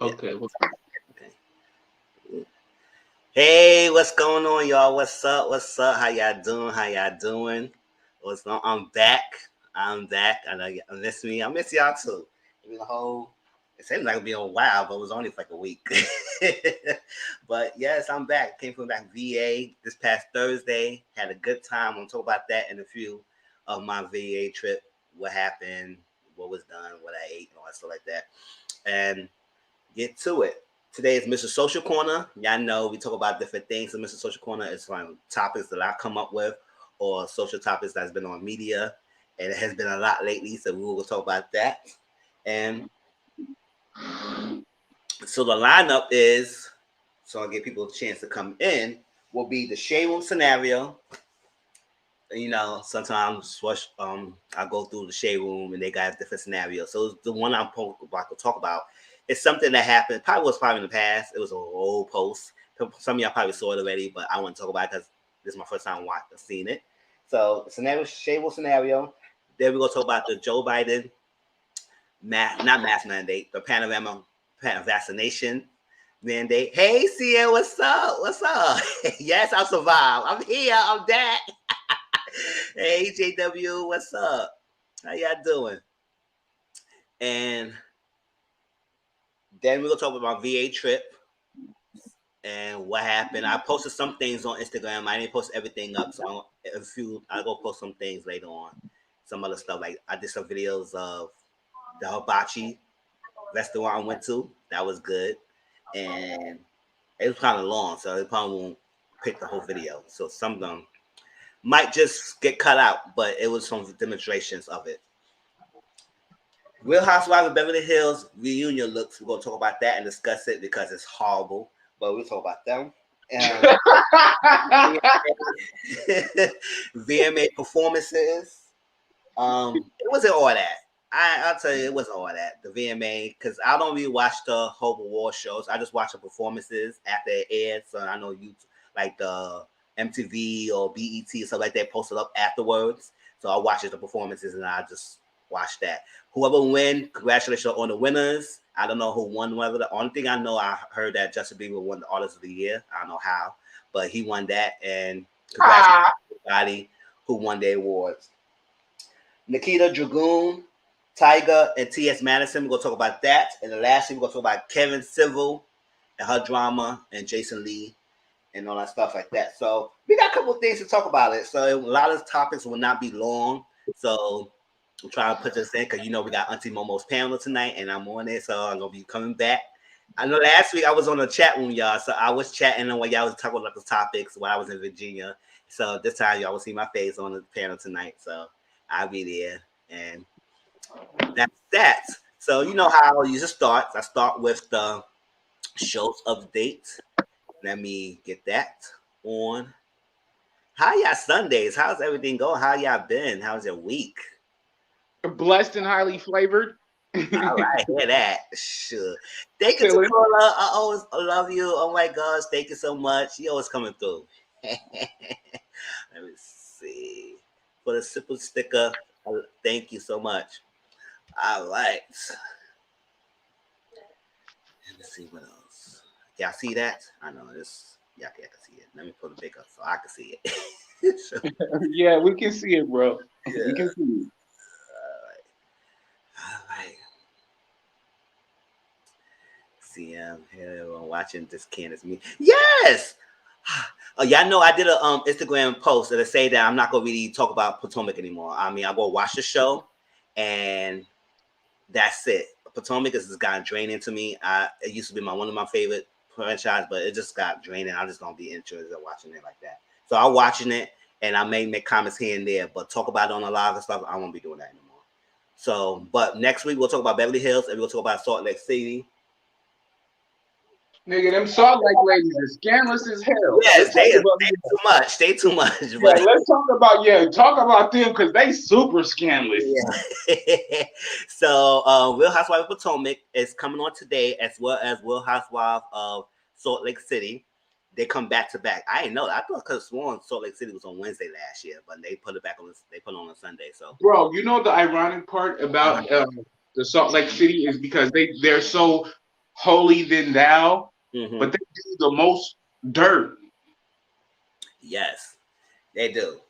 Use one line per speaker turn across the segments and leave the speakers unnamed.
Okay.
Okay. Hey, what's going on, y'all? What's up? What's up? How y'all doing? How y'all doing? What's on? I'm back. I'm back. I know y'all miss me. I miss y'all too. It's been a whole. It seemed like it'd be a while, but it was only for like a week. But yes, I'm back. Came from back VA this past Thursday. Had a good time. I'm gonna talk about that in a few of my VA trip. What happened? What was done? What I ate? And all that stuff like that. And get to it. Today is Mr. Social Corner. Y'all know we talk about different things. So Mr. Social Corner is from topics that I come up with or social topics that's been on media. And it has been a lot lately, so we will talk about that. And so the lineup is, so I'll give people a chance to come in, will be the shade room scenario. Sometimes I go through the shade room and they got different scenarios. So the one about to talk about is something that happened. Probably in the past. It was an old post. Some of y'all probably saw it already, but I want to talk about it because this is my first time seeing it. So the scenario, shade room scenario. Then we're gonna talk about the Joe Biden not mask mandate, the panorama vaccination mandate. Hey, CN, what's up? What's up? Yes, I survived. I'm here. I'm back. Hey, JW, what's up? How y'all doing? And then we're gonna talk about my VA trip and what happened. I posted some things on Instagram. I didn't post everything up, so I'll go post some things later on. Some other stuff like I did some videos of the hibachi restaurant I went to. That was good, and it was kind of long, so it probably won't pick the whole video. So some of them might just get cut out, but it was some demonstrations of it. Real Housewives of Beverly Hills reunion looks. We're gonna talk about that and discuss it because it's horrible. But we'll talk about them. VMA performances. It wasn't all that. I'll tell you, it wasn't all that. The VMA, because I don't really watch the whole award shows. I just watch the performances after it aired. So I know you like the MTV or BET or stuff like that posted up afterwards. So I watch the performances and I just watch that. Whoever win, congratulations on the winners. I don't know who won. Whether the only thing I know, I heard that Justin Bieber won the Artist of the Year. I don't know how, but he won that. And congratulations to everybody who won the awards. Nikita Dragun, Tyga, and T.S. Madison. We're going to talk about that. And the last thing, we're going to talk about Kevin Civil and her drama and Jason Lee and all that stuff like that. So we got a couple of things to talk about it. So a lot of topics will not be long. So I'm trying to put this in because we got Auntie Momo's panel tonight and I'm on it. So I'm going to be coming back. I know last week I was on the chat room, y'all. So I was chatting while y'all was talking about the topics while I was in Virginia. So this time y'all will see my face on the panel tonight. So I'll be there. And that's that. So you know how I usually start. I start with the shows update. Let me get that on. How y'all Sundays? How's everything going? How y'all been? How's your week?
Blessed and highly flavored.
All right, hear that. Sure. Thank you, Takola. I always love you. Oh my gosh, thank you so much. You always coming through. Let me see. For the super sticker, thank you so much. All right. Let me see what else. Y'all see that? I know this. Y'all can see it. Let me put it bigger so I can see it.
So, yeah, we can see it, bro. Yeah. We can see it.
All right. See, here I'm watching this Candace me. Yes. Oh, y'all know I did a Instagram post that say that I'm not gonna really talk about Potomac anymore. I mean, I go watch the show, and that's it. Potomac has just gotten draining to me. It used to be one of my favorite franchise, but it just got draining. I just don't be interested in watching it like that. So I'm watching it, and I may make comments here and there, but talk about it on a live and stuff. I won't be doing that anymore. So, but next week we'll talk about Beverly Hills, and we'll talk about Salt Lake City.
Nigga, them Salt Lake ladies are scandalous as hell.
Yes, they too much. They too much.
Yeah, but let's talk about them because they super scandalous.
Yeah. So, Real Housewives of Potomac is coming on today, as well as Real Housewives of Salt Lake City. They come back to back. I didn't know that. I thought because sworn Salt Lake City was on Wednesday last year, but they put it back on. They put it on Sunday. So,
bro, you know the ironic part about the Salt Lake City is because they're so holy than thou,
Mm-hmm.
but they do the most dirt.
Yes, they do.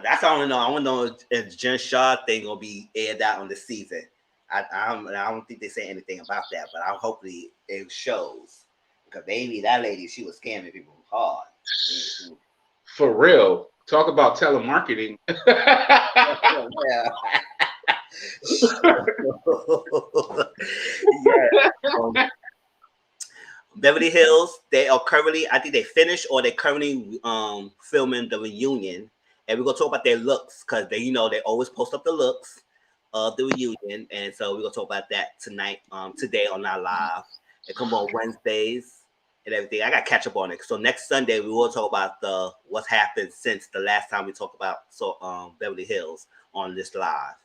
That's all I want to know. I want to know if Jen Shaw thing gonna be aired out on the season. I don't think they say anything about that, but I hopefully it shows because baby, that lady, she was scamming people hard. Mm-hmm.
For real. Talk about telemarketing.
Yeah. Yeah. Um, Beverly Hills, they are currently, I think they finished or they're currently filming the reunion. And we're gonna talk about their looks because they always post up the looks of the reunion. And so we're gonna talk about that tonight, today on our live. It come on Wednesdays and everything. I gotta catch up on it. So next Sunday we will talk about what's happened since the last time we talked about Beverly Hills on this live.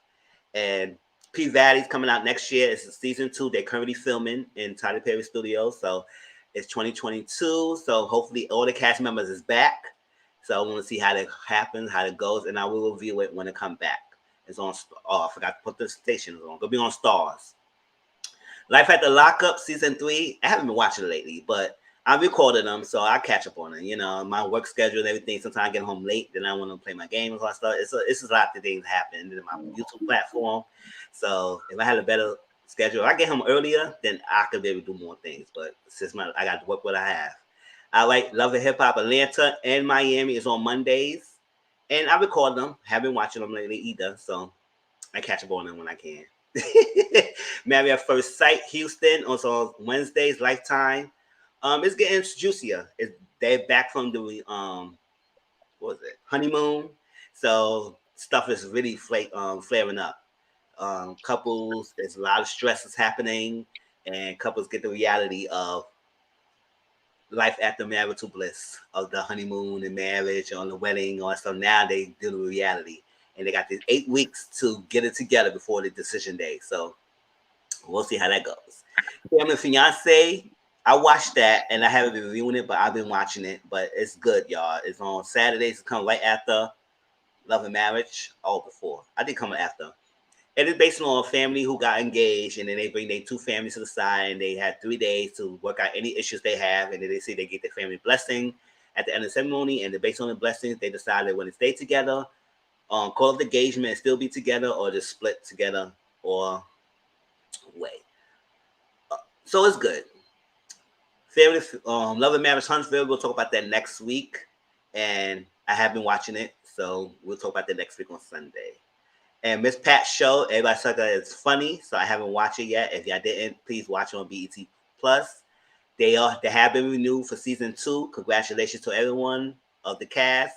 And P Valley's coming out next year. It's season 2. They're currently filming in Tyler Perry Studios. So it's 2022. So hopefully all the cast members is back. So I want to see how that happens, how it goes, and I will review it when it comes back. It's on. Oh, I forgot to put the station on. It'll be on Stars. Life at the Lockup season 3. I haven't been watching it lately, but I recorded them, so I catch up on it. My work schedule and everything. Sometimes I get home late, then I want to play my games and stuff. It's a lot of things happen in my YouTube platform. So if I had a better schedule, if I get home earlier, then I could be able to do more things. But since I got to work what I have. I like Love and Hip Hop Atlanta and Miami is on Mondays, and I record them. Haven't watched them lately either, so I catch up on them when I can. Married at First Sight Houston on Wednesdays. Lifetime. It's getting juicier. They're back from the what was it, honeymoon, so stuff is really flaring up. Couples, there's a lot of stress is happening, and couples get the reality of life after marital bliss of the honeymoon and marriage or the wedding or stuff. Now they deal with reality, and they got these 8 weeks to get it together before the decision day. So we'll see how that goes. Family Fiance, I watched that and I haven't been reviewing it, but I've been watching it. But it's good, y'all. It's on Saturdays. It's coming right after Love and Marriage. Oh, before. I think coming after. And it's based on a family who got engaged, and then they bring their 2 families to the side, and they had 3 days to work out any issues they have, and then they say they get their family blessing at the end of the ceremony, and based on the blessings, they decide they want to stay together, call up the engagement and still be together, or just split together, or wait. So it's good. Family, Love and Marriage Huntsville. We'll talk about that next week, and I have been watching it, so we'll talk about that next week on Sunday. And Miss Pat's show, everybody said that it's funny, so I haven't watched it yet. If y'all didn't, please watch it on BET Plus. They have been renewed for season 2. Congratulations to everyone of the cast.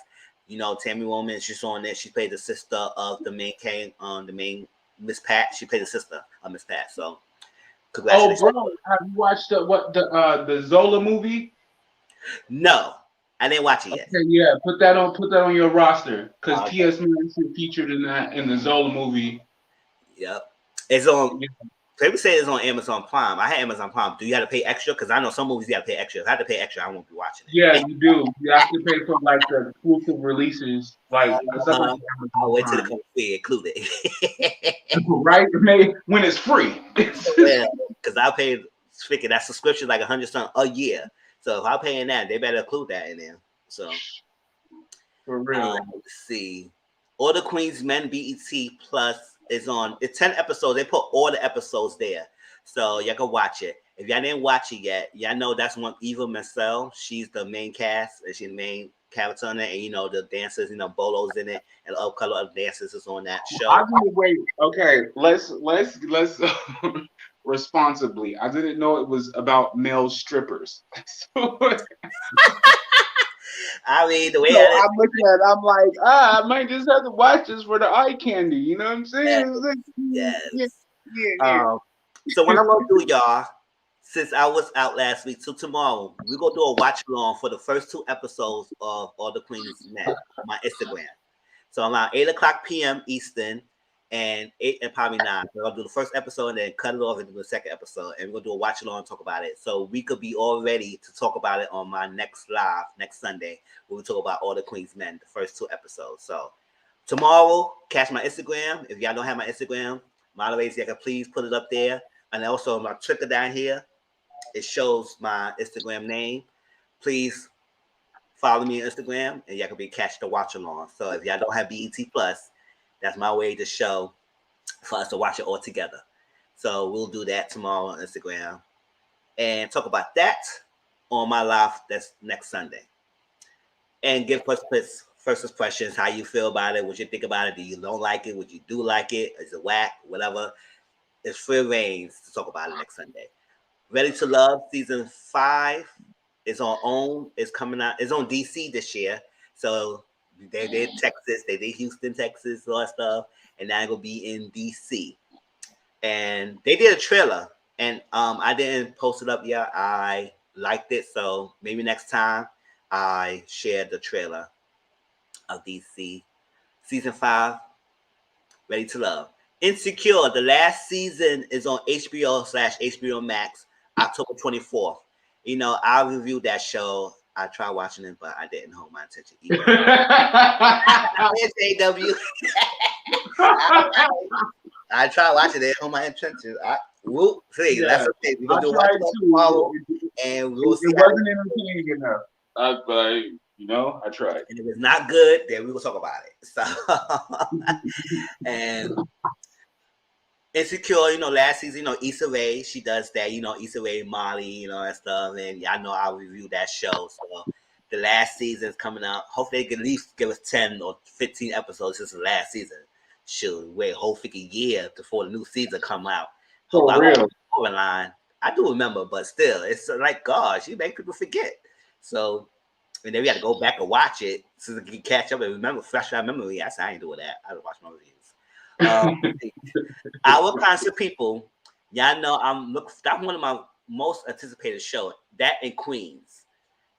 Tammy Woman, she's on there. She played the sister of the main Miss Pat. She played the sister of Miss Pat. So congratulations.
Oh, bro, have you watched the Zola movie?
No, I didn't watch it yet.
Okay, yeah, put that on your roster because T.S. Madison featured in the Zola movie.
Yep, it's on. People say it's on Amazon Prime. I had Amazon Prime. Do you have to pay extra? Because I know some movies you have to pay extra. If I have to pay extra, I won't be watching it.
Yeah, you do. You have to pay for like the exclusive releases, like
I'll wait till it comes free included.
Right, when it's free.
Because I paid freaking that subscription like $100 a year. So if I'm paying that, they better include that in there. So
for real.
Let's see. All the Queen's Men BET Plus is on. It's 10 episodes. They put all the episodes there, so y'all can watch it. If y'all didn't watch it yet, y'all know that's one Eva Marcel. She's the main cast, and she's the main character in it. And the dancers, Bolo's in it, and all color of dancers is on that show.
I didn't wait. Okay, let's responsibly. I didn't know it was about male strippers.
I mean, the way
I'm looking at it, I'm like, I might just have to watch this for the eye candy. You know what I'm saying?
Yes.
Yeah.
So what I'm gonna do, y'all, since I was out last week, so tomorrow we're gonna do a watch along for the first 2 episodes of All the Queen's Men on my Instagram. So around 8:00 p.m. Eastern and 8 and probably 9. So I'll do the first episode and then cut it off and do the second episode, and we're gonna do a watch along and talk about it. So we could be all ready to talk about it on my next live next Sunday. We'll talk about All the Queen's Men, the first 2 episodes. So tomorrow, catch my Instagram. If y'all don't have my Instagram, moderators, y'all can please put it up there. And also my Twitter down here. it shows my Instagram name. Please follow me on Instagram, and y'all can be catch the watch along. So if y'all don't have BET Plus, that's my way to show for us to watch it all together. So we'll do that tomorrow on Instagram and talk about that on my live that's next Sunday. And give first impressions, how you feel about it, what you think about it. Do you don't like it? Would you do like it? Is it whack? Whatever. It's free reigns to talk about it next Sunday. Ready to Love season 5 is on OWN. It's coming out. It's on DC this year. So they did Texas, they did Houston, Texas, all that stuff, and now it's gonna be in DC. And they did a trailer, and I didn't post it up yet. I liked it, so maybe next time I share the trailer of DC season 5. Ready to Love. Insecure, the last season is on HBO/HBO Max, October 24th. You know, I reviewed that show. I tried watching it, but I didn't hold my attention either. AW. I tried watching it, hold my attention. That's okay. We're gonna do it tomorrow, and we'll see.
It wasn't entertaining enough. But I tried.
And if it's not good, then we will talk about it. So, and Insecure, last season, Issa Rae, she does that, Issa Rae, Molly, that stuff. And y'all know I reviewed that show. So the last season's coming out. Hopefully they can at least give us 10 or 15 episodes since the last season. Shoot, wait a whole freaking year before the new season come out.
For real.
Line. I do remember, but still, it's like, gosh, you make people forget. So, and then we had to go back and watch it so we can catch up and remember, fresh our memory. I ain't doing that. I watch my reviews. Our Kinds of People, y'all know that's one of my most anticipated show, that in Queens.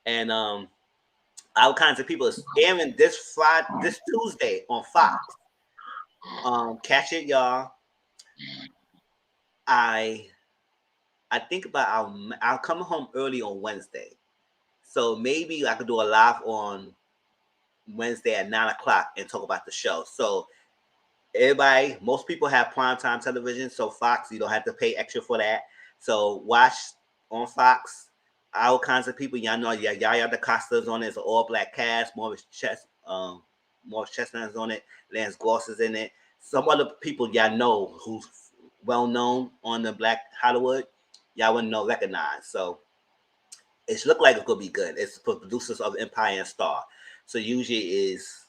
And Our Kinds of People is airing this Tuesday on Fox. Catch it, y'all. I think about I'll come home early on Wednesday. So maybe I could do a live on Wednesday at 9:00 and talk about the show. So most people have primetime television. So Fox, you don't have to pay extra for that. So watch on Fox, Our Kinds of People. Y'all know Yaya DaCosta's on it. It's an all-black cast. Morris Chestnut is on it. Lance Gross is in it. Some other people y'all know who's well-known on the Black Hollywood. Y'all wouldn't recognize. So it look like it's gonna be good. It's for producers of Empire and Star. So usually is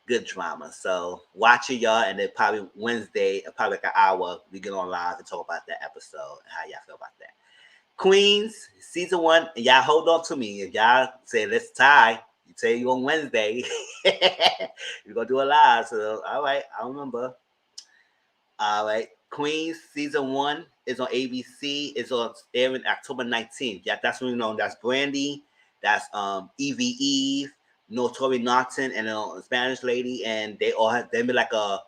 good drama. So watch it, y'all, and then probably Wednesday, probably like an hour, we get on live and talk about that episode and how y'all feel about that. Queens, season 1, and y'all hold on to me. If y'all say let's tie, you tell you on Wednesday. We're gonna do a live. So all right, I remember. All right. Queens season 1 is on ABC. It's on airing October 19th. Yeah, that's when we know. That's Brandy. That's Evie Eve, Notori Norton, and a Spanish lady. And they been like a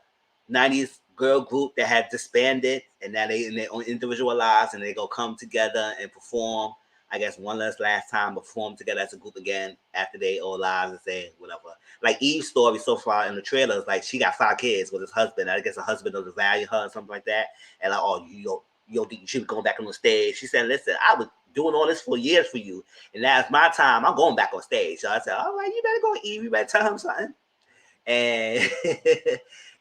90s girl group that had disbanded, and now they in their own individual lives, and they go come together and perform. I guess one last time perform together as a group again after they all lives and say whatever. Like Eve's story so far in the trailers, like she got 5 kids with his husband. I guess her husband doesn't value her or something like that. And like, you should be going back on the stage. She said, listen, I was doing all this for years for you, and now it's my time. I'm going back on stage. So I said, all right, you better go, Eve. You better tell him something. And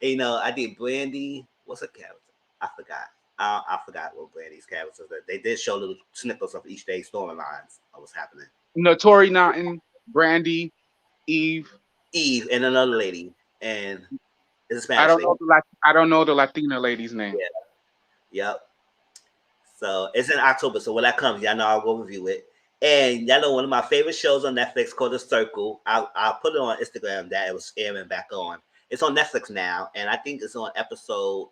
I did Brandy. What's her character? I forgot. I forgot what Brandy's characters are. They did show little snippets of each day's storylines of what's happening.
Notori Norton, Brandy, Eve,
and another lady, and it's a Spanish
I don't know the Latina lady's name.
Yeah. Yep. So it's in October. So when that comes, y'all know I'll go review it. And y'all know one of my favorite shows on Netflix called The Circle. I'll put it on Instagram that it was airing back on. It's on Netflix now, and I think it's on episode.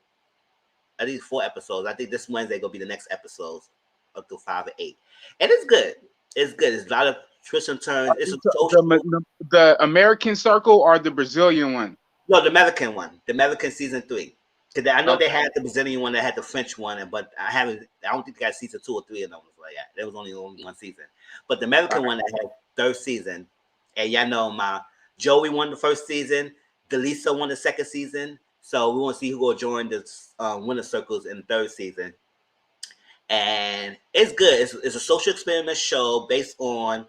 I think 4 episodes. I think this Wednesday gonna be the next episodes up to 5 or 8, and it's good. It's good. It's a lot of twists and turns. It's
the American Circle or the Brazilian one?
No, the American one. The American season 3. Because I know they had the Brazilian one, they had the French one, but I don't think they got season 2 or 3 of them like that. There was only one season. But the American one that had 3rd season, and y'all know my Joey won the 1st season, Delisa won the 2nd season. So we want to see who will join the winner circles in the 3rd season. and it's good. It's a social experiment show based on.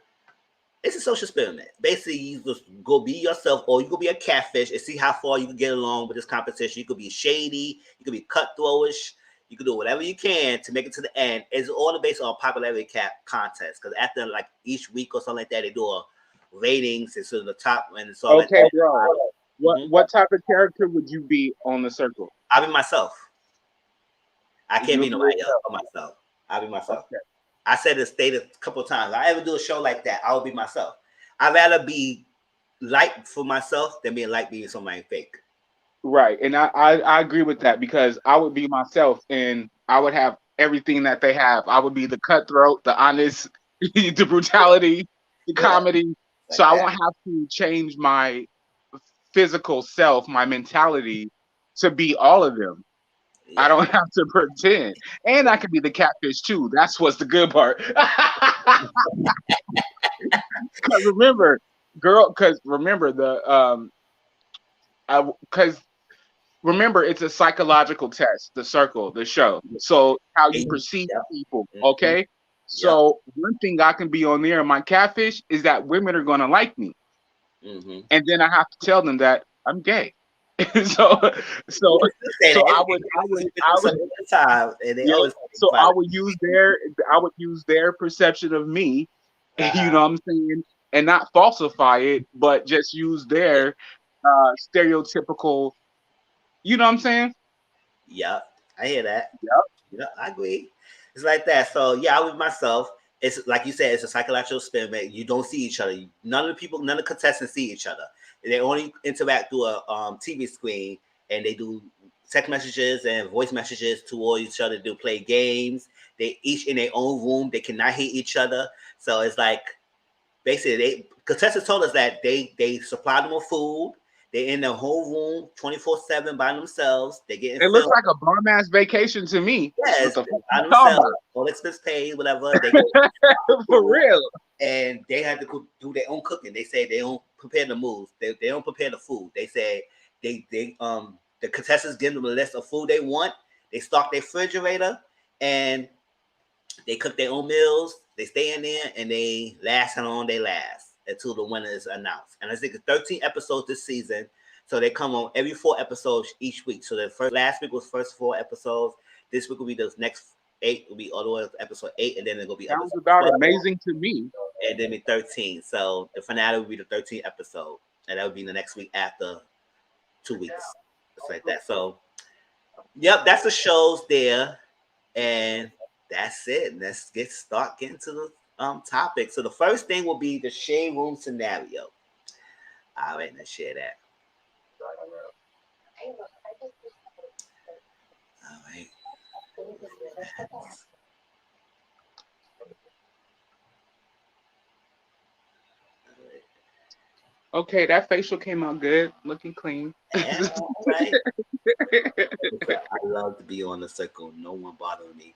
It's a social experiment. Basically, you just go be yourself, or you could be a catfish and see how far you can get along with this competition. You could be shady, you could be cutthroatish, you could do whatever you can to make it to the end. It's all based on popularity cap contest. Because after like each week or something like that, they do a ratings and so the top and so.
Okay, like bro. What type of character would you be on the circle?
I'll be myself. I can't be nobody else but myself. I'll be myself. Okay. I said it stated a couple of times. If I ever do a show like that, I will be myself. I'd rather be liked for myself than being liked being somebody fake.
Right. And I agree with that, because I would be myself and I would have everything that they have. I would be the cutthroat, the honest, the brutality, the comedy. Like so that. I won't have to change my physical self, my mentality to be all of them. Yeah. I don't have to pretend. And I can be the catfish too. That's what's the good part. Because remember it's a psychological test, the circle, the show. So how you perceive people, okay? So one thing I can be on there in my catfish is that women are going to like me. Mm-hmm. And then I have to tell them that I'm gay. so I would use their perception of me, you know what I'm saying, and not falsify it, but just use their stereotypical, you know what I'm saying?
Yep, I hear that. Yep, I agree. It's like that. So yeah, I was myself. It's like you said, it's a psychological experiment. You don't see each other. None of the contestants see each other. They only interact through a TV screen, and they do text messages and voice messages toward each other. They play games. They each in their own room. They cannot hear each other. So it's like basically contestants told us that they supply them with food. They're in their whole room 24/7 by themselves. They get.
It looks like a bomb ass vacation to me.
Yes, by themselves. All expense paid, whatever. They get
for real.
And they had to do their own cooking. They say they don't prepare the moves. They don't prepare the food. They say the contestants give them a list of food they want. They stock their refrigerator and they cook their own meals. They stay in there and they last how long they last until the winner is announced. And I think it's 13 episodes this season. So they come on every 4 episodes each week. So last week was first 4 episodes. This week will be the next 8 will be all the way to episode 8, and then it'll be
sounds about amazing to me.
And then be 13. So the finale will be the 13th episode, and that would be the next week after 2 weeks. It's like that. So, yep, that's the shows there, and that's it. Let's start getting to the topic. So the first thing will be the shade room scenario. All right, let's share that. All right.
Okay, that facial came out good, looking clean.
Yeah, right. I love to be on the circle. No one bothering me.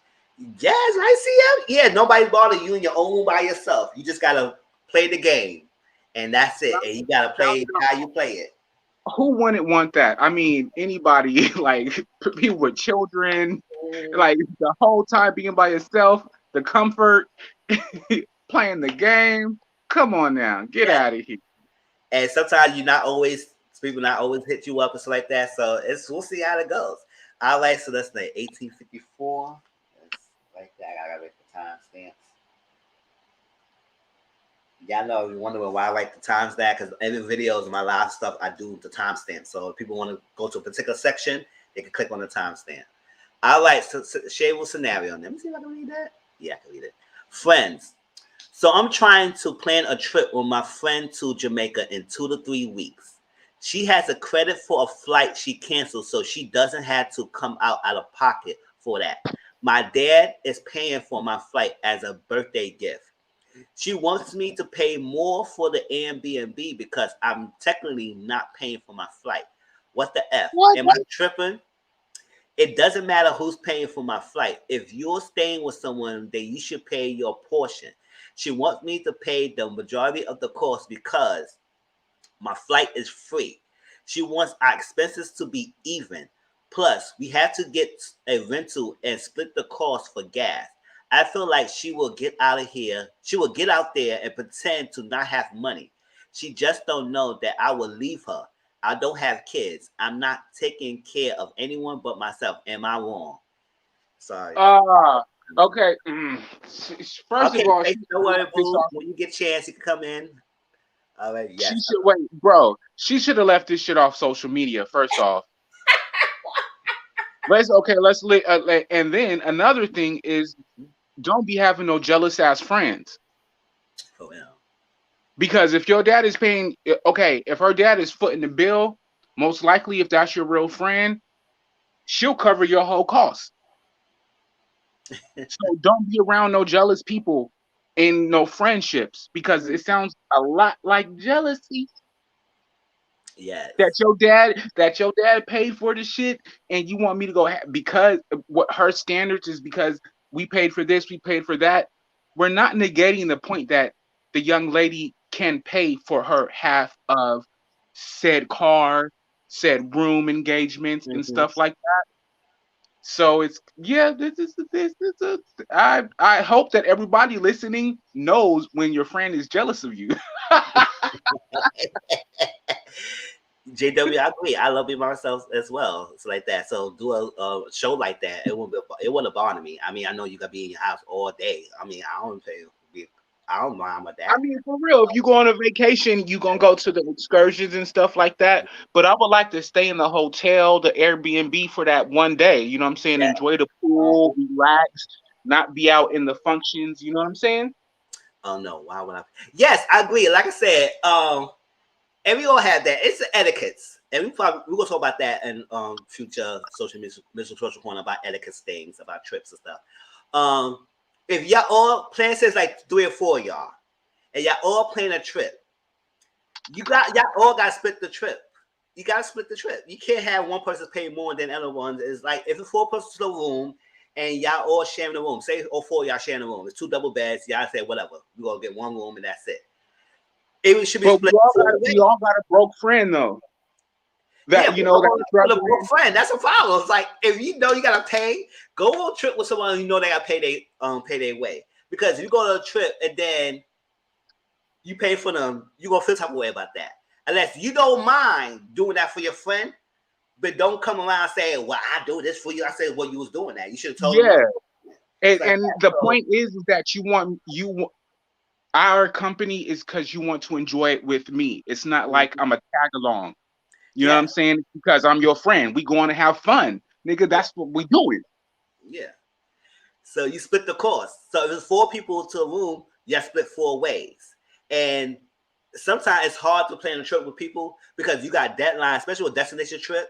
Yes, I see him. Yeah, nobody bother you in your own by yourself. You just gotta play the game, and that's it. And you gotta play how you play it.
Who wouldn't want that? I mean, anybody, like people with children, like the whole time being by yourself, the comfort, playing the game. Come on now, get out of here.
And sometimes people not always hit you up and stuff like that. So we'll see how it goes. All right, so that's the 1854. That's like that. I gotta write the timestamps. Y'all know you wondering why I write the timestamp, because every videos of my live stuff I do the timestamp. So if people want to go to a particular section, they can click on the timestamp. All right, so shade room scenario. Let me see if I can read that. Yeah, I can read it. Friends. So I'm trying to plan a trip with my friend to Jamaica in 2 to 3 weeks. She has a credit for a flight she canceled, so she doesn't have to come out of pocket for that. My dad is paying for my flight as a birthday gift. She wants me to pay more for the Airbnb because I'm technically not paying for my flight. What the F? What? Am I tripping? It doesn't matter who's paying for my flight. If you're staying with someone, then you should pay your portion. She wants me to pay the majority of the cost because my flight is free. She wants our expenses to be even. Plus, we had to get a rental and split the cost for gas. I feel like she will get out of here. She will get out there and pretend to not have money. She just don't know that I will leave her. I don't have kids. I'm not taking care of anyone but myself. Am I wrong? Sorry.
Okay. First of
Okay,
all,
hey, don't worry, boo. When you get a chance, you can come in. All right,
she
yes.
should wait, bro. She should have left this shit off social media. First off, and then another thing is, don't be having no jealous ass friends.
Oh, yeah.
Because if your dad is paying, okay, if her dad is footing the bill, most likely, if that's your real friend, she'll cover your whole cost. So don't be around no jealous people in no friendships, because it sounds a lot like jealousy.
Yes.
That your dad paid for the shit, and you want me to go because what her standards is, because we paid for this, we paid for that. We're not negating the point that the young lady can pay for her half of said car, said room engagements and
Mm-hmm.
stuff like that. So it's, yeah, this is a, I hope that everybody listening knows when your friend is jealous of you.
JW, I agree. I love being myself as well. It's like that. So do a show like that. It wouldn't bother me. I mean, I know you gotta be in your house all day. I mean, I don't mind with
I
that.
mean, for real, if you go on a vacation, you gonna go to the excursions and stuff like that. But I would like to stay in the hotel, the Airbnb for that one day. You know what I'm saying?
Yeah.
Enjoy the pool, relax, not be out in the functions. You know what I'm saying?
Oh no, why would I? Yes, I agree. Like I said, and we all have that. It's the etiquettes, and we're gonna talk about that in future social corner about etiquette things, about trips and stuff. If y'all all plan says like 3 or 4 of y'all, and y'all all plan a trip, y'all all got to split the trip. You got to split the trip. You can't have one person pay more than the other ones. It's like if it's 4 persons in the room and y'all all sharing the room. Say all 4 of y'all sharing the room. It's 2 double beds. Y'all say whatever. We gonna get one room and that's it. It should be
But
split 4 ways.
we all got a broke friend though.
Yeah,
That, you know, that
with a
struggling.
friend, that's a problem. It's like if you know you gotta pay, go on a trip with someone you know they gotta pay their way. Because if you go to a trip and then you pay for them, you gonna feel type of way about that. Unless you don't mind doing that for your friend, but don't come around saying, "Well, I do this for you." I said, "Well, you was doing that. You should have told them."
Yeah,
It's like
and
that.
the
So,
point is that our company is because you want to enjoy it with me. It's not like I'm a tag along. You know what
yeah,
I'm saying? It's because I'm your friend. We going to have fun, nigga.
yeah,
That's what we doing.
yeah. So you split the cost. So if it's 4 people to a room, you have to split 4 ways. And sometimes it's hard to plan a trip with people because you got deadlines, especially with destination trip.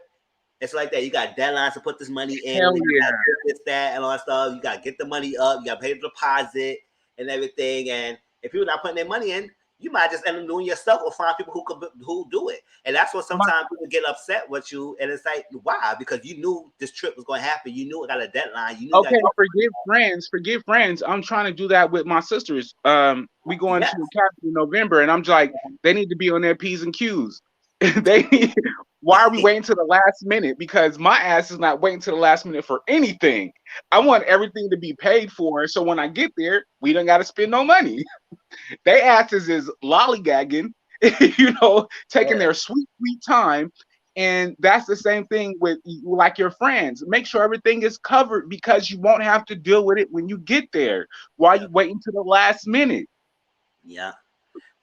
It's like that. You got deadlines to put this money in,
Hell
and you got
yeah.
this, that, and all that stuff. You got to get the money up. You got to pay the deposit and everything. And if people not putting their money in, you might just end up doing yourself or find people who do it. And that's what
My,
sometimes people get upset with you. And it's like, why? Because you knew this trip was going to happen. You knew it got a deadline. You knew you got
okay,
to
forgive friends. Forgive friends. I'm trying to do that with my sisters. We going
yes.
to a cabin in November, and I'm just like, they need to be on their P's and Q's. they need, why are we waiting to the last minute? Because my ass is not waiting to the last minute for anything. I want everything to be paid for, so when I get there, we don't got to spend no money. They asses is lollygagging, taking
Yeah.
their sweet, sweet time. And that's the same thing with like your friends. Make sure everything is covered because you won't have to deal with it when you get there. Why
Yeah.
you waiting to the last minute?
Yeah.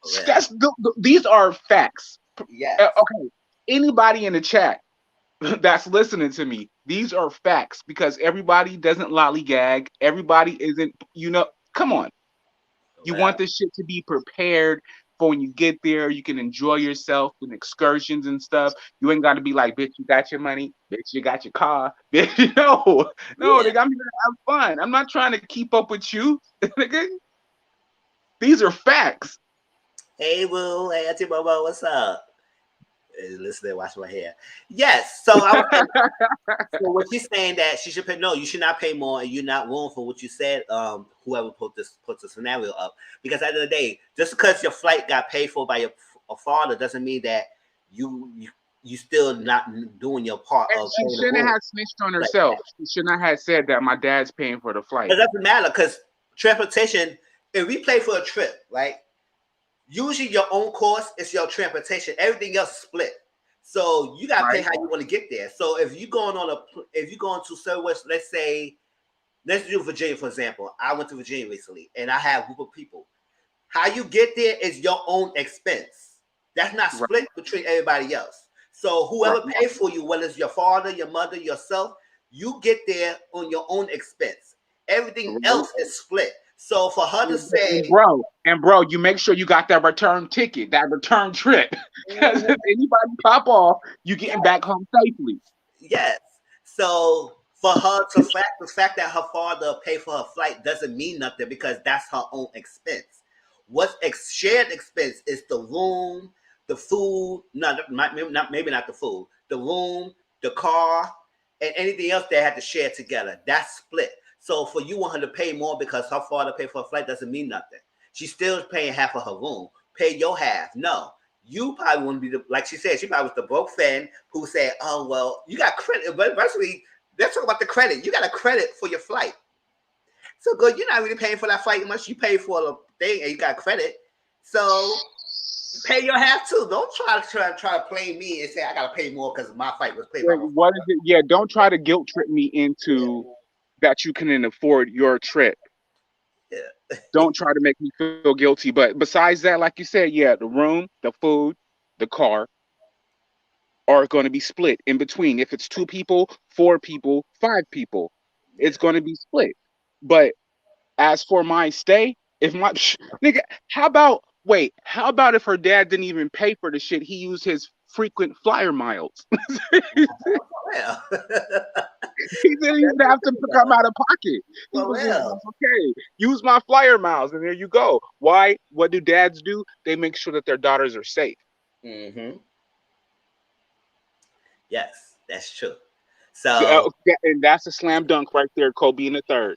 For real.
These are facts.
Yes.
Okay, anybody in the chat that's listening to me, these are facts because everybody doesn't lollygag. Everybody isn't, come on.
For
You
real.
want this shit to be prepared for when you get there. You can enjoy yourself in excursions and stuff. You ain't got to be like, bitch, you got your money. Bitch, you got your car. Bitch, no,
Yeah.
nigga, I'm here to have fun. I'm not trying to keep up with you. Nigga, these are facts.
Hey, Boo. Hey, Auntie Bobo. What's up? Listen, watch my hair. Yes. So I was saying, so what she's saying that she should pay. No, you should not pay more, and you're not wrong for what you said. Whoever puts the scenario up, because at the end of the day, just because your flight got paid for by your father doesn't mean that you you still not doing your part
And
of
she
paying the
shouldn't
room.
have snitched on
Like
herself. She should not have said that my dad's paying for the flight.
it doesn't matter because transportation. If we pay for a trip, right? Usually your own cost is your transportation. Everything else is split. So you gotta pay
Right?
how you want to get there. So if you're going to somewhere, let's do Virginia for example. I went to Virginia recently, and I have a group of people. How you get there is your own expense. That's not
Right.
split between everybody else. So whoever
Right.
pays for you, whether it's your father, your mother, yourself, you get there on your own expense. Everything
Right.
else is split. So for her to say,
And bro, you make sure you got that return ticket, that return trip. Because if anybody pop off, you getting back home safely.
yes. So for her to the fact that her father paid for her flight doesn't mean nothing because that's her own expense. What's shared expense is the room, the food, maybe not the food, the room, the car, and anything else they had to share together. That's split. So for you want her to pay more because her father paid for her flight doesn't mean nothing. She's still paying half of her room. Pay your half. No. You probably wouldn't be like she said, she probably was the broke fan who said, oh, well, you got credit. But basically, let's talk about the credit. You got a credit for your flight. So good, you're not really paying for that flight unless you pay for the thing and you got credit. So pay your half too. Don't try to play me and say I gotta pay more because my flight was paid by
Like,
my
what is it? Yeah, don't try to guilt trip me into that you couldn't afford your trip.
yeah.
Don't try to make me feel guilty. But besides that, like you said, yeah, the room, the food, the car are going to be split in between. If it's two people, four people, five people,
Yeah.
it's going to be split. But as for my stay, if my nigga, how about if her dad didn't even pay for the shit? He used his frequent flyer miles.
Well,
He didn't even have to come out of pocket. He was just
well,
like, okay, use my flyer miles, and there you go. Why? What do dads do? They make sure that their daughters are safe.
mm-hmm. Yes, that's true. So
And that's a slam dunk right there, Kobe in the third.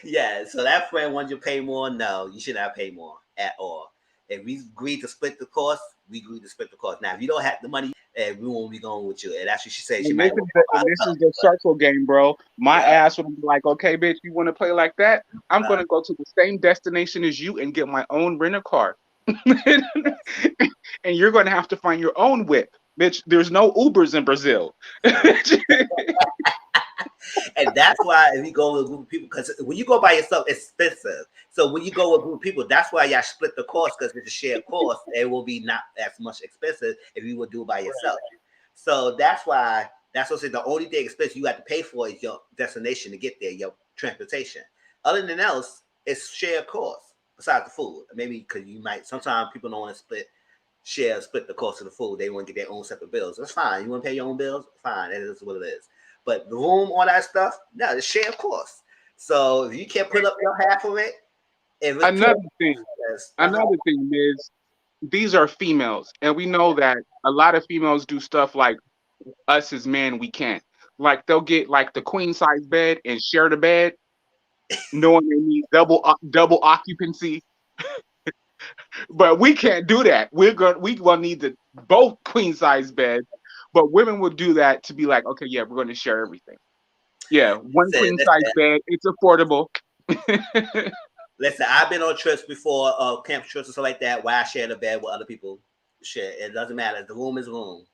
yeah, so that friend wants you to pay more. No, you should not pay more at all. If we agreed to split the cost, we agreed to split the cost. Now, if you don't have the money, we won't be going with you. And that's what she said. She
And
might
this is
want to
the
buy
and this is
something,
the
but
circle game, bro. My
yeah,
ass would be like, okay, bitch, you want to play like that? I'm
uh,
gonna go to the same destination as you and get my own rental car, and you're gonna have to find your own whip, bitch. There's no Ubers in Brazil.
and that's why if you go with a group of people, because when you go by yourself, it's expensive. So when you go with a group of people, that's why y'all split the cost because it's a shared cost. It will be not as much expensive if you would do it by yourself. So that's why that's what I said. The only thing expensive you have to pay for is your destination to get there, your transportation. Other than else, it's shared cost besides the food. Maybe because you might sometimes people don't want to split the cost of the food. They want to get their own separate bills. That's fine. You want to pay your own bills? Fine. That is what it is. But the room, all that stuff, no, it's shared cost. So if you can't put up your half of it, if it's two,
Another thing, another thing is these are females, and we know that a lot of females do stuff like us as men we can't. Like they'll get like the queen size bed and share the bed, knowing they need double occupancy. But we can't do that. We gonna need the both queen size beds. But women will do that to be like, okay, yeah, we're gonna share everything. Yeah, one queen size bed, it's affordable.
listen, I've been on trips before, camp trips and stuff like that, where I share the bed with other people. Share. It doesn't matter. The room is room.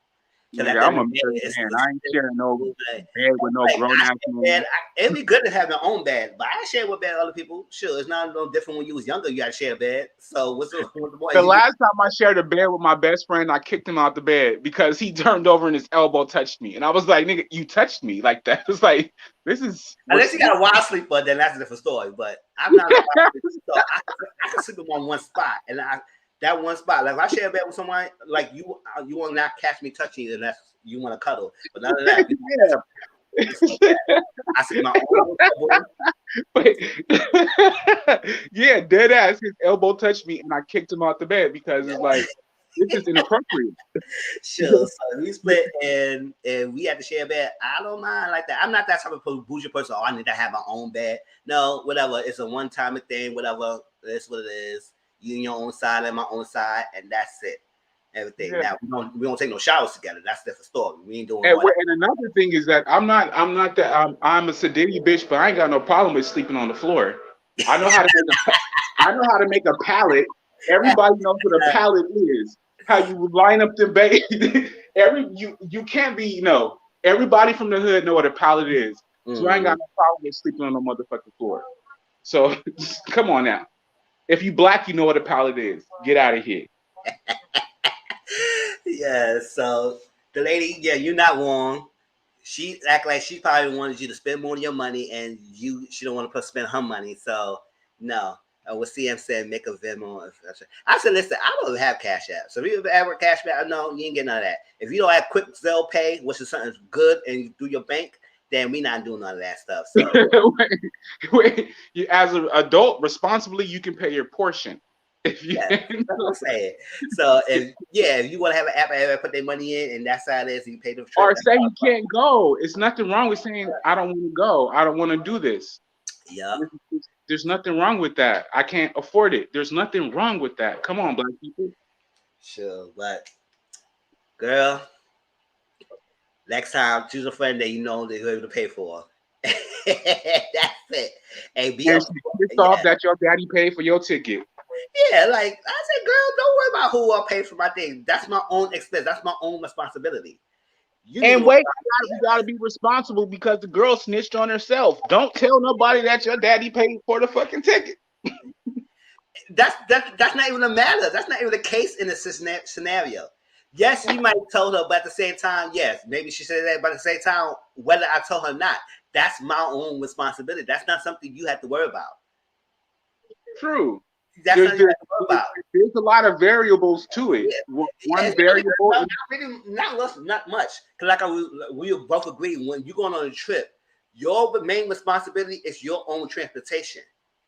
Because at
Nigga,
the
I'm
end
a
of the day,
married man. I ain't sharing no
like,
bed with no
like
grown ass man.
it'd be good to have your own bed, but I share with bed with other people. Sure, it's not no different when you was younger. You got to share a bed. So what's the point?
The last time I shared a bed with my best friend, I kicked him out the bed because he turned over and his elbow touched me. And I was like, nigga, you touched me like that. It's like, this is.
Unless you got a wild sleeper, then that's a different story. But I'm not a wild sleeper, so I can sleep on one spot, and that one spot. Like if I share a bed with someone, like you will not catch me touching you unless you want to cuddle. But none of that. I sleep my
own. Yeah, dead ass. His elbow touched me, and I kicked him out the bed because it's like this is inappropriate.
Sure. So we split and we had to share a bed. I don't mind like that. I'm not that type of bougie person. Oh, I need to have my own bed. No, whatever. It's a one-time thing. Whatever. That's what it is. You in your own side and my own side, and that's it. everything.
Yeah.
Now we don't take no showers together. That's a different story. We ain't doing all that.
And another thing is that I'm not that I'm a sedity bitch, but I ain't got no problem with sleeping on the floor. I know how to make a pallet. Everybody knows what a pallet is. How you line up the bed. You can't be everybody from the hood know what a pallet is. So I ain't got no problem with sleeping on the motherfucking floor. So come on now. If you black, you know what a pallet is. Get out of here.
Yeah, so the lady, you're not wrong. She act like she probably wanted you to spend more of your money, and she don't want to spend her money. So no, what CM said, make a Venmo. I said, listen, I don't have Cash App. So if you ever Cash App, no, you ain't getting none of that. If you don't have Quick Zelle Pay, which is something good, and you do your bank, then we not doing none of that stuff. So
wait, as an adult, responsibly, you can pay your portion. If you
that's what I'm saying. So if you want to have an app, everybody put their money in, and that's how it is. You pay the trip.
Or say you can't go. It's nothing wrong with saying I don't want to go. I don't want to do this.
Yeah.
There's nothing wrong with that. I can't afford it. There's nothing wrong with that. Come on, black people.
Sure, but girl, next time choose a friend that you know that you're able to pay for. That's it. And be
pissed off that your daddy paid for your ticket.
Yeah, like I said, girl, don't worry about who I pay for my thing. That's my own expense. That's my own responsibility.
And wait, you gotta be responsible because the girl snitched on herself. Don't tell nobody that your daddy paid for the fucking ticket.
That's not even a matter. That's not even the case in this scenario. Yes, you might have told her, but at the same time, yes, maybe she said that, but at the same time, whether I told her or not, that's my own responsibility. That's not something you have to worry about.
True.
That's not you have to worry about.
There's a lot of variables to it. Yeah. One variable,
not much. Because we both agree, when you're going on a trip, your main responsibility is your own transportation.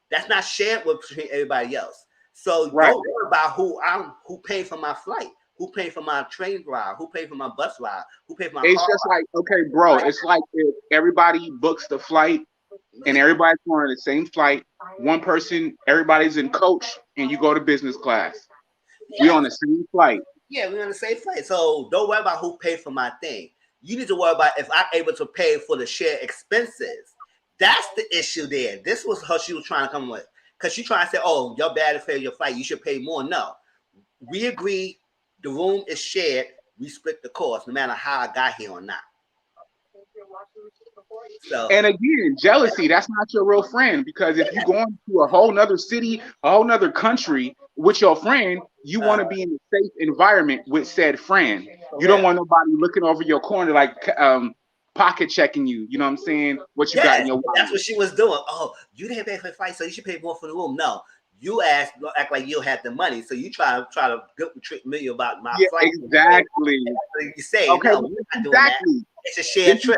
That's not shared with everybody else. So don't worry about who paid for my flight, who paid for my train ride, who paid for my bus ride, who paid for my car
just ride. Like, okay, bro, it's like if everybody books the flight and everybody's going on the same flight, one person, everybody's in coach, and you go to business class. Yeah. We're on the same flight.
Yeah, we're on the same flight. So don't worry about who paid for my thing. You need to worry about if I'm able to pay for the shared expenses. That's the issue there. This was how she was trying to come with. Because she trying to say, oh, your dad paid your flight, you should pay more. No. We agree the room is shared. We split the cost, no matter how I got here or not. So,
and again, jealousy, that's not your real friend, because if you're going to a whole nother city, a whole nother country with your friend, you want to be in a safe environment with said friend. You don't want nobody looking over your corner like pocket checking you. You know what I'm saying? What you got in your wallet.
That's what she was doing. Oh, you didn't pay for the flight, so you should pay more for the room. No. You act like you had the money, so you try to trick me about my flight.
Exactly.
You say,
okay,
no, exactly. It's a shared trip.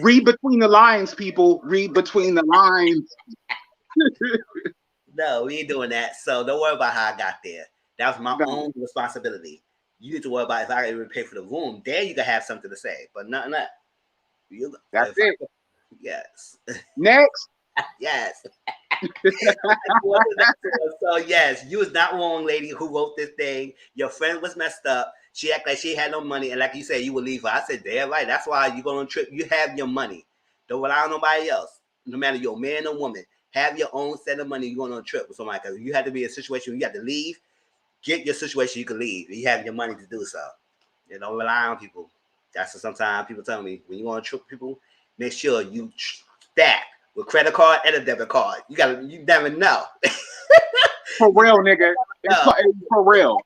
Read between the lines, people. Read between the lines.
No, we ain't doing that. So don't worry about how I got there. That was my own responsibility. You need to worry about if I even pay for the room. Then you can have something to say. But nothing that.
That's it.
Yes.
Next.
Yes. So yes, you was not wrong, lady who wrote this thing. Your friend was messed up. She acted like she had no money, and like you said, you would leave her. I said, damn right. That's why you go on a trip. You have your money. Don't rely on nobody else. No matter you're a man or woman, have your own set of money. You going on a trip with somebody, because you have to be in a situation where you have to leave. Get your situation, you can leave. You have your money to do so. You don't rely on people. That's what sometimes people tell me, when you go on a trip with people, make sure you stack with credit card and a debit card. You never know.
For real, nigga. For real.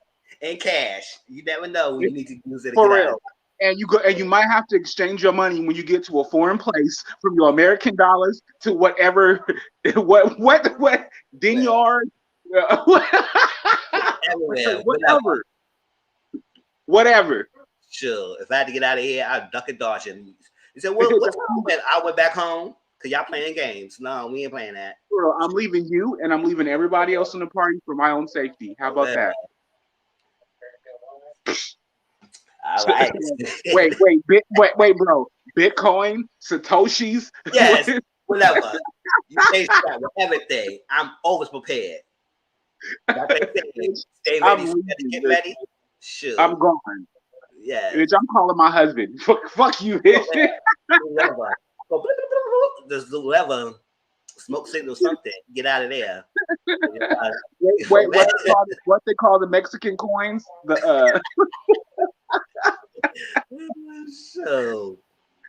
And cash. You never know when you need to use it.
For real. And you might have to exchange your money when you get to a foreign place from your American dollars to whatever what dinyard. Whatever.
Sure. If I had to get out of here, I'd duck and dodge it. He said, "What time?" I went back home because y'all playing games. No, we ain't playing that.
Bro, I'm leaving you, and I'm leaving everybody else in the party for my own safety. How about that?
All right.
wait, bro. Bitcoin, Satoshis.
Yes, whatever. You say that with everything. I'm always prepared. Stay ready. Get ready. Shoot.
I'm gone.
Yeah.
Bitch, I'm calling my husband. Fuck you, bitch.
Just whoever smoke signal something. Get out of there.
Wait, what they call the Mexican coins? The
So,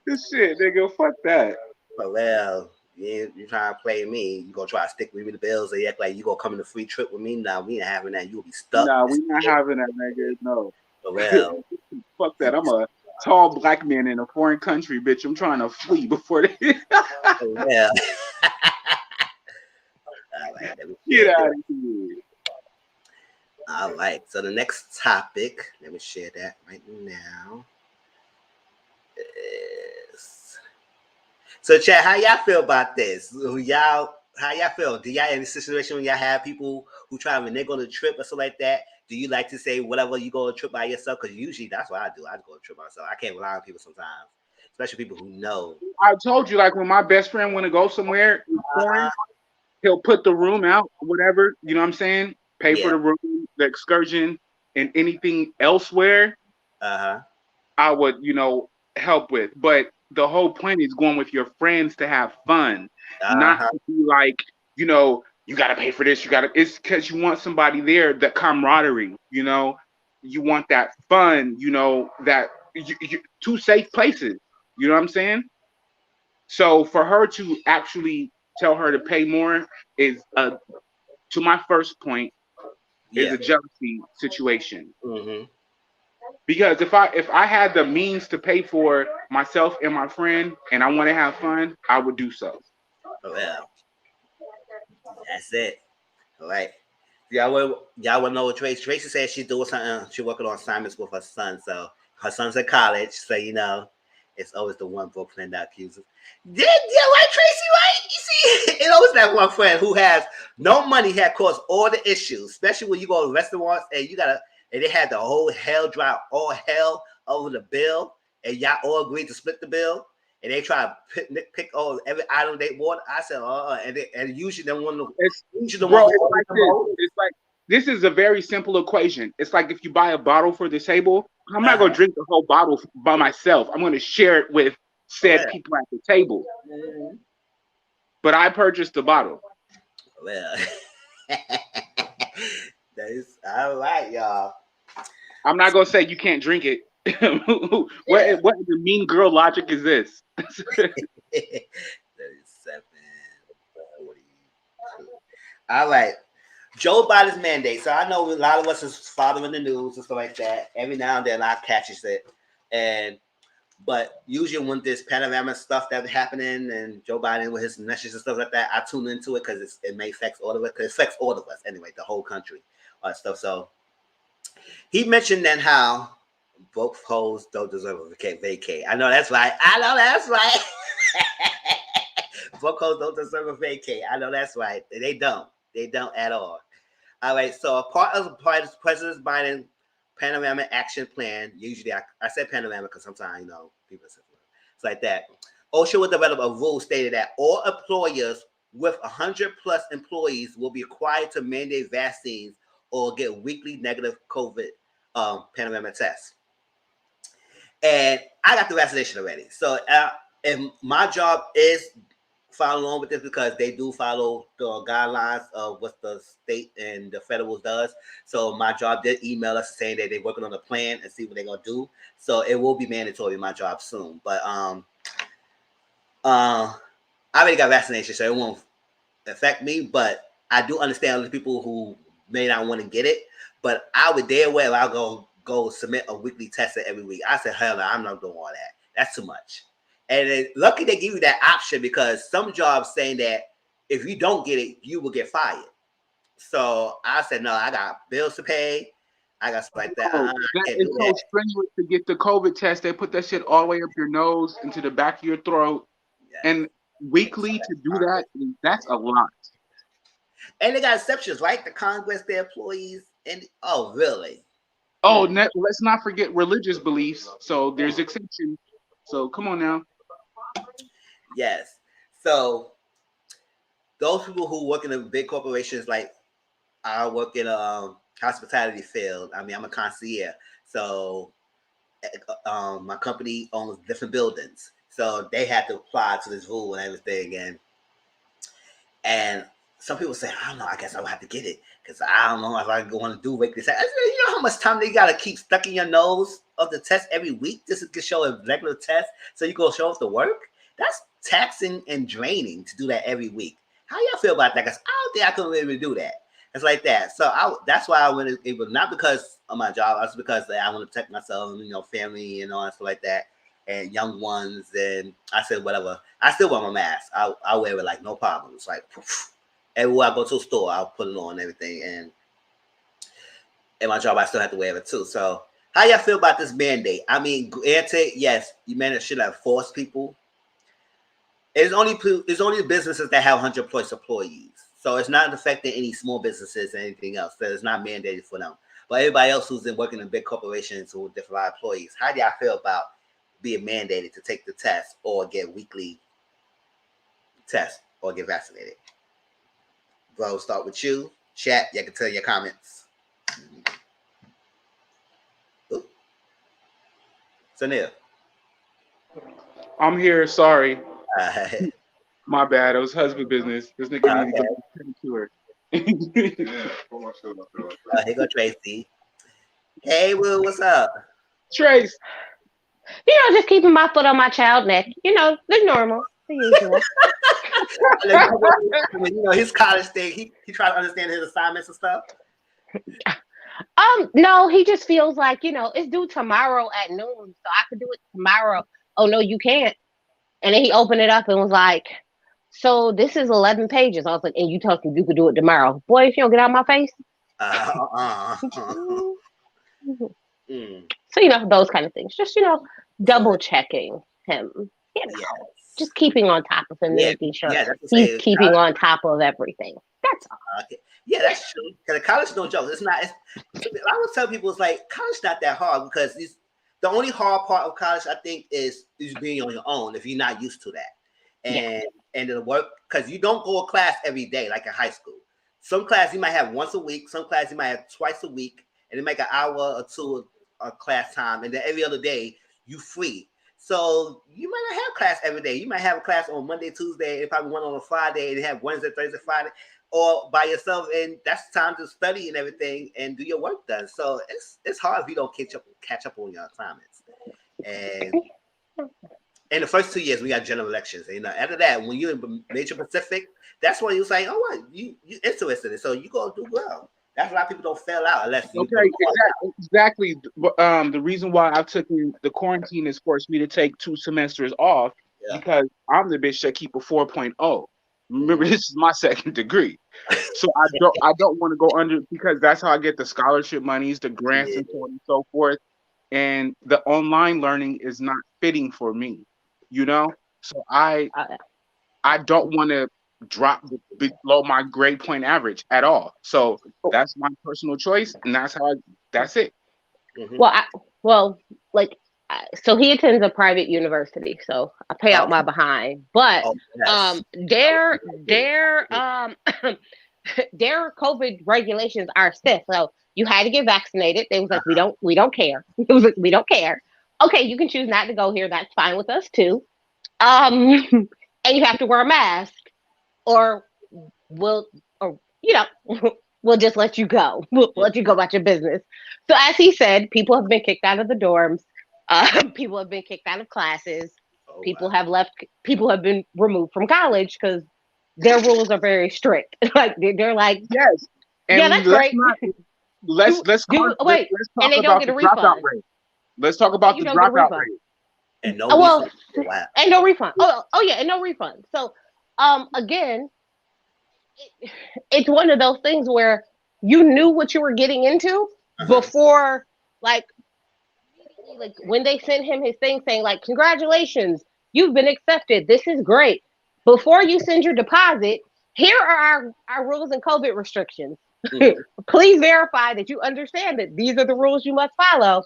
this shit, nigga. Fuck that.
well, you trying to play me? You gonna try to stick with me the bills? Or you act like you gonna come in a free trip with me? Nah, we ain't having that. You'll be stuck.
Nah, we not having that, nigga. No.
Well,
Fuck that. I'm a tall black man in a foreign country, bitch. I'm trying to flee before they
well. All right,
get out of here.
All right. So the next topic, let me share that right now. Is... So, Chad, how y'all feel about this? How y'all feel? Do y'all in a situation when y'all have people who try to renege on a trip or something like that? Do you like to say whatever you go on a trip by yourself? Because usually that's what I do. I go on a trip by myself. I can't rely on people sometimes, especially people who know.
I told you, like when my best friend want to go somewhere foreign, he'll put the room out, whatever. You know what I'm saying? Pay for the room, the excursion, and anything elsewhere. I would, help with. But the whole point is going with your friends to have fun, not to be like, you got to pay for this. It's because you want somebody there, that camaraderie, you want that fun, that two safe places. You know what I'm saying? So for her to actually tell her to pay more is, to my first point, is a jealousy situation. Because if I had the means to pay for myself and my friend, and I want to have fun, I would do so.
Well, that's it. All right. Y'all want to know what Tracy said she's doing something. She's working on assignments with her son. So her son's at college. So, it's always the one broke friend that accuses. Yeah, right, Tracy, right? You see, it's always that one friend who has no money had caused all the issues, especially when you go to restaurants and they had the whole hell drop, all hell over the bill, and y'all all agreed to split the bill. And they try to pick every item they bought. I said, and usually they want to.
It's like this is a very simple equation. It's like if you buy a bottle for the table, I'm not going to drink the whole bottle by myself. I'm going to share it with said people at the table. But I purchased the bottle.
Well, that is all right, y'all.
I'm not going to say you can't drink it. What the mean girl logic is this?
37, 42. All right. Joe Biden's mandate. So I know a lot of us is following the news and stuff like that. Every now and then I catches it. But usually when this panorama stuff that's happening and Joe Biden with his messages and stuff like that, I tune into it because it may affect all of us. Because it affects all of us anyway, the whole country stuff. So he mentioned then how both hoes don't deserve a vacay. I know that's right. Both hoes don't deserve a vacay. I know that's right. They don't. They don't at all. All right. So a part of President Biden Panorama Action Plan. Usually, I said Panorama because sometimes people say it's like that. OSHA will develop a rule stating that all employers with 100+ employees will be required to mandate vaccines or get weekly negative COVID Panorama tests. And I got the vaccination already. So and my job is following along with this because they do follow the guidelines of what the state and the federal does. So my job did email us saying that they're working on a plan and see what they're gonna do. So it will be mandatory in my job soon. But I already got vaccination, so it won't affect me. But I do understand the people who may not want to get it. But I would dare well I'll go submit a weekly test every week. I said, hell no, I'm not doing all that. That's too much. And lucky they give you that option because some jobs saying that if you don't get it, you will get fired. So I said, no, I got bills to pay. I got stuff like that.
It's so strenuous to get the COVID test. They put that shit all the way up your nose into the back of your throat. Yes. And weekly to do that, that's a lot.
And they got exceptions, right? The Congress, their employees, and really?
Oh, let's not forget religious beliefs. So there's exceptions. So come on now.
Yes. So those people who work in the big corporations, like I work in hospitality field. I mean, I'm a concierge, so my company owns different buildings, so they had to apply to this rule and everything. And some people say, I don't know, I guess I'll have to get it because I don't know if I want to do weekly test. You know how much time they got to keep stuck in your nose of the test every week just to show a regular test so you go show up to work? That's taxing and draining to do that every week. How y'all feel about that? Because I don't think I could really do that. It's like that. So that's why I went. It was not because of my job. It's because I want to protect myself and, you know, family and all that stuff like that, and young ones. And I said, whatever. I still wear my mask. I wear it like no problem. It's like everywhere I go to a store, I'll put it on and everything. And in my job, I still have to wear it too. So how y'all feel about this mandate? I mean, granted, yes, you man should have forced people. It's only the businesses that have 100 plus employees. So it's not affecting any small businesses or anything else. So it's not mandated for them. But everybody else who's working in big corporations with different employees, how do y'all feel about being mandated to take the test or get weekly tests or get vaccinated? Bro, we'll start with you. Chat, you can tell your comments. Sunil.
I'm here. Sorry. My bad. It was husband business. This nigga need to go to her.
Here go Tracy. Hey, Will, what's up?
Trace.
You know, just keeping my foot on my child neck. You know, the normal, the usual.
You know, his college thing, he tried to understand his assignments and stuff.
No, he just feels like, you know, it's due tomorrow at noon, so I could do it tomorrow. Oh no, you can't. And then he opened it up and was like, so this is 11 pages. I was like, and you told me you could do it tomorrow. Boy, if you don't get out of my face. So, you know, those kind of things. Just, you know, double checking him. You know, just keeping on top of him, making sure he's keeping on top of everything. That's all.
Yeah, that's true. Because college is no joke. I always tell people, it's like, college not that hard because the only hard part of college, I think, is being on your own if you're not used to that. And the work, because you don't go to class every day like in high school. Some class you might have once a week. Some class you might have twice a week. And they make an hour or two of class time. And then every other day, you free. So you might not have class every day. You might have a class on Monday, Tuesday, and probably one on a Friday, and have Wednesday, Thursday, Friday, or by yourself. And that's time to study and everything and do your work done. So it's hard if you don't catch up on your assignments. And in the first 2 years, we got general elections. And, you know, after that, when you're in Major Pacific, that's when you're saying, oh, what? You interested in it. So you go do well. That's why people don't fail out unless you
exactly. The reason why I've taken the quarantine has forced me to take 2 semesters off because I'm the bitch that keep a 4.0. Remember, this is my second degree, so I don't want to go under because that's how I get the scholarship monies, the grants, and so on and so forth. And the online learning is not fitting for me, you know. So I don't want to drop below my grade point average at all. So that's my personal choice, and that's it.
Well, so he attends a private university, so I pay out my behind. But their their COVID regulations are stiff. So you had to get vaccinated. They was like, we don't care. It was like, we don't care. Okay, you can choose not to go here. That's fine with us too. And you have to wear a mask, or we'll just let you go. We'll let you go about your business. So as he said, people have been kicked out of the dorms. People have been kicked out of classes. People have left. People have been removed from college because their rules are very strict. Like they're like,
yes, and
yeah, that's great.
Let's talk
and they don't get a refund.
Let's talk about the dropout rate.
And no refund. Wow.
And no refund. Oh yeah, and no refund. So again, it's one of those things where you knew what you were getting into before, like when they sent him his thing saying like, congratulations, you've been accepted. This is great. Before you send your deposit, here are our rules and COVID restrictions. Please verify that you understand that these are the rules you must follow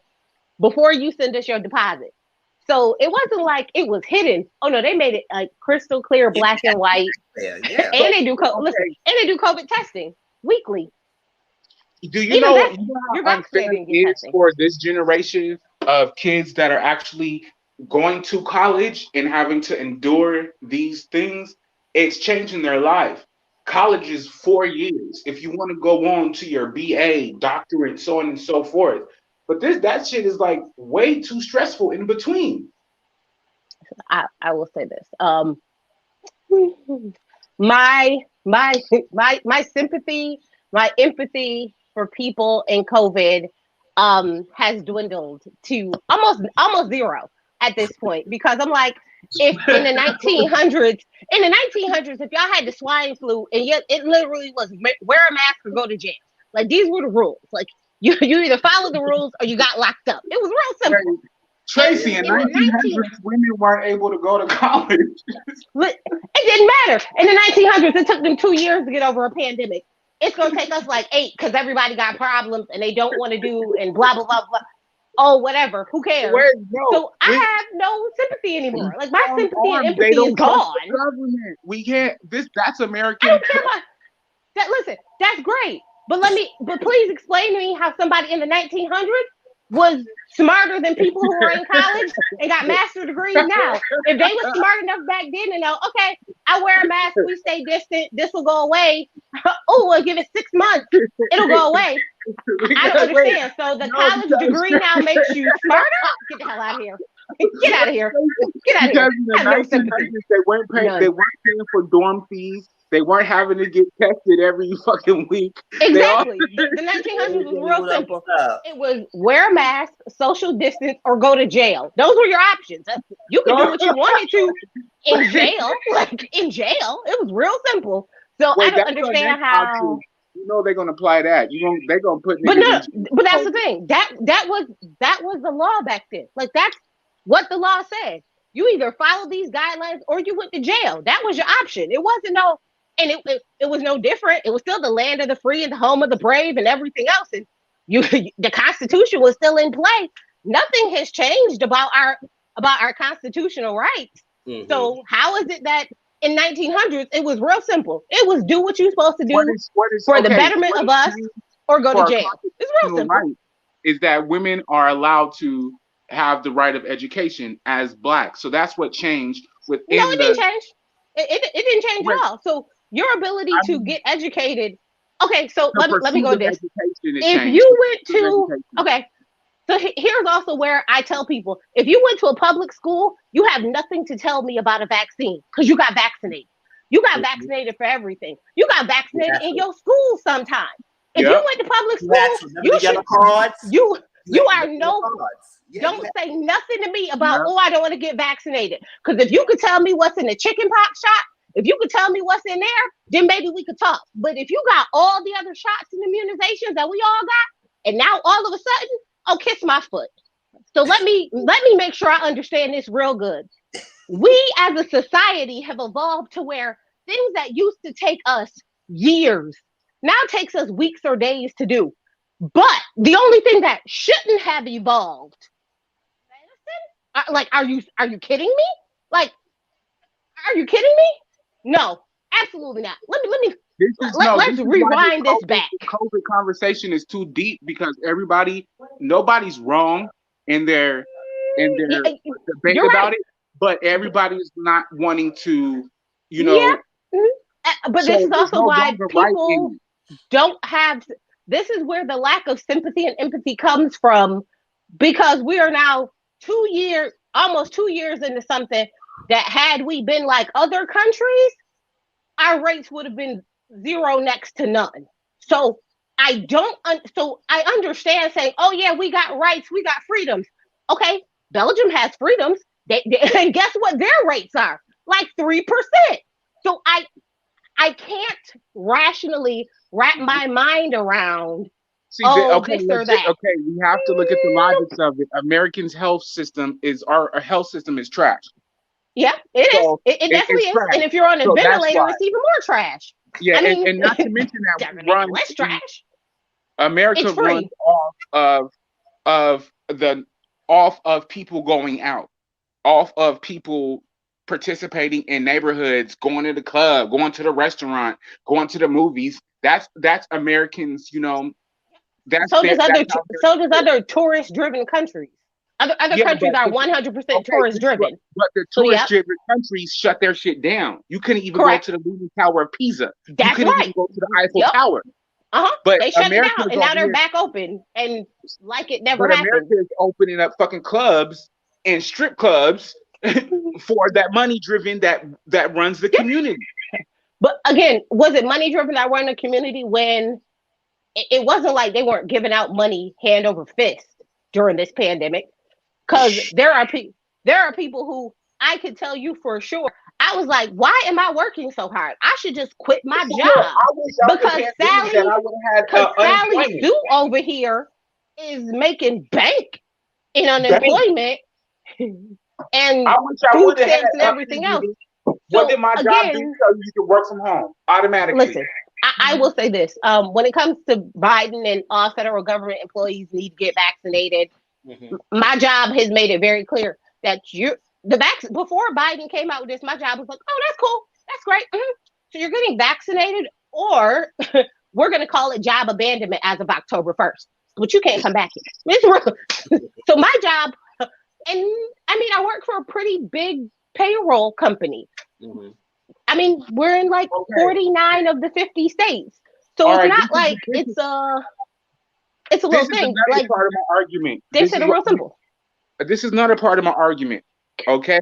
before you send us your deposit. So it wasn't like it was hidden. Oh no, they made it like crystal clear, black and white. And they do COVID testing weekly.
Do you
Even
know,
that,
you know
you're
how unfair
vaccinated and
it
get
is
testing.
for this generation of kids that are actually going to college and having to endure these things? It's changing their life. College is 4 years. If you want to go on to your BA, doctorate, so on and so forth. But that shit is like way too stressful in between.
I will say this. My my sympathy, my empathy for people in COVID has dwindled to almost zero at this point, because I'm like, if in the 1900s, if y'all had the swine flu and yet it literally was wear a mask or go to jail. Like, these were the rules. Like, you either followed the rules or you got locked up. It was real simple.
Tracy, in
In the
1900s, women weren't able to go to college.
It didn't matter. In the 1900s, it took them 2 years to get over a pandemic. It's going to take us like 8 because everybody got problems and they don't want to do and blah, blah, blah, blah. Oh, whatever. Who cares?
Where no,
So I have no sympathy anymore. Like, my
strong
sympathy and
arms. They
empathy is
don't trust
gone.
the government. We can't. That's
I
American.
don't care about that. Listen, that's great. But please explain to me how somebody in the 1900s was smarter than people who were in college and got master's degrees now. If they were smart enough back then to know, okay, I wear a mask, we stay distant, this will go away. Oh, we'll give it 6 months, it'll go away. I don't understand. So the college degree now makes you smarter? Get the hell out of here. Get out of here. Get out of here.
Because in the
I have no sympathy.
1900s, they weren't paying.
None.
They weren't paying for dorm fees. They weren't having to get tested every fucking week.
Exactly. The 1900s was real simple. It was wear a mask, social distance, or go to jail. Those were your options. You could do what you wanted to in jail. Like, in jail, it was real simple. So I don't understand how.
You know they're gonna apply that. They're gonna put.
But no,
in
but that's the thing. That was the law back then. Like, that's what the law said. You either followed these guidelines or you went to jail. That was your option. It wasn't no, and it was no different. It was still the land of the free and the home of the brave and everything else. And the Constitution was still in play. Nothing has changed about our constitutional rights.
Mm-hmm.
So how is it that in 1900s it was real simple? It was do what you're supposed to do for the betterment of us, or go to jail. It's real simple.
Right is that women are allowed to have the right of education as Black. So that's what changed within.
No, it didn't change. It didn't change at all. So your ability to get educated. Okay, so let me go with this. If you went to, okay, so here's also where I tell people, if you went to a public school, you have nothing to tell me about a vaccine because you got vaccinated. You got vaccinated for everything. You got vaccinated in your school sometime. If you went to public school, you are no. Don't say nothing to me about, oh, I don't want to get vaccinated. Because if you could tell me what's in the chicken pox shot, if you could tell me what's in there, then maybe we could talk. But if you got all the other shots and immunizations that we all got, and now all of a sudden, oh, kiss my foot. So let me make sure I understand this real good. We as a society have evolved to where things that used to take us years now takes us weeks or days to do. But the only thing that shouldn't have evolved, like, are you kidding me? Like, are you kidding me? No, absolutely not. Let's rewind this back.
The COVID conversation is too deep because nobody's wrong in their debate about it, but everybody's not wanting to,
But this is also why people don't have. This is where the lack of sympathy and empathy comes from, because we are now almost 2 years into something that, had we been like other countries, our rates would have been zero next to none. So I understand saying, oh yeah, we got rights, we got freedoms. Okay, Belgium has freedoms. And guess what their rates are? Like 3%. So I can't rationally wrap my mind around this or that.
Okay, we have to look at the logics of it. Americans' health system our health system is trash.
Yeah, it is. It definitely is. Trash. And if you're on a ventilator, it's even more trash.
Yeah, and not to mention that we run
less trash.
America runs off of people going out, off of people participating in neighborhoods, going to the club, going to the restaurant, going to the movies. That's Americans, That's
So
their,
does
that's how they're
so does
built.
other tourist driven countries. Other
Yeah,
countries
but
are 100%
okay,
tourist driven.
but the
So yeah,
tourist-driven countries shut their shit down. You couldn't even go
correct.
to the Leaning Tower of Pisa. You
That's
couldn't
right.
even go to the Eiffel
Yep.
Tower.
Uh-huh.
But
They shut it
America
down
is
and
over
now they're
here.
back open and like it never
But America
happened.
is opening up fucking clubs and strip clubs for that money driven that runs the
Yeah.
community.
But again, was it money driven that run the community when it wasn't like they weren't giving out money hand over fist during this pandemic? Because there are people who I could tell you for sure. I was like, why am I working so hard? I should just quit my
For real,
job
I wish out the
because
pandemic that I would have
Because
had
Sally
unemployment.
Sue over here is making bank in
Bang.
unemployment and
I wish I
food
would have had
stamps and everything else.
what did
So
my job do?
again,
Tell you you can work from home automatically.
listen, I will say this. When it comes to Biden and all federal government employees need to get vaccinated, my job has made it very clear that before Biden came out with this, my job was like, oh, that's cool. That's great. So you're getting vaccinated, or we're going to call it job abandonment as of October 1st. But you can't come back here. So my job, and I mean, I work for a pretty big payroll company. I mean, we're in like 49 of the 50 states. So
All
it's
right,
not like it's a little thing.
This is another
Like
part of my argument.
they said, real simple.
This is not a part of my argument. Okay.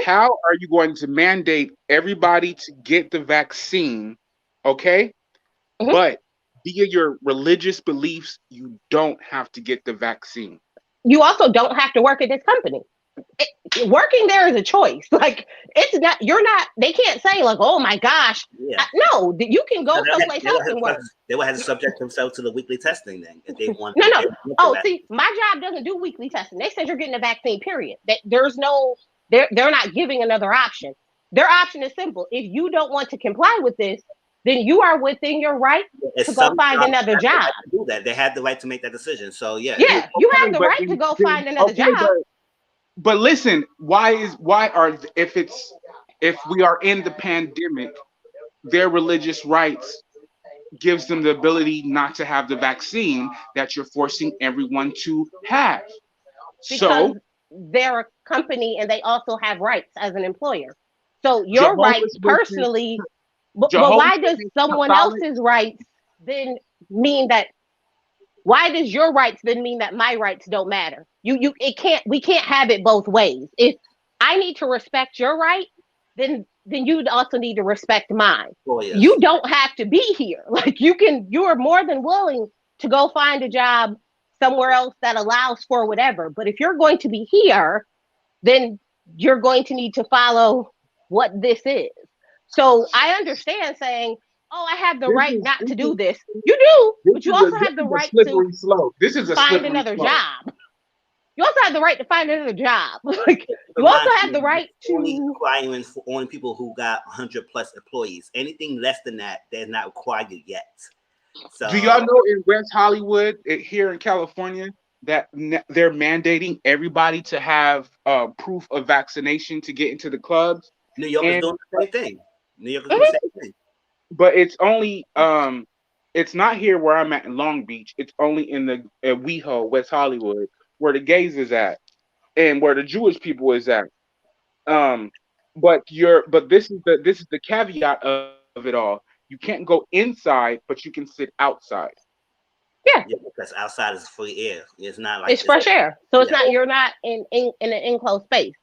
How are you going to mandate everybody to get the vaccine? Okay. But via your religious beliefs, you don't have to get the vaccine.
You also don't have to work at this company. Working there is a choice. Like it's not. You're not. They can't say like, "Oh my gosh."
Yeah.
No, you can go someplace else and work.
They would have to subject themselves to the weekly testing then if they want.
No. Oh, see, my job doesn't do weekly testing. They said you're getting a vaccine. Period. There's no. They're not giving another option. Their option is simple. If you don't want to comply with this, then you are within your right to go find another job.
To do that. They had the right to make that decision. So yeah.
Yeah, you have the right to go find another job.
But listen, if we are in the pandemic, their religious rights gives them the ability not to have the vaccine that you're forcing everyone to have.
Because they're a company and they also have rights as an employer. So your rights personally, but why does someone else's rights then mean that? Why does your rights then mean that my rights don't matter? We can't have it both ways. If I need to respect your right, then you also need to respect mine.
Oh, yes.
You don't have to be here. Like you are more than willing to go find a job somewhere else that allows for whatever. But if you're going to be here, then you're going to need to follow what this is. So I understand saying, oh, I have the right not to do this. You do, but you also have the right to find another job. You also have the right to find another job. Like you also have the right to
requiring for only people who got 100+ employees. Anything less than that, they're not required yet. So,
do y'all know in West Hollywood, here in California, that they're mandating everybody to have proof of vaccination to get into the clubs?
New York is doing the same thing. New York is doing the same thing.
But it's only it's not here where I'm at in Long Beach. It's only in the WeHo, West Hollywood, where the gays is at and where the Jewish people is at. But this is the caveat of it all. You can't go inside, but you can sit outside.
Yeah,
because outside is free air. It's not like
it's fresh air. So it's not, you're not in an enclosed space.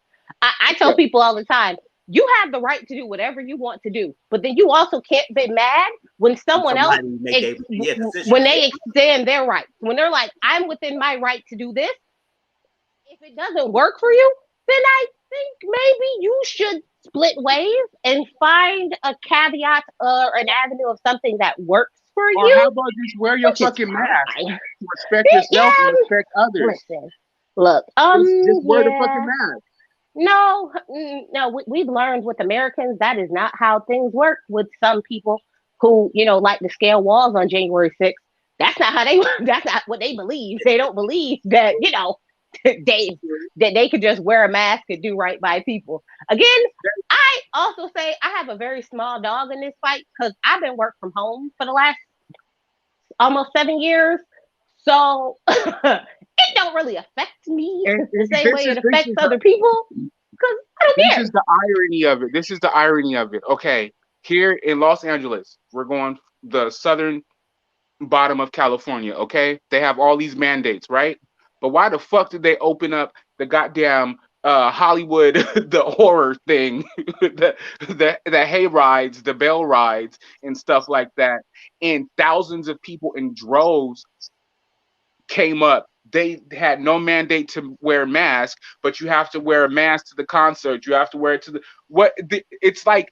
I tell people all the time, you have the right to do whatever you want to do, but then you also can't be mad when someone else when they extend their rights. When they're like, I'm within my right to do this. If it doesn't work for you, then I think maybe you should split ways and find a caveat or an avenue of something that works for you.
Or how about just wear your fucking mask? Respect yourself and respect others.
Listen, look,
just wear the fucking mask.
No, we've learned with Americans that is not how things work with some people who, like to scale walls on January 6th. That's not how that's not what they believe. They don't believe that, they could just wear a mask and do right by people. Again, I also say I have a very small dog in this fight because I've been working from home for the last almost 7 years. So it don't really affect me
And
the same
this
way
is
it affects other people because I don't
this
care.
is the irony of it. This is the irony of it. Okay, here in Los Angeles, we're going the southern bottom of California. Okay, they have all these mandates, right? But why the fuck did they open up the goddamn Hollywood the horror thing, the hay rides, the bell rides, and stuff like that, and thousands of people in droves came up. They had no mandate to wear a mask, but you have to wear a mask to the concert. You have to wear it to the it's like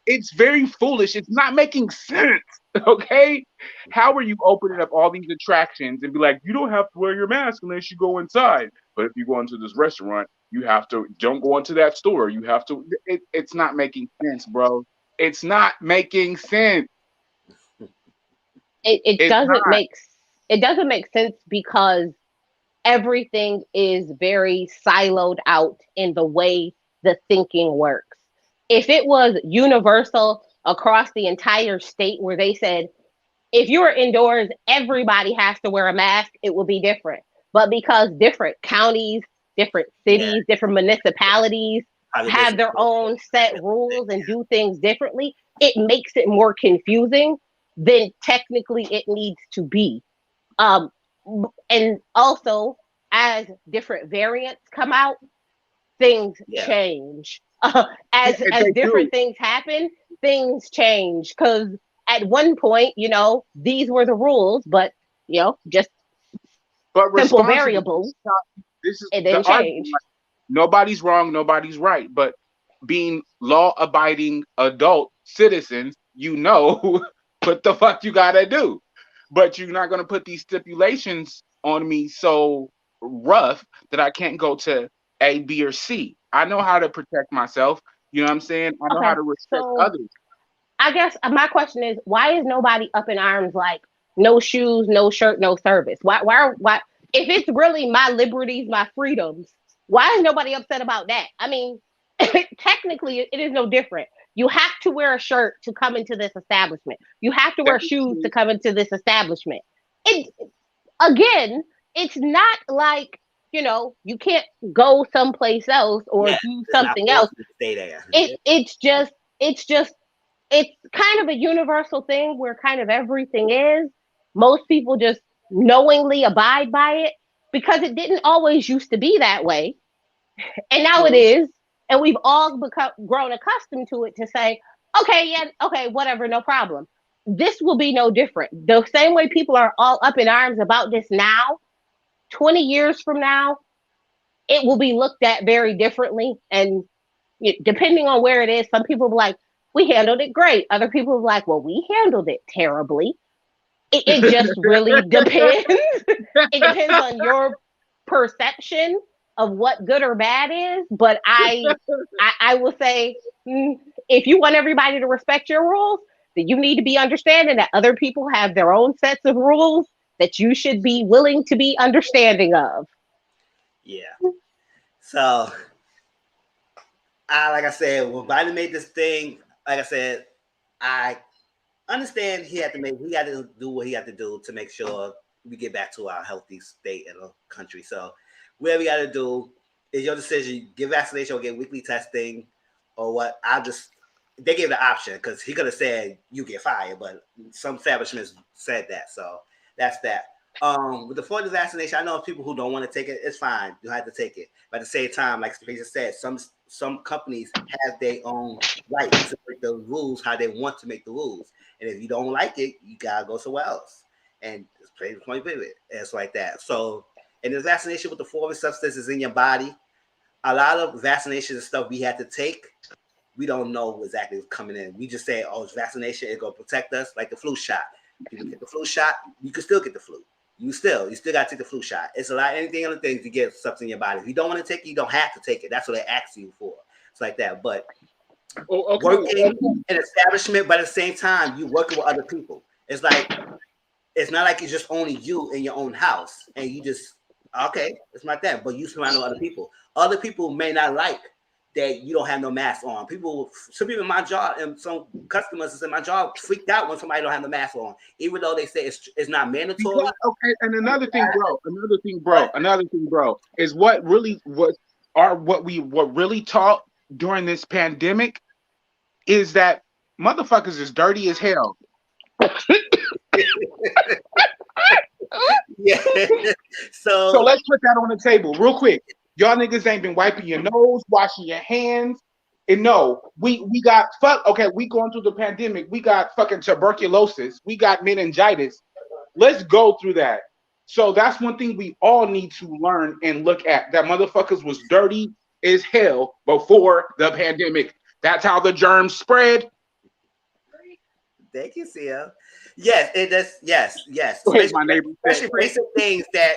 it's very foolish. It's not making sense. Okay, how are you opening up all these attractions and be like, you don't have to wear your mask unless you go inside, but if you go into this restaurant, you have to. Don't go into that store. You have to. It's not making sense, bro. It's not making sense.
It, it
It's
doesn't
not.
make it doesn't make sense because everything is very siloed out in the way the thinking works. If it was universal across the entire state where they said if you're indoors, everybody has to wear a mask, it will be different. But because different counties, different
Yeah,
cities, different municipalities
how the
have
business
their
goes.
own set rules and do things differently, it makes it more confusing than technically it needs to be. Um, and also, as different variants come out, things
Yeah,
change.
Yeah,
As
they do.
different things happen, things change. Because at one point, these were the rules, but just
But
simple
responsible.
variables,
This is
and
the
then
argument.
change.
Like, nobody's wrong, nobody's right. But being law-abiding adult citizens, what the fuck you gotta do. But you're not gonna put these stipulations on me so rough that I can't go to A, B, or C. I know how to protect myself. You know what I'm saying? I know how
Okay,
to respect
so
others.
I guess my question is, why is nobody up in arms like no shoes, no shirt, no service? Why? If it's really my liberties, my freedoms, why is nobody upset about that? I mean, technically, it is no different. You have to wear a shirt to come into this establishment. You have to
That
wear
is
shoes to
true.
come into this establishment. It again, it's not like you can't go someplace else or
yeah.
do
It's not
something else.
forced to stay there.
It's kind of a universal thing where kind of everything is. Most people just knowingly abide by it because it didn't always used to be that way, and now it
True.
is. And we've all become grown accustomed to it to say, okay, yeah, okay, whatever, no problem. This will be no different. The same way people are all up in arms about this now, 20 years from now, it will be looked at very differently. And depending on where it is, some people will be like, we handled it great. Other people will be like, well, we handled it terribly. It just really depends. It depends on your perception of what good or bad is. But I will say, if you want everybody to respect your rules, then you need to be understanding that other people have their own sets of rules that you should be willing to be understanding of.
Yeah. So, like I said, when Biden made this thing, like I said, I understand he had to do what he had to do to make sure we get back to our healthy state in the country. So, whatever we got to do is your decision. Get vaccination or get weekly testing or what. They gave the option because he could have said you get fired, but some establishments said that. So that's that. With the point of vaccination, I know people who don't want to take it. It's fine. You have to take it. But at the same time, like Spacer said, some companies have their own right to make the rules how they want to make the rules. And if you don't like it, you gotta go somewhere else and just play the point with it. And it's like that. So, and the vaccination with the foreign substances in your body, a lot of vaccinations and stuff we had to take, we don't know exactly what's coming in. We just say, oh, it's vaccination, it's gonna protect us, like the flu shot. People get the flu shot, you can still get the flu. You still gotta take the flu shot. It's a lot anything other things to get stuff in your body. If you don't want to take it, you don't have to take it. That's what they ask you for. It's like that. But
Oh, okay.
working in an establishment, but at the same time, you working with other people. It's like it's not like it's just only you in your own house and you just okay, it's not that, but you surround with other people. Other people may not like that you don't have no mask on. Some people in my job and some customers in my job freaked out when somebody don't have the mask on, even though they say it's not mandatory.
Because, okay, and another thing, bro, is what really what really taught during this pandemic is that motherfuckers is dirty as hell.
Yeah.
So let's put that on the table real quick. Y'all niggas ain't been wiping your nose, washing your hands. And no, we got we going through the pandemic. We got fucking tuberculosis. We got meningitis. Let's go through that. So that's one thing we all need to learn and look at. That motherfuckers was dirty as hell before the pandemic. That's how the germs spread.
Thank you, Sia. Yes, it does. Yes.
Especially
basic things that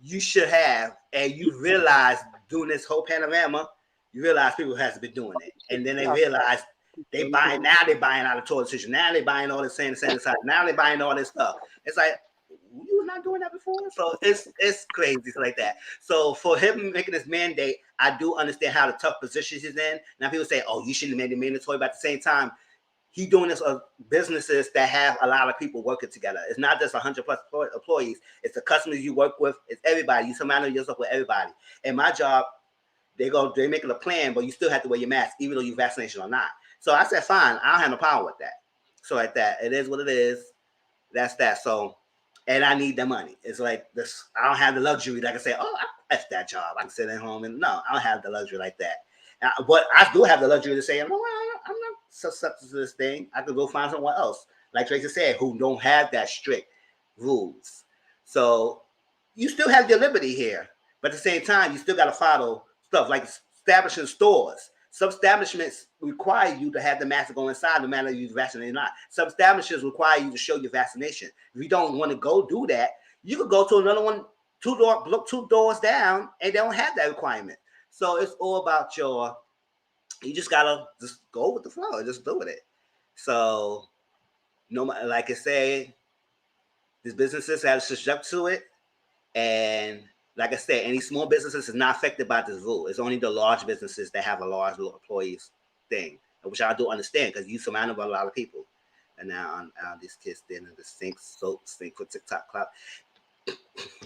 you should have, and you realize during this whole panorama, you realize people has been doing it, and then they realize they're buying out of toilet tissue. Now they're buying all this sanitizer. Now they're buying all this stuff. It's like, you were not doing that before, so it's crazy like that. So for him making this mandate, I do understand how the tough position he's in. Now people say, "Oh, you shouldn't have made it mandatory," but at the same time, he doing this of businesses that have a lot of people working together. It's not just 100 plus employees. It's the customers you work with. It's everybody. You surround yourself with everybody. And my job, they're making a plan, but you still have to wear your mask, even though you're vaccinated or not. So I said, fine, I don't have no problem with that. So like that, it is what it is. That's that. So, and I need the money. It's like this. I don't have the luxury. Like I say, oh, that's that job. I can sit at home and no, I don't have the luxury like that. But I do have the luxury to say, no, I'm not susceptible to this thing. I could go find someone else, like Tracy said, who don't have that strict rules. So you still have your liberty here, but at the same time, you still got to follow stuff like establishing stores. Some establishments require you to have the mask go inside, no matter if you're vaccinated or not. Some establishments require you to show your vaccination. If you don't want to go do that, you could go to another one, two doors down, and they don't have that requirement. So it's all about you just gotta just go with the flow and just do with it. So no, like I say, these businesses have to subject to it. And like I said, any small businesses is not affected by this rule. It's only the large businesses that have a large employees thing, which I do understand because you surrounded by a lot of people. And now these kids standing in the sink for TikTok club.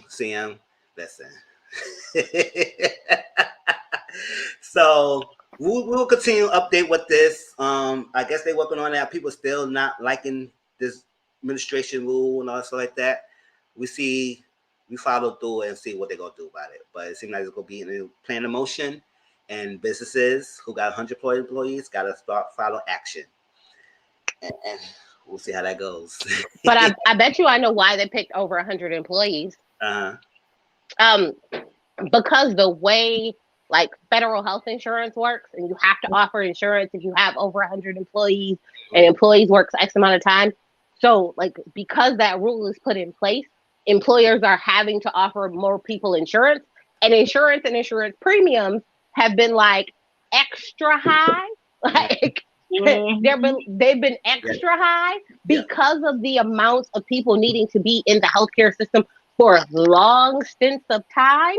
See him? Listen. So we'll continue to update with this. I guess they're working on that. People still not liking this administration rule and all stuff like that. We follow through and see what they're gonna do about it. But it seems like it's gonna be in plan of motion, and businesses who got 100 employees got to start follow action. And we'll see how that goes.
But I bet you I know why they picked over 100 employees. Because the way like federal health insurance works, and you have to offer insurance if you have over 100 employees, and employees works X amount of time. So like because that rule is put in place, employers are having to offer more people insurance, and insurance premiums have been like extra high. Like they've been extra high because of the amount of people needing to be in the healthcare system for long stints of time.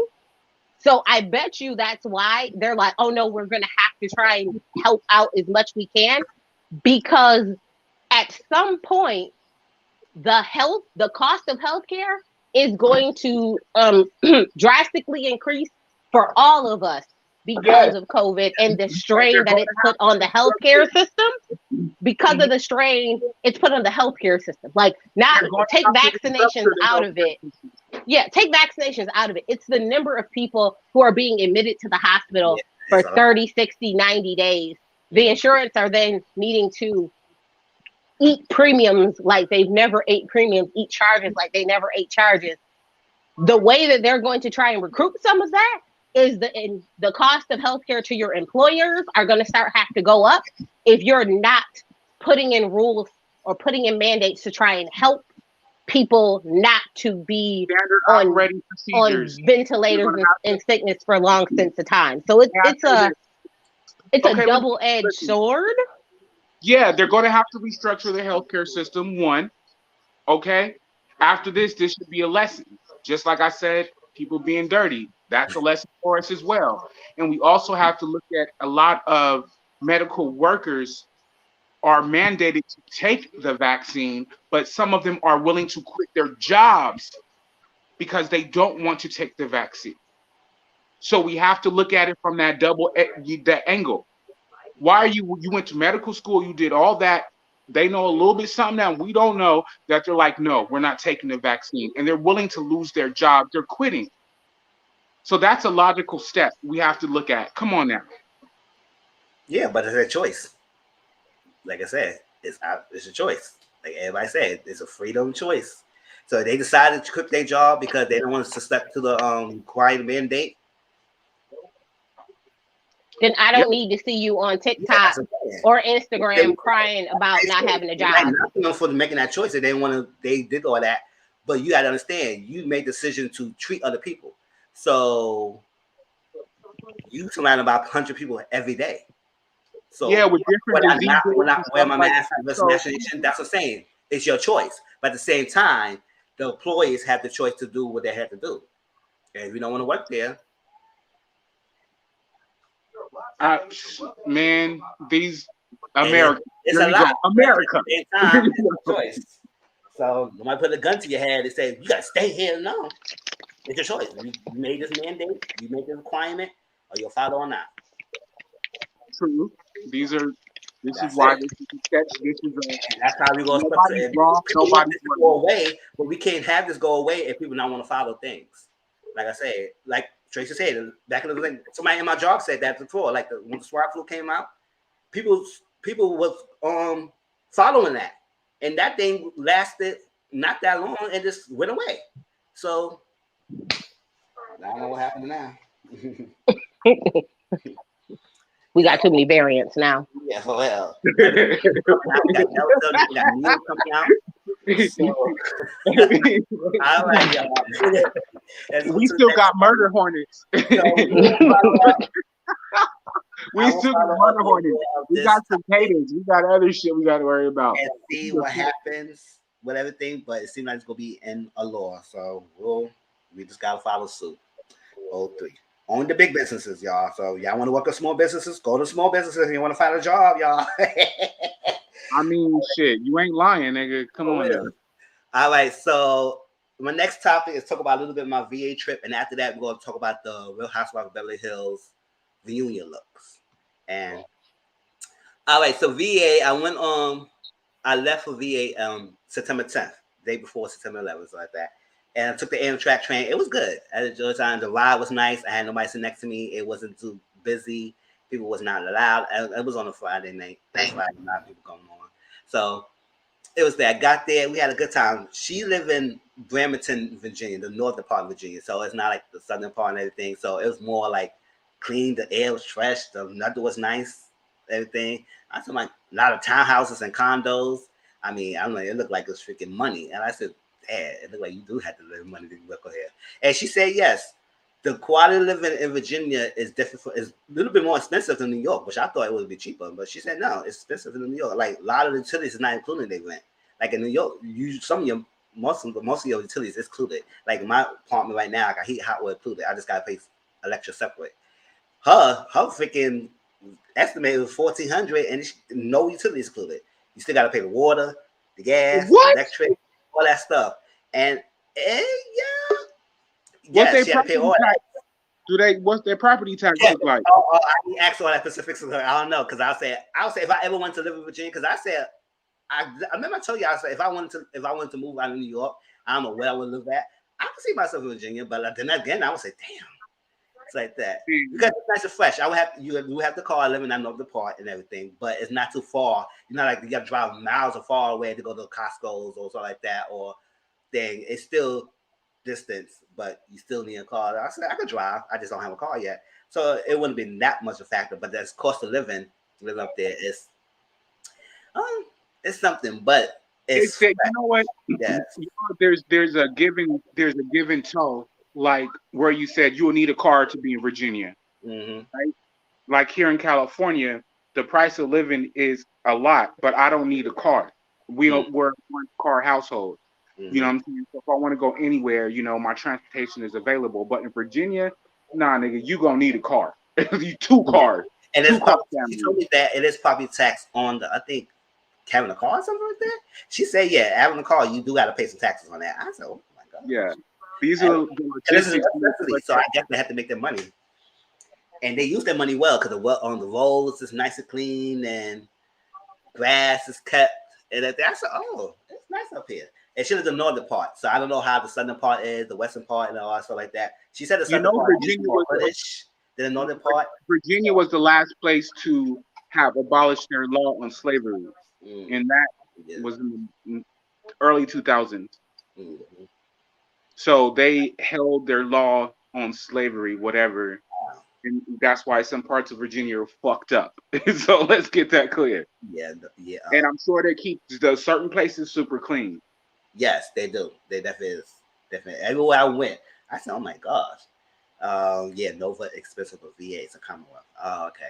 So I bet you that's why they're like, oh no, we're going to have to try and help out as much we can, because at some point the cost of healthcare is going to drastically increase for all of us because of COVID and the strain that it's put on the healthcare system. Because of the strain it's put on the healthcare system. Like, not take vaccinations out of it. Yeah, take vaccinations out of it. It's the number of people who are being admitted to the hospital for 30, 60, 90 days. The insurance are then needing to eat premiums like they've never ate premiums, eat charges like they never ate charges. The way that they're going to try and recruit some of that is the cost of healthcare to your employers are going to have to go up if you're not putting in rules or putting in mandates to try and help people not to be on ventilators and sickness for long stints of time. So it's a double-edged sword.
Yeah, they're going to have to restructure the healthcare system. One, okay. After this should be a lesson. Just like I said, people being dirty. That's a lesson for us as well. And we also have to look at a lot of medical workers are mandated to take the vaccine, but some of them are willing to quit their jobs because they don't want to take the vaccine. So we have to look at it from that that angle. Why are you went to medical school, you did all that, they know a little bit something that we don't know, that they're like, no, we're not taking the vaccine, and they're willing to lose their job, they're quitting. So that's a logical step we have to look at. Come on now.
Yeah, but it's a choice. Like I said, it's a choice. Like everybody said, it's a freedom choice. So they decided to quit their job because they don't want to step to the required mandate.
Then I don't need to see you on TikTok or Instagram crying about not having a job.
Not for making that choice. They didn't want to. They did all that, but you got to understand. You made the decision to treat other people. So you surround about 100 people every day. So
yeah, with different diseases,
when I wear my mask, vaccination, that's what I'm saying. It's your choice. But at the same time, the employees have the choice to do what they have to do. And if you don't want to work there,
man, these America.
It's a lot.
America.
It's a choice. So nobody put a gun to your head and say, you gotta stay here. No. It's your choice. You made this mandate, you made this requirement, or you'll follow or not.
True. This is why this is a sketch. This is
that's how we go.
Nobody's wrong. Nobody's
go away, but we can't have this go away if people not want to follow things. Like I said, like Tracy said, back in the day, somebody in my job said that before. Like when the swine flu came out, people was following that, and that thing lasted not that long and just went away. So I don't know what happened now.
We got too many variants now.
Yeah, well. We
still got murder hornets. We still got murder hornets. We got cicadas. We got other shit we got to worry about.
And see what happens with everything, but it seems like it's going to be in a law. So we just got to follow suit. 03. Only the big businesses, y'all. So y'all want to work with small businesses? Go to small businesses if you want to find a job, y'all.
I mean, shit, you ain't lying, nigga. Come on now.
All right, so my next topic is talk about a little bit of my VA trip, and after that, we're going to talk about the Real Housewives of Beverly Hills reunion looks. And all right, so VA, I left for VA September 10th, day before September 11th, so like that. And I took the Amtrak train. It was good. I enjoyed the time. The ride was nice. I had nobody sitting next to me. It wasn't too busy. People was not allowed. It was on a Friday night. That's why a lot of people going on. So it was there. I got there. We had a good time. She lived in Bremerton, Virginia, the northern part of Virginia. So it's not like the southern part and everything. So it was more like clean. The air was fresh. The weather was nice. Everything. I saw like a lot of townhouses and condos. I mean, I don't know. It looked like it was freaking money. And I said, it looked like you do have to live money to work over here. And she said, yes, the quality of living in Virginia is different. Is a little bit more expensive than New York, which I thought it would be cheaper. But she said, no, it's expensive in New York. Like a lot of the utilities is not included in their rent. Like in New York, most of your utilities is included. Like in my apartment right now, I got heat, hot water included. I just got to pay electric separate. Her freaking estimate was $1,400 and no utilities included. You still got to pay the water, the gas, electric, all that stuff. And yeah, she had to pay all that.
What's their property tax look like?
I asked all that specifics. I don't know, because I'll say if I ever went to live in Virginia, because I remember I told you, I said if I wanted to move out of New York, I don't know where I would live at. I could see myself in Virginia, but then again, I would say, damn, it's like that. Because it's nice and fresh. You have the car living, I know the part and everything, but it's not too far. You're not like you got to drive miles or far away to go to Costco's or something like that, or thing. It's still distance, but you still need a car. I said I could drive. I just don't have a car yet, so it wouldn't be that much a factor. But that's cost of living up there is it's something. But it's
you know what? Yes. You know, there's a give and toe, like where you said you will need a car to be in Virginia, right? Like here in California, the price of living is a lot, but I don't need a car. We're a one car household. You know what I'm saying? So if I want to go anywhere, my transportation is available. But in Virginia, Nah, nigga, you gonna need a car. You 2 cars.
And
Two
it's
car
she
family.
told me that it is property tax on the, I think, having a car or something like that. She said, yeah, having a car, you do got to pay some taxes on that. I said, oh my God.
Yeah. These are the
This is a
logistics.
necessity, so I guess they have to make their money. And they use their money well because on the roads is nice and clean and grass is cut. And I said, oh, it's nice up here. And she lives in the northern part. So I don't know how the southern part is, the western part, and all that stuff like that. She said the southern part is more British than the northern part.
Virginia was the last place to have abolished their law on slavery. And that was in the early 2000s.
Mm-hmm.
So they held their law on slavery, whatever. And that's why some parts of Virginia are fucked up. So let's get that clear.
Yeah.
And I'm sure they keep the certain places super clean.
Yes, they do. They definitely is. Definitely. Everywhere I went, I said, oh my gosh. Yeah, Nova expensive, but VA is a Commonwealth. Oh, okay.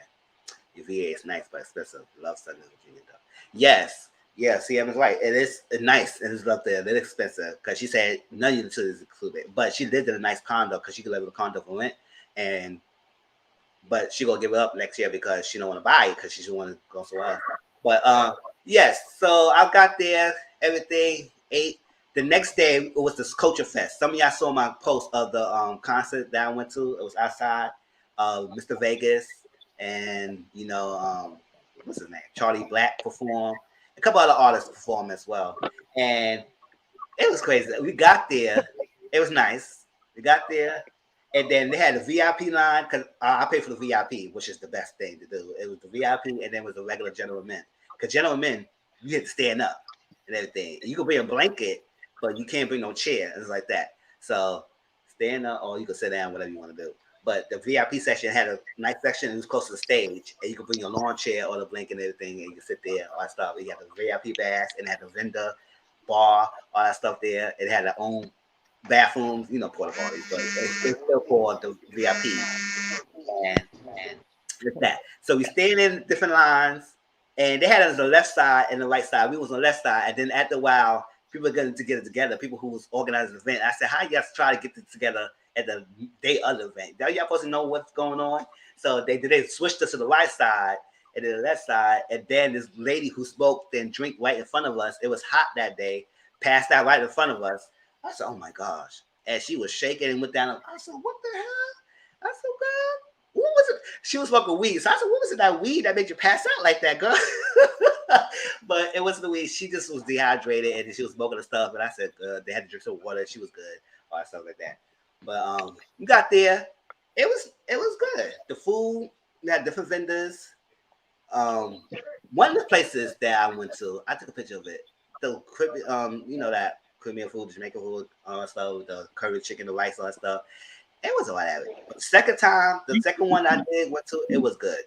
Your VA is nice but expensive. Love Southern Virginia though. Yes. Yeah, CM is right. It is nice and it's up there. It's expensive because she said none of the utilities included. But she lived in a nice condo because she could live in a condo for rent. But she gonna give it up next year because she don't want to buy it because she just want to go somewhere else. But yes, so I got there, everything, ate. The next day it was this Culture Fest. Some of y'all saw my post of the concert that I went to. It was outside. Mr. Vegas and what's his name? Charlie Black performed. A couple other artists performed as well. And it was crazy. We got there. It was nice. We got there. And then they had a VIP line because I paid for the VIP, which is the best thing to do. It was the VIP and then it was the regular General Men. Because General Men, you had to stand up and everything. And you could bring a blanket, but you can't bring no chair. It's like that. So stand up or you can sit down, whatever you want to do. But the VIP section had a nice section. It was close to the stage. And you could bring your lawn chair or the blanket and everything. And you can sit there, all that stuff. You had the VIP bass and it had the vendor bar, all that stuff there. It had their own bathrooms, porta potties, but it's still called the VIP. And with that. So we stayed in different lines, and they had us on the left side and the right side. We was on the left side, and then after a while, people were getting to get it together. People who was organizing the event. I said, how you guys try to get it together at the day of the event? Now y'all supposed to know what's going on. So they switched us to the right side and then the left side, and then this lady who smoked and drank right in front of us. It was hot that day. Passed out right in front of us. I said, oh my gosh. And she was shaking and went down. I said, what the hell? I said, girl, what was it? She was smoking weed. So I said, what was it, that weed that made you pass out like that, girl? But it wasn't the weed. She just was dehydrated and she was smoking the stuff. And I said, they had to drink some water. She was good. Or stuff like that. But we got there. It was good. The food, we had different vendors. One of the places that I went to, I took a picture of it. The that Caribbean food, Jamaican food, all that stuff, the curry chicken, the rice, all that stuff. It was all right. The second one I went to, it was good.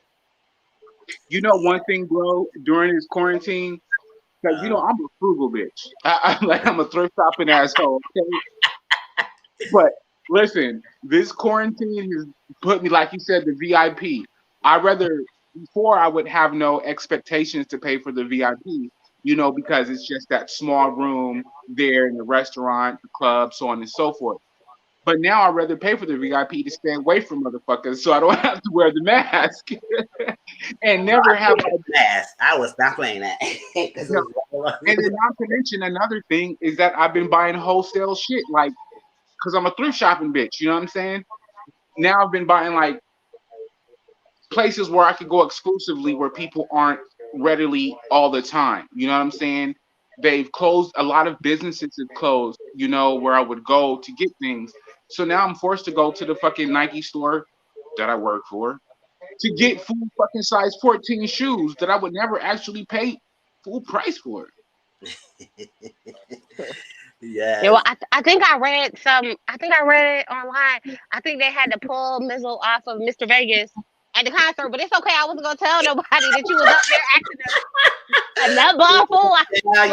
One thing, bro, during this quarantine, because I'm a frugal bitch. I'm a thrift shopping asshole. Okay? But listen, this quarantine has put me, like you said, the VIP. Before I would have no expectations to pay for the VIP. Because it's just that small room there in the restaurant, the club, so on and so forth. But now I'd rather pay for the VIP to stay away from motherfuckers so I don't have to wear the mask. And never have
a mask. I was not playing that.
And then not to mention another thing is that I've been buying wholesale shit, like, because I'm a thrift shopping bitch, you know what I'm saying? Now I've been buying like places where I could go exclusively where people aren't readily all the time. You know what I'm saying? They've closed, a lot of businesses have closed, where I would go to get things. So now I'm forced to go to the fucking Nike store that I work for to get full fucking size 14 shoes that I would never actually pay full price for.
Yeah. Well, I think I read it online. I think they had to pull Mizzle off of Mr. Vegas at the concert, but it's okay. I wasn't gonna tell nobody that you was up there acting a nut ball fool.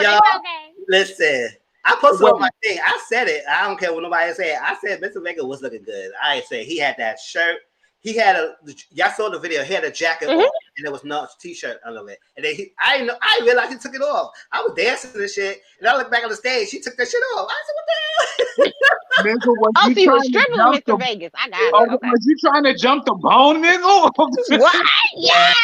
Y'all, okay. Listen, I posted on my thing. I said it. I don't care what nobody said. I said Mr. Vegas was looking good. I said he had that shirt. He had y'all saw the video. He had a jacket on, and there was no t-shirt under it. And then I realized he took it off. I was dancing and shit, and I looked back on the stage. He took that shit off. I said, what the hell?
Mizzle, was
Oh,
you
so you was
trying to
stripping
jump
with Mr.
the?
Vegas. I got
Oh,
it. Okay.
was you trying to jump the bone, Mizzle?
What? Yes.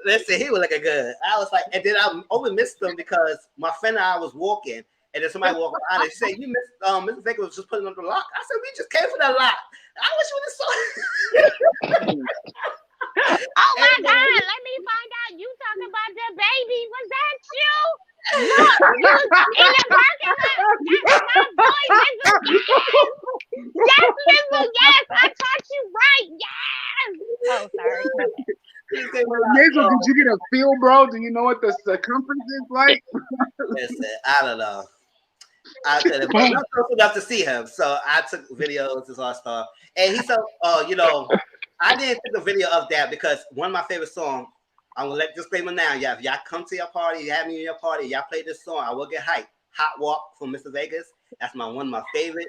Listen, he was looking good. I was like, and then I only missed him because my friend and I was walking, and then somebody walked behind and she said, "You missed Mr. Vegas was just putting on the lock." I said, "We just came for that lock." I wish you would have saw.
Oh my God! Let me find out. You talking about the baby? Was that you? Look, you was in the parking lot. That's my boy, Mizzle. Yes, yes, Mizzle. Yes, I taught you right. Yes. Oh, sorry.
Mizzle, did you get a feel, bro? Do you know what the circumference is like?
Listen, I don't know. I couldn't, but not close enough to see him. So I took videos and all stuff. And he said, you know, I didn't take a video of that because one of my favorite songs, I'm gonna let disclaimer now. Yeah, if y'all come to your party, you have me in your party, y'all play this song, I will get hyped. Hot Walk from Mr. Vegas. That's one of my favorite.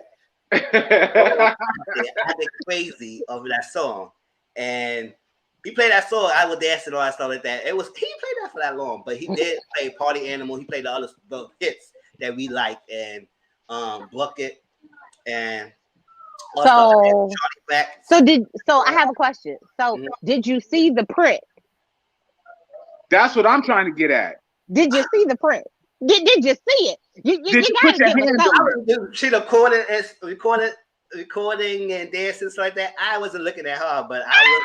I get crazy over that song. And he played that song, I would dance and all that stuff like that. He played that for that long, but he did play Party Animal, he played the hits that we like, and Bucket and
so I have a question. So did you see the print?
That's what I'm trying to get at.
Did you see the print? Did you see it? You
put your
gotta
hands on
it. She recording and dancing like that. I wasn't looking at her, but I was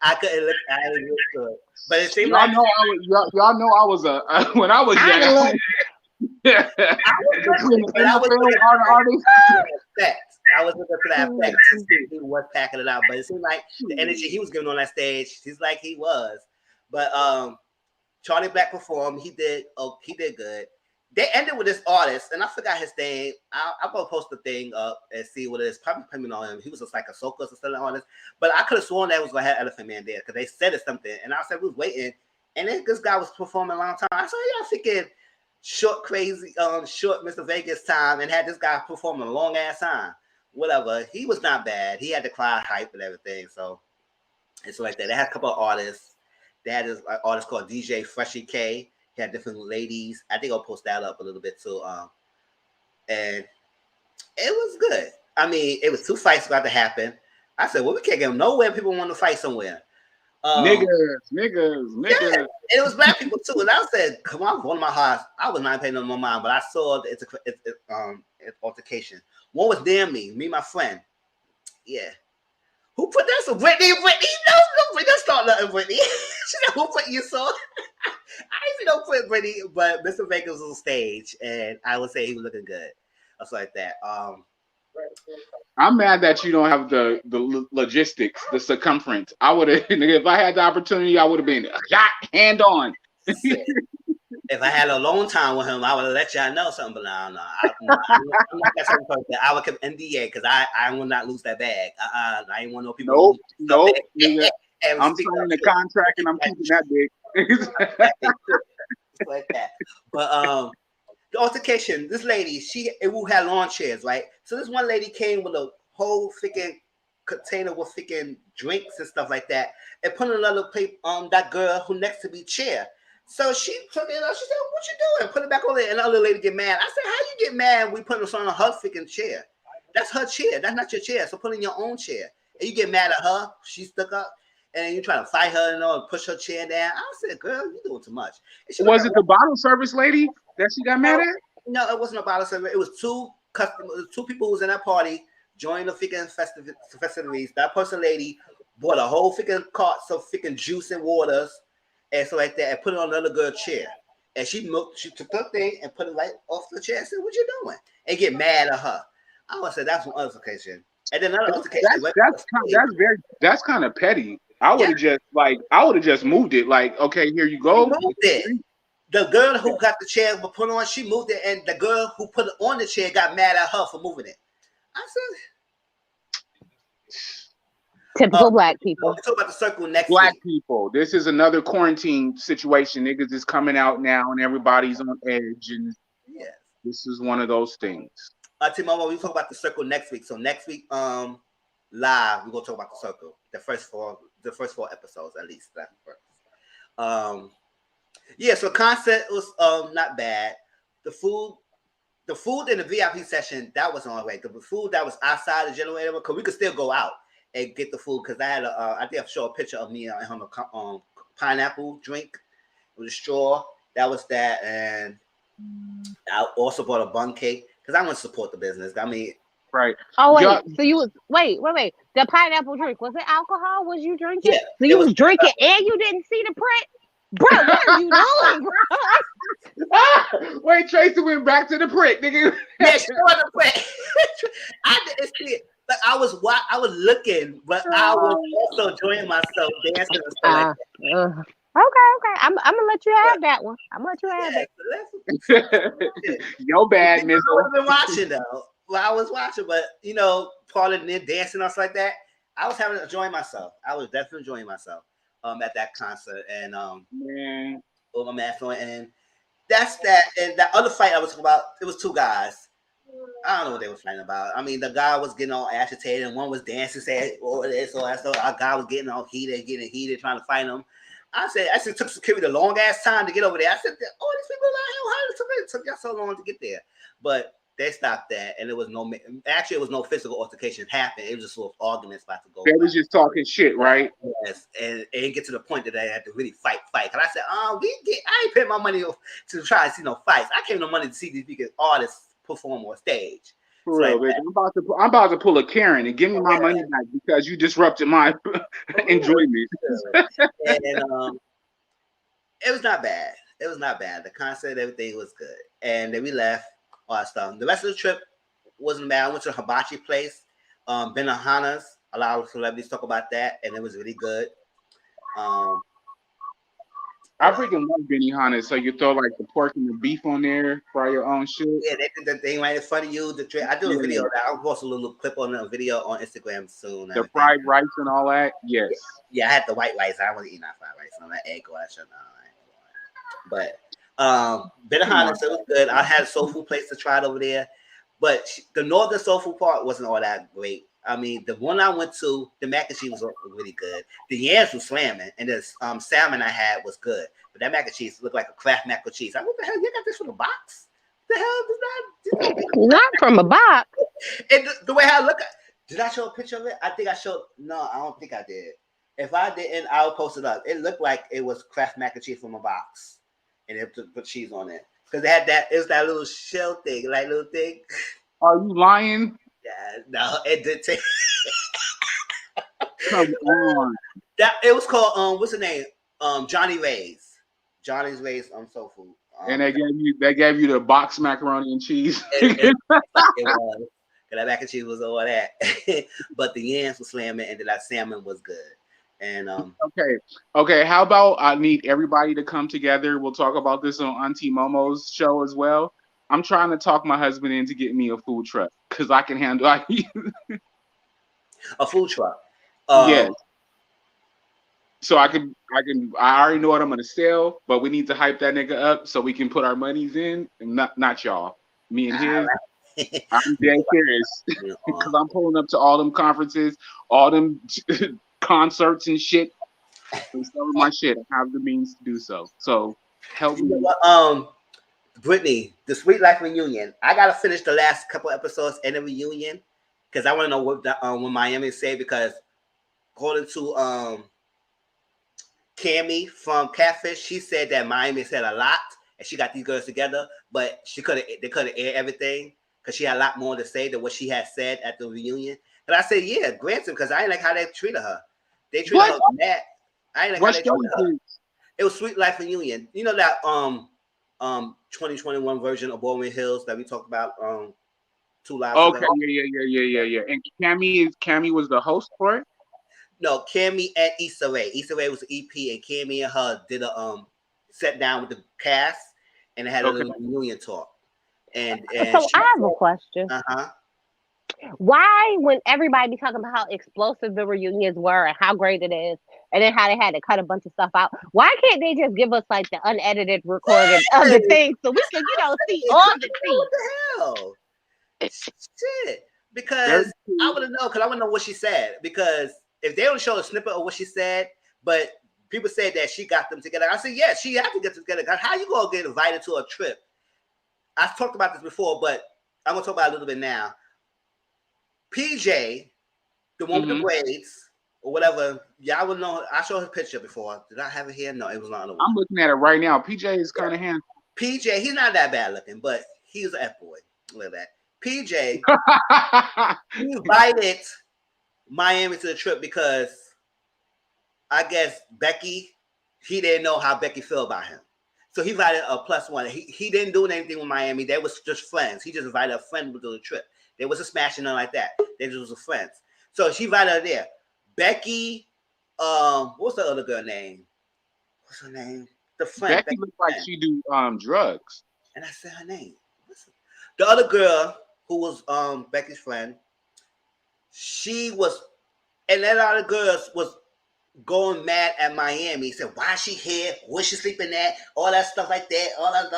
I couldn't look. I didn't look good. But it seemed
y'all know I was when I was young.
I was looking for that effect to see he was packing it out, but it seemed like the energy he was giving on that stage, he's like he was. But Charlie Black performed. He did good. They ended with this artist, and I forgot his name. I'm gonna post the thing up and see what it is. Probably know him. He was just like a soca or something artist, but I could have sworn that was gonna have Elephant Man there because they said it's something, and I said we was waiting, and then this guy was performing a long time. I said, y'all thinking short Mr. Vegas time, and had this guy performing a long ass time. Whatever, he was not bad. He had the crowd hype and everything, so it's like that. They had a couple of artists. They had this artist called DJ Freshie K. He had different ladies. I think I'll post that up a little bit too. And it was good. I mean, it was 2 fights about to happen. I said, well, we can't get them nowhere. People want to fight somewhere.
Niggas.
Yeah, it was black people too. And I said, come on, one of my hearts. I was not paying no more mind, but I saw it's altercation. One was near me, my friend. Yeah. Who put that? So Brittany, no, don't start nothing, Brittany. She said, who put you so? I didn't know put Brittany, but Mr. Vegas was on stage, and I would say he was looking good. Stuff like that.
I'm mad that you don't have the logistics, the circumference. I would have, if I had the opportunity, I would have been hand on.
If I had a long time with him, I would have let y'all know something. But no, I'm not that type of person. I would keep NDA because I will not lose that bag. I ain't want no people.
Nope. I'm signing the contract and I'm keeping that big.
Like that. But the altercation, this lady, who had lawn chairs, right? So this one lady came with a whole freaking container with freaking drinks and stuff like that, and put another that girl who next to me chair. So she took it up. She said, "What you doing?" Put it back on there, and the other lady get mad. I said, "How you get mad? We put this on her freaking chair. That's her chair. That's not your chair. So put in your own chair." And you get mad at her. She stuck up, and you try to fight her and push her chair down. I said, "Girl, you doing too much."
Was it the bottle service lady that she got mad at?
No, it wasn't a bottle service. It was 2 customers, 2 people who was in that party, joined the freaking festivities. That person lady bought a whole freaking cart of freaking juice and waters and so like that, and put it on another girl's chair. And she took her thing and put it right off the chair. I said, "What you doing?" And get mad at her. I would say that's one altercation. And then another altercation.
That's kind of petty. I would have just moved it. Like, okay, here you go.
Moved it. The girl who got the chair but put on, she moved it, and the girl who put it on the chair got mad at her for moving it. I said,
typical black people.
We'll talk about the circle next
black
week.
People. This is another quarantine situation. Niggas is coming out now, and everybody's on edge, and this is one of those things.
Tomorrow we'll talk about the circle next week. So next week, live, we're gonna talk about the circle. The first four episodes at least. That first. Yeah, so concept was not bad. The food the food in the VIP session, that was all right. The food that was outside the general area, because we could still go out and get the food. Because I had I did show a picture of me on a pineapple drink with a straw. That was that, and I also bought a bun cake because I want to support the business. I mean,
right.
Oh wait,
Y'all,
so you was wait. The pineapple drink, was it alcohol? Was you drinking?
yeah,
So you was drinking and you didn't see the print? Bro, what are you doing, bro?
wait, Tracy went back to the prick, nigga.
yeah, she wasn't playing. I didn't see it. Like I was looking, but I was also enjoying myself dancing and stuff like that.
Okay. I'm gonna let you have that one. I'm gonna let you have it.
Yo, bad,
I
Mizzle.
would have been watching though. Well, I was watching, but part of the dancing and stuff like that. I was enjoying myself. I was definitely enjoying myself at that concert, and
Man.
with my mask on, and that's that. And that other fight I was talking about, it was two guys. I don't know what they were fighting about. I mean, the guy was getting all agitated, and one was dancing, saying, "Oh, this, all that stuff." Our guy was getting all getting heated, trying to fight him. I said it took security a long ass time to get over there. I said, "Oh, these people out here, how it took y'all so long to get there?" But they stopped that, and it was no physical altercation happened. It was just sort of arguments about to go.
They was just talking shit, right?
Yes, and it didn't get to the point that they had to really fight. Cause I said, I ain't paying my money to try and see no fights. I came no money to see these big artists perform on stage.
For real, bitch. I'm about to pull a Karen and give me my money back because you disrupted my enjoyment.
And it was not bad. It was not bad. The concert, everything was good, and then we left. All that stuff. The rest of the trip wasn't bad. I went to a hibachi place, Benihana's. A lot of celebrities talk about that, and it was really good.
I freaking love Benihana. So you throw like the pork and the beef on there, fry your own shit.
Yeah, they did the thing right in front of you. I do a video of that. I'll post a little clip on a video on Instagram soon.
The fried rice and all that. Yes.
Yeah, I had the white rice. I wasn't eating that fried rice on that egg or that shit. But Benihana, so it was good. I had a soul food place to try it over there, but the northern soul food part wasn't all that great. I mean, the one I went to, the mac and cheese was really good. The yams was slamming, and the salmon I had was good. But that mac and cheese looked like a Kraft mac and cheese. What the hell? You got this from a box? The hell is that?
Not from a box.
And the way I look at, did I show a picture of it? I think I showed. No, I don't think I did. If I didn't, I'll post it up. It looked like it was Kraft mac and cheese from a box. And they put cheese on it because they had that. It was that little shell thing, like little thing.
Are you lying?
Yeah, no, it did take.
Come on.
That it was called what's the name? Johnny Ray's soul food.
And they gave you the box macaroni and cheese.
It was. That mac and cheese was all that, but the yams were slamming, and that salmon was good. And
okay. How about I need everybody to come together? We'll talk about this on Auntie Momo's show as well. I'm trying to talk my husband into getting me a food truck because I can handle a
food truck.
Yes. So I already know what I'm gonna sell, but we need to hype that nigga up so we can put our monies in, and not y'all, me and him. I'm dead serious because I'm pulling up to all them conferences, all them concerts and shit. And selling my shit. I have the means to do so. So help me.
Brittany, the Sweet Life reunion. I gotta finish the last couple episodes in the reunion because I want to know what when Miami say, because according to Cammy from Catfish, she said that Miami said a lot and she got these girls together, but they couldn't air everything because she had a lot more to say than what she had said at the reunion. And I said, yeah, granted, because I ain't like how they treated her. They treated her mad. I ain't like how they treated her. It was Sweet Life reunion. You know that 2021 version of Baldwin Hills that we talked about 2 lives ago.
Okay, yeah. And Cammy was the host for it?
No, Cammy and Issa Rae. Issa Rae was the EP, and Cammy and her did a sat down with the cast and they had a little reunion talk. And
so I have a question. Why, when everybody be talking about how explosive the reunions were and how great it is, and then how they had to cut a bunch of stuff out, why can't they just give us like the unedited recording of the thing so we can, see all the things?
What the hell? Shit. Because I want to know, what she said. Because if they don't show a snippet of what she said, but people said that she got them together, I said, yeah, she had to get them together. How you gonna get invited to a trip? I've talked about this before, but I'm gonna talk about it a little bit now. PJ, the one with the braids or whatever, y'all would know. I showed his picture before. Did I have it here? No, it was not on the one.
I'm looking at it right now. PJ is kind of handsome.
PJ, he's not that bad looking, but he's an F boy. Look at that. PJ, he invited Miami to the trip because I guess Becky, he didn't know how Becky felt about him. So he invited a +1. He didn't do anything with Miami. They was just friends. He just invited a friend to the trip. There was a smashing, nothing like that. They just was friends. So she invited her there. Becky, what's the other girl name? What's her name? The friend.
Becky looks like she do drugs.
And I said her name. The other girl who was Becky's friend, she was, and that other girls was going mad at Miami. Said, why is she here? Where's she sleeping at? All that stuff like that. All that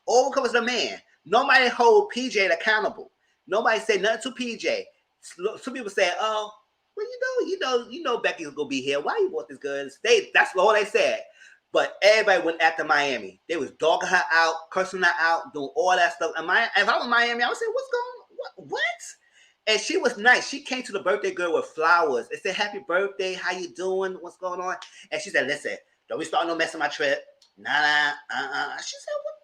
all because the man. Nobody hold PJ accountable. Nobody said nothing to PJ. Some people say, oh, well, you know Becky's gonna be here. Why you bought this girl? That's all they said. But everybody went after Miami. They was dogging her out, cursing her out, doing all that stuff. And if I was Miami, I would say, what's going on? What? And she was nice. She came to the birthday girl with flowers. They said, happy birthday. How you doing? What's going on? And she said, listen, don't be starting no mess on my trip. Nah. She said, what?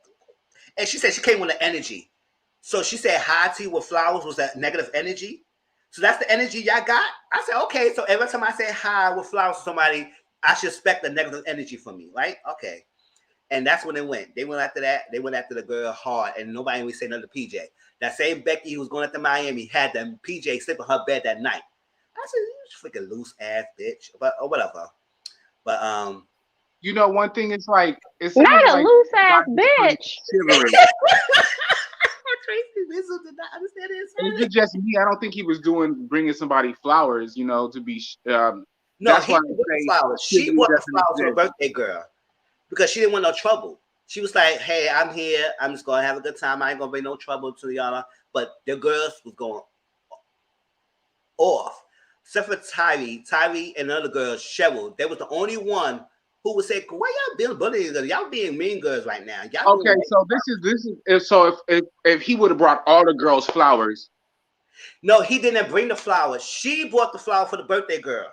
And she said she came with the energy. So she said hi to you with flowers was that negative energy. So that's the energy y'all got? I said, okay. So every time I say hi with flowers to somebody, I should expect the negative energy from me, right? Okay. And that's when they went. They went after that. They went after the girl hard, and nobody would say nothing to PJ. That same Becky who was going after Miami had them PJ sleep in her bed that night. I said, you freaking loose ass bitch, or whatever. But
you know, one thing is like it's
not a
like
loose ass bitch.
Tracy Mizzle did not understand it.
Is it just me? I don't think he was bringing somebody flowers, you know, to be.
No,
that's why
flowers. She brought the flowers to her birthday girl because she didn't want no trouble. She was like, hey, I'm here. I'm just going to have a good time. I ain't going to bring no trouble to y'all. But the girls was going off. Except for Tyree and the other girls, Cheryl. They was the only one who would say, why y'all being bullying girls? Y'all being mean girls right now. Y'all
okay, so this is so if he would have brought all the girls flowers.
No, he didn't bring the flowers. She brought the flower for the birthday girl.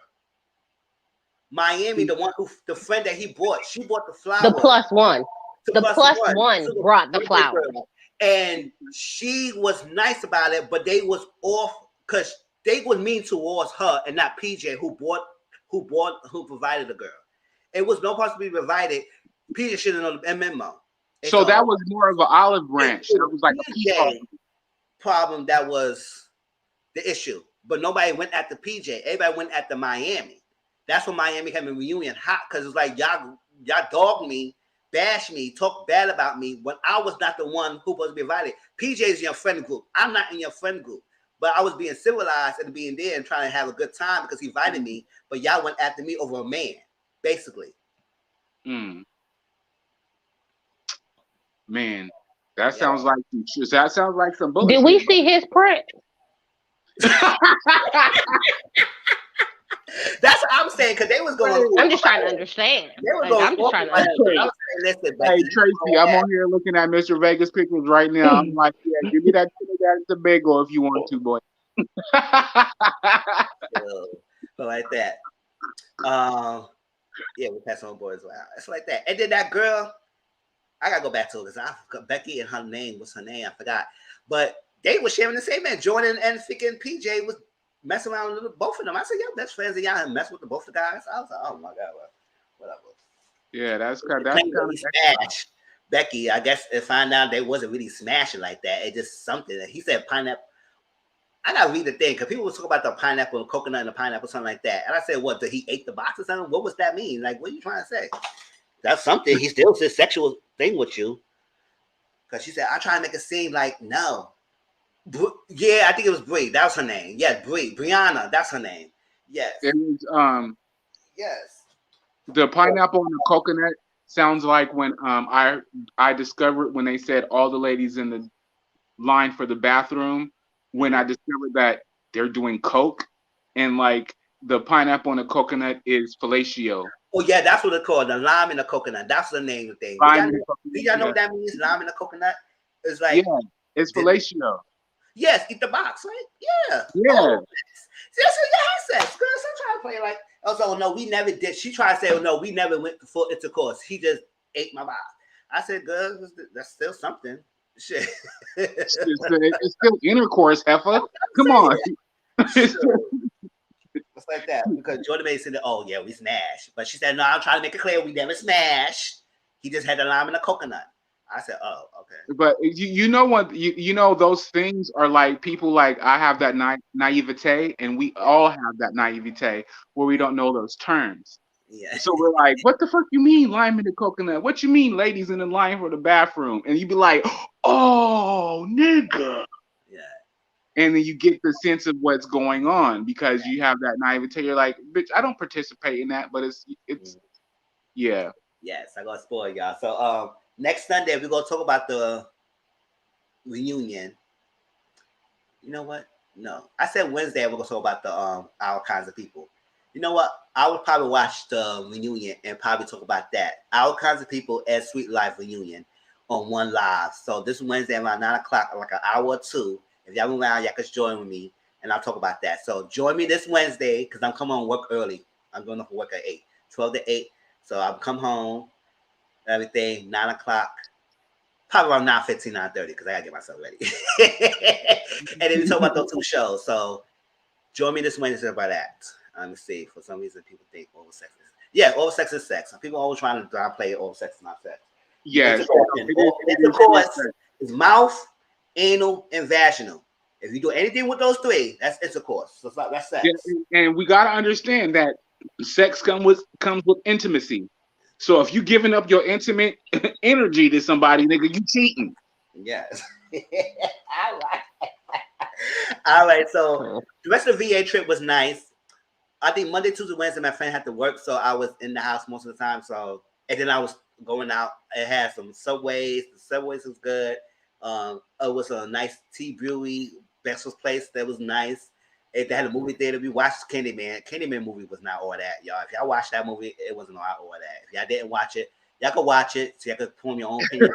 Miami, the friend that he brought, she brought the flower.
The +1. The +1 brought the flower.
And she was nice about it, but they was off because they was mean towards her and not PJ who provided the girl. It was no possibility provided. PJ should have known the memo.
So that was more of an olive branch. That was like a PJ
problem that was the issue. But nobody went at the PJ. Everybody went at the Miami. That's when Miami came in reunion hot because it's like y'all dogged me, bash me, talk bad about me when I was not the one who was to be invited. PJ is in your friend group. I'm not in your friend group. But I was being civilized and being there and trying to have a good time because he invited me. But y'all went after me over a man, basically.
Man, that sounds like some bullshit.
Did we see his print?
That's what I'm saying because they was going.
I'm just trying to understand. I'm just trying to understand.
Listen, hey Tracy, I'm on here looking at Mr. Vegas pictures right now. I'm like, yeah, give me that Trinidad and Tobago if you want to, boy.
So like that. Yeah, we pass on board as well. It's like that. And then that girl, I gotta go back to this. I forgot Becky and her name. What's her name? I forgot. But they were sharing the same man. Jordan and freaking PJ was messing around with both of them. I said, y'all best friends and y'all mess with both the guys. I was like, oh my God, whatever.
Yeah, that's kind of
smash. Becky, I guess to find out they wasn't really smashing like that. It just something that he said pineapple. I gotta read the thing because people was talking about the pineapple and coconut and the pineapple, something like that. And I said, what, did he ate the box or something? What was that mean? Like, what are you trying to say? That's something. He still said sexual thing with you. Because she said, I try to make it seem like no. Yeah, I think it was Bree. That was her name. Yes, Bree. Brianna. That's her name. Yes.
It was
yes.
The pineapple and the coconut sounds like when I discovered when they said all the ladies in the line for the bathroom, when I discovered that they're doing coke and like the pineapple and the coconut is fellatio.
Oh yeah, that's what it's called. The lime and the coconut. That's the name of the thing. Do y'all know what that means? Lime and the coconut? It's like
it's fellatio.
Yes, eat the box, right? Yeah.
Yeah.
Oh, see, that's what you had sex. Girl, so trying to play like, oh, no, we never did. She tried to say, oh, no, we never went to full intercourse. He just ate my box. I said, girl, that's still something. Shit.
It's still intercourse, heifer. Come on.
It's like that. Because Jordan May said, oh, yeah, we smashed. But she said, no, I'm trying to make it clear we never smashed. He just had the lime and the coconut. I said, oh, okay.
But you know what? You know those things are like people like I have that naivete, and we all have that naivete where we don't know those terms.
Yeah.
So we're like, what the fuck you mean lime in the coconut? What you mean ladies in the line for the bathroom? And you be like, oh, nigga.
Yeah.
And then you get the sense of what's going on because you have that naivete. You're like, bitch, I don't participate in that, but it's yeah.
Yes, I gotta spoil y'all. So next Sunday we're gonna talk about the reunion. You know what? No, I said Wednesday we're gonna talk about the Our Kinds of People. You know what? I would probably watch the reunion and probably talk about that. Our Kinds of People and Sweet Life reunion on One Live. So this Wednesday around 9:00, like an hour or two. If y'all around, y'all can join with me and I'll talk about that. So join me this Wednesday because I'm coming on work early. I'm going to work at 8, 12 to 8. So I'll come home, everything, 9:00, probably around 9:15, 9:30, because I gotta get myself ready. And then we talk about those two shows. So join me this Wednesday about that. Let me see. For some reason, people think oral sex is oral sex is sex. People always trying to downplay oral sex is not sex.
Yes.
Intercourse is mouth, anal, and vaginal. If you do anything with those three, that's intercourse. So that's sex.
Yeah, and we gotta understand that sex comes with intimacy. So if you giving up your intimate energy to somebody, nigga, you cheating.
Yes. All right. So the rest of the VA trip was nice. I think Monday, Tuesday, Wednesday, my friend had to work, so I was in the house most of the time. So and then I was going out. It had some Subways. The Subways was good. It was a nice tea brewery, Bexel's place that was nice. They had a movie theater. We watched Candyman. Candyman movie was not all that, y'all. If y'all watched that movie, it wasn't all that. If y'all didn't watch it, y'all could watch it so y'all could form your own opinion.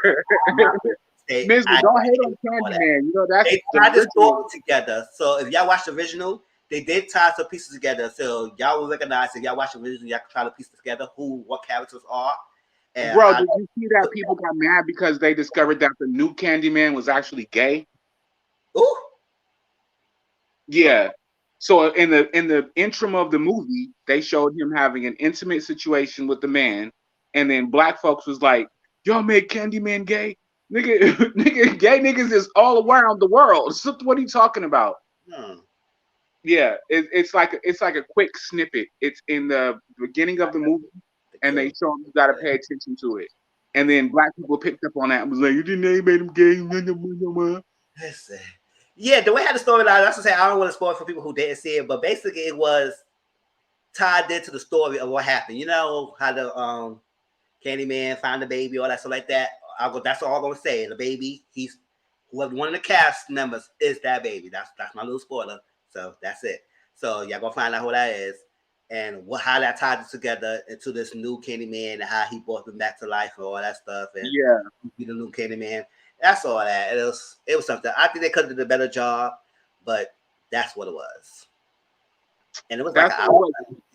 Mizzle, don't hate on Candyman. You know that's
they tied the story together. So if y'all watched the original, they did tie some pieces together. So y'all will recognize if y'all watch the original, y'all can try to piece together what characters are. And
bro, did you see that people got mad because they discovered that the new Candyman was actually gay?
Ooh.
Yeah. So in the interim of the movie, they showed him having an intimate situation with the man, and then black folks was like, "Y'all make Candyman gay, nigga, nigga, gay niggas is all around the world. So what are you talking about?" Yeah, it's like a quick snippet. It's in the beginning of the movie, and they show you got to pay attention to it. And then black people picked up on that and was like, "You didn't make him gay."
Listen. Yeah, the way I had the storyline, that's to say I don't want to spoil for people who didn't see it, but basically it was tied into the story of what happened. You know how the Candyman found the baby, all that stuff like that. That's all I'm gonna say. The baby, he's one of the cast members is that baby. That's my little spoiler. So that's it. So y'all gonna find out who that is and how that tied it together into this new Candyman and how he brought him back to life and all that stuff. And be the new Candyman. That's all that. It was something. I think they could have done a better job, but that's what it was. And it was like an hour.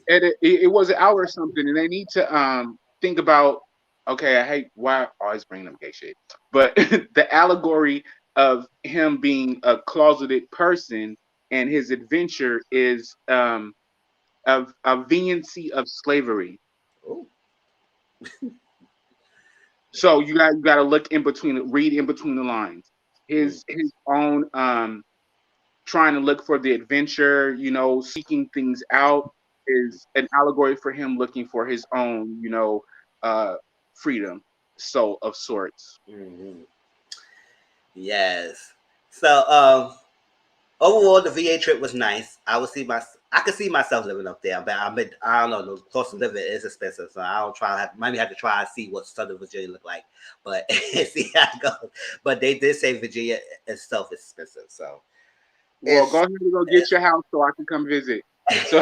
It was an hour or something, and they need to think about. Okay, I hate why I always bring up gay shit, but the allegory of him being a closeted person and his adventure is a venancy of slavery.
Ooh.
So you got to read in between the lines. His own trying to look for the adventure, seeking things out is an allegory for him looking for his own, freedom, so of sorts.
Mm-hmm. Yes. So overall, the VA trip was nice. I could see myself living up there, but I don't know. The cost of living is expensive, so I don't might have to try and see what Southern Virginia look like, but see how it goes. But they did say Virginia itself is expensive, so.
Well, go ahead and go get your house so I can come visit. So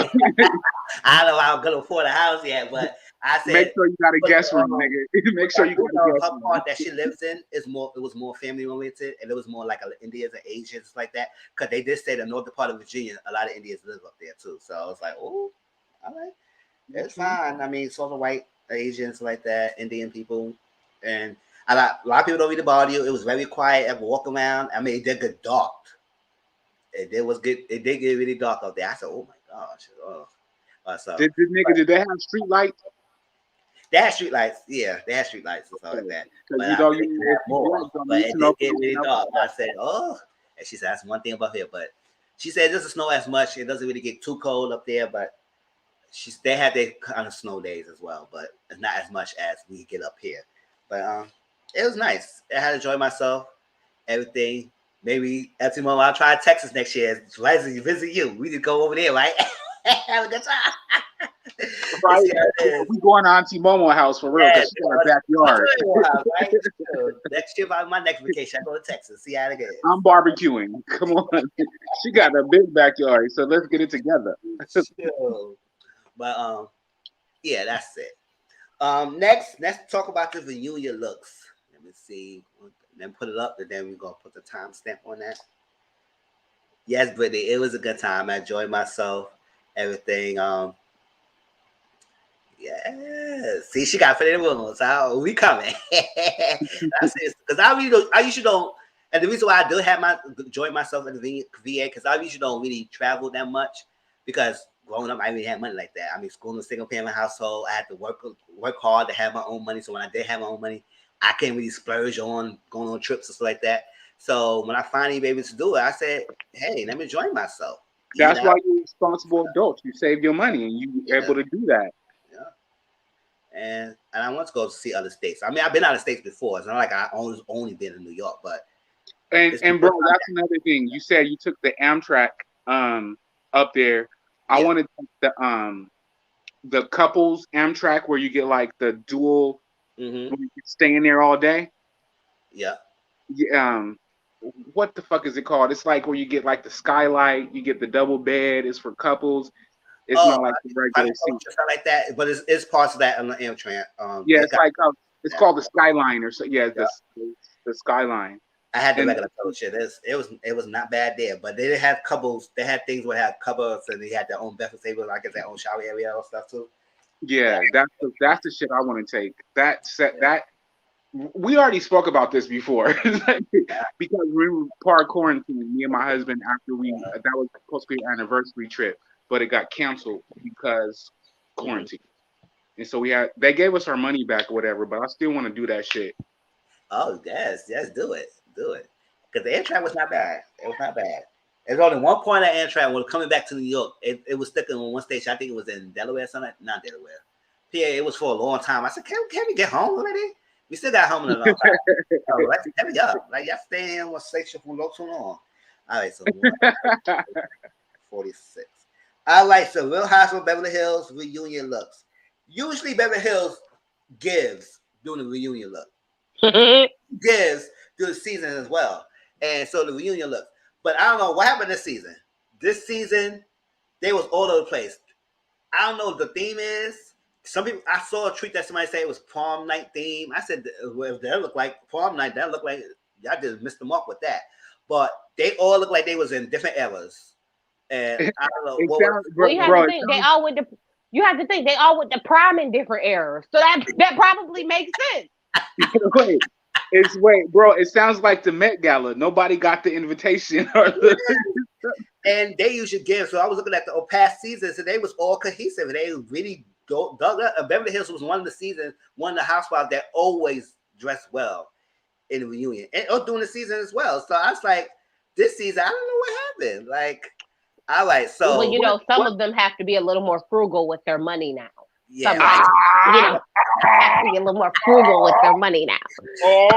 I don't know how I'm gonna afford a house yet, but I said,
make sure you got a guest room, nigga. Make sure you got a guest
her
room.
part that she lives in is more. It was more family oriented, and it was more like Indians and Asians like that. Because they did say the northern part of Virginia, a lot of Indians live up there too. So I was like, oh, all right, it's fine. I mean, sort of white Asians like that, Indian people, and a lot of people don't really bother you. It was very quiet. I walk around. I mean, it did get dark. It did get really dark out there. I said, oh my gosh. Oh. So,
did they have street lights?
They had street lights, yeah. They had street lights and stuff like that. But
you
I
know,
think they had more. But it did get really dark. I said, oh. And she said, that's one thing about here. But she said it doesn't snow as much. It doesn't really get too cold up there. But they had their kind of snow days as well. But it's not as much as we get up here. But it was nice. I had to enjoy myself. Everything. Maybe every moment I'll try Texas next year. Visit you. We could go over there, right? Have a good time.
Right. We going to Auntie Momo house for real because she got a backyard.
Right? Next year, my next vacation, I go to Texas. See how it goes.
I'm barbecuing. Come on. She got a big backyard, so let's get it together.
But yeah, that's it. Next, let's talk about the reunion looks. Let me see. Then put it up, and then we're gonna put the timestamp on that. Yes, Brittany, it was a good time. I enjoyed myself. Everything. Yeah. See, she got to put in the room. So we coming. That's it. Because I usually don't. And the reason why I do have enjoy myself in the VA, because I usually don't really travel that much. Because growing up, I didn't have money like that. I mean, school in a single parent household. I had to work hard to have my own money. So when I did have my own money, I can't really splurge on going on trips and stuff like that. So when I finally be able to do it, I said, "Hey, let me enjoy myself."
That's why you're a responsible adult. You save your money and you're able to do that.
Yeah. And I want to go to see other states. I mean, I've been out of states before. It's not like I only been in New York, but
and bro, that's another thing. You said you took the Amtrak up there. I want to take the couples Amtrak where you get like the dual, where you can stay in there all day.
Yeah.
Yeah. What the fuck is it called? It's like where you get like the skylight, you get the double bed. It's for couples. It's not like the regular seat.
Like that, but it's parts of that on the Amtrak.
Yeah, it's like it's called the Skyline or so. Yeah, the Skyline.
I had the regular coach. It was not bad there, but they didn't have couples. They had things where they had cupboards and they had their own breakfast table, like their own shower area and stuff too.
Yeah, that's the shit I want to take. That we already spoke about this before because we were part quarantine, me and my husband, after that was supposed to be an anniversary trip, but it got canceled because quarantine. And so they gave us our money back or whatever, but I still want to do that shit.
Oh yes, do it. Because the Amtrak was not bad. It was not bad. There's only one point at Amtrak when coming back to New York. It was sticking on one station. I think it was in Delaware, something. Not Delaware. PA. It was for a long time. I said, can we get home already? We still got home in a long time. So let's hurry up. Like y'all staying in one station for too long. All right, so 46. All right, so Real Housewives of Beverly Hills reunion looks. Usually Beverly Hills gives doing the reunion look. Gives through the season as well. And so the reunion look. But I don't know what happened this season. This season, they was all over the place. I don't know what the theme is. Some people, I saw a tweet that somebody said it was prom night theme. I said, well, if that looked like prom night, that looked like y'all just missed them up with that. But they all look like they was in different eras. And I don't know.
You have to think they all with the prom in different eras. So that probably makes sense.
Bro, it sounds like the Met Gala. Nobody got the invitation.
And they usually give. So I was looking at the past seasons, and they was all cohesive. And they really dug up. Beverly Hills was one of the housewives that always dressed well in the reunion. And during the season as well. So I was like, this season, I don't know what happened. Like, all right, so.
Well, some of them have to be a little more frugal with their money now.
Yeah.
Have to be a little more frugal with their money now.
So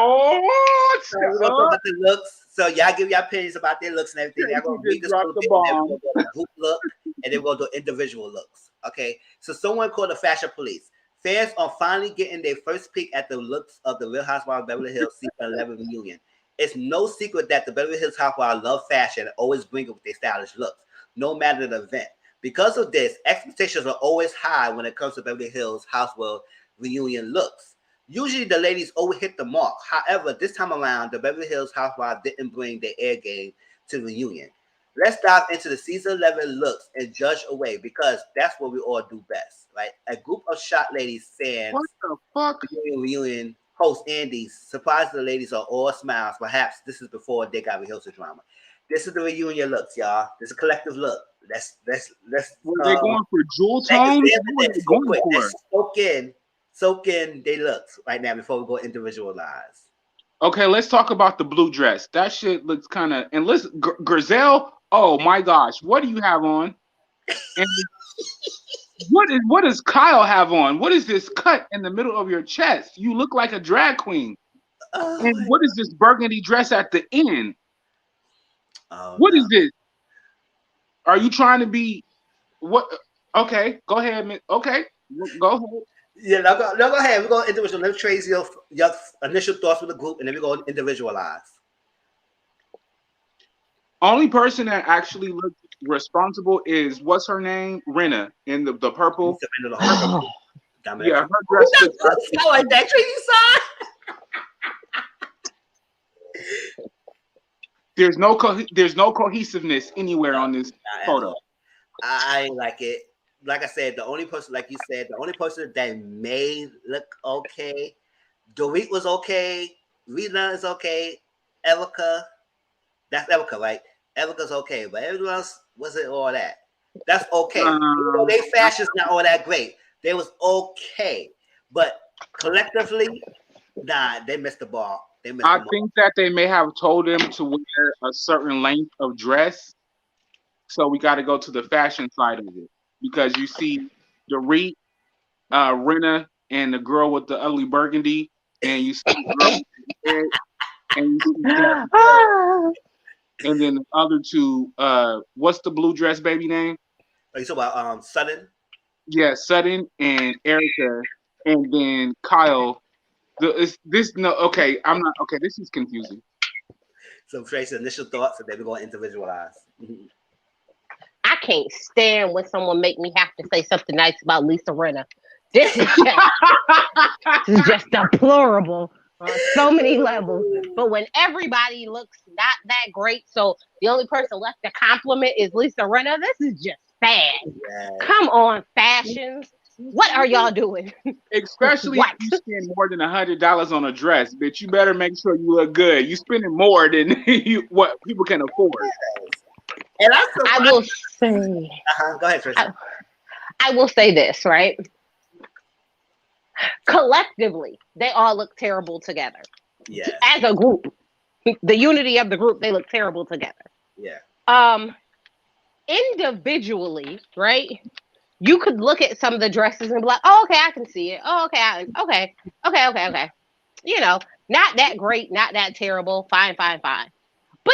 we're gonna talk about the looks. So y'all give your opinions about their looks and everything. Y'all gonna read this group look, and then we're gonna do individual looks. Okay. So someone called the fashion police. Fans are finally getting their first peek at the looks of the Real Housewives of Beverly Hills season 11 reunion. It's no secret that the Beverly Hills Housewives love fashion and always bring it with their stylish looks, no matter the event. Because of this, expectations are always high when it comes to Beverly Hills Housewives reunion looks. Usually the ladies always hit the mark. However, this time around, the Beverly Hills Housewives didn't bring their air game to the reunion. Let's dive into the season 11 looks and judge away, because that's what we all do best, right? A group of shot ladies fans.
What the fuck?
Reunion host Andy surprised the ladies are all smiles. Perhaps this is before they got rehearsal drama. This is the reunion looks, y'all. This is a collective look. Let's.
Were they going for jewel tones? What were they going for?
Soak in they looks right now before we go individualize.
Okay, let's talk about the blue dress. That shit looks kind of. And listen, Griselle. Oh my gosh, what do you have on? And what does Kyle have on? What is this cut in the middle of your chest? You look like a drag queen. And what is this burgundy dress at the end? What is this? Are you trying to be what? Okay, go ahead. Okay, go ahead.
Yeah, no, go ahead. We're going to individual. Let's trace your initial thoughts with the group, and then we're going to individualize.
Only person that actually looked responsible is, what's her name? Rena in the purple.
Oh.
Yeah, her dress looks
like that. Tracy saw.
There's no cohesiveness anywhere on this photo.
I like it. Like I said, the only person, like you said, the only person that may look okay, Dorit was okay, Rena is okay, Erica, that's Erica, right? Erica's okay, but everyone else wasn't all that. That's okay. Their fashion's not all that great. They was okay, but collectively, nah, they missed the ball.
I think that they may have told them to wear a certain length of dress, so we got to go to the fashion side of it. Because you see Dorit, Rena, and the girl with the ugly burgundy, and you see the girl with the head, and you see and then the other two. What's the blue dress baby name?
Are you talking about Sutton?
Yeah, Sutton and Erica, and then Kyle. This is confusing.
So Tracy, initial thoughts, and then we're going to individualize.
I can't stand when someone make me have to say something nice about Lisa Rinna. This is just deplorable on so many levels. But when everybody looks not that great, so the only person left to compliment is Lisa Rinna, this is just sad. Yes. Come on, fashions. What are y'all doing?
Especially if you spend more than $100 on a dress, bitch. You better make sure you look good. You spending more than what people can afford.
And
I will say,
go ahead, Tracy.
I will say this, right? Collectively, they all look terrible together.
Yeah.
As a group, the unity of the group, they look terrible together.
Yeah.
Individually, right? You could look at some of the dresses and be like, "Oh, okay, I can see it. Oh, okay, okay. You know, not that great, not that terrible. Fine. But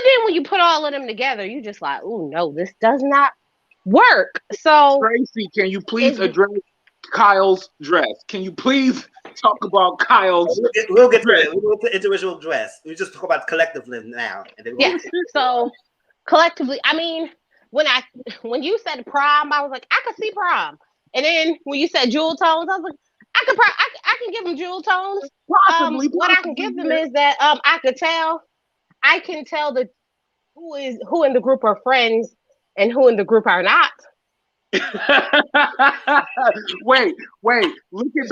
then when you put all of them together, you just like, oh no, this does not work. So
Tracy, can you please address Kyle's dress? Can you please talk about Kyle's
we'll get dress. We'll go to individual dress. We just talk about collectively now. And then
yeah. So collectively, I mean, when you said prom, I was like, I could see prom. And then when you said jewel tones, I was like, I can give them jewel tones.
Possibly.
What I can give them is that I can tell who in the group are friends and who in the group are not.
wait. Look at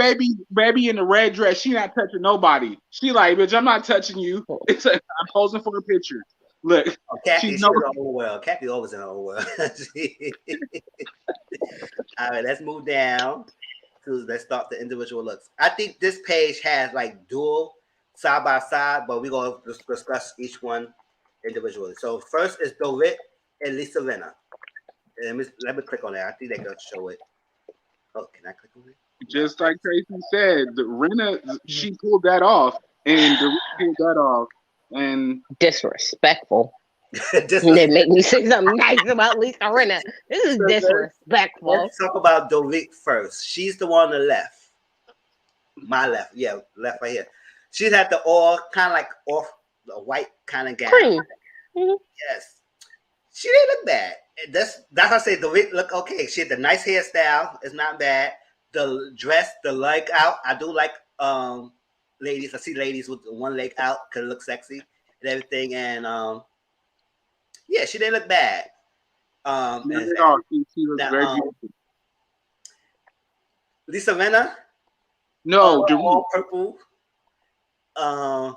baby in the red dress. She not touching nobody. She like, bitch, I'm not touching you. I'm posing for a picture. Look,
Kathy's in the whole world. Kathy always in the whole world. All right, let's move down. Let's start the individual looks. I think this page has like dual side by side, but we're going to discuss each one individually. So first is Dorit and Lisa Rinna. Let me click on that. I think they can show it. Oh, can I click on it?
Just like Tracy said, the Rinna, she pulled that off, and Dorit pulled that off, and
disrespectful. They make me say something nice about Lisa Rinna. This is disrespectful.
Let's talk about Dorit first. She's the one on the left. My left. Yeah, left right here. She had the all kind of like off the white kind of gown.
Cream. Mm-hmm.
Yes. She didn't look bad. that's I say the look okay. She had the nice hairstyle. It's not bad. The dress, the leg out. I do like ladies. I see ladies with one leg out because it looks sexy and everything. And yeah, she didn't look bad.
Not
And
at all. She was
now,
very beautiful.
Lisa Rinna,
No,
all purple. I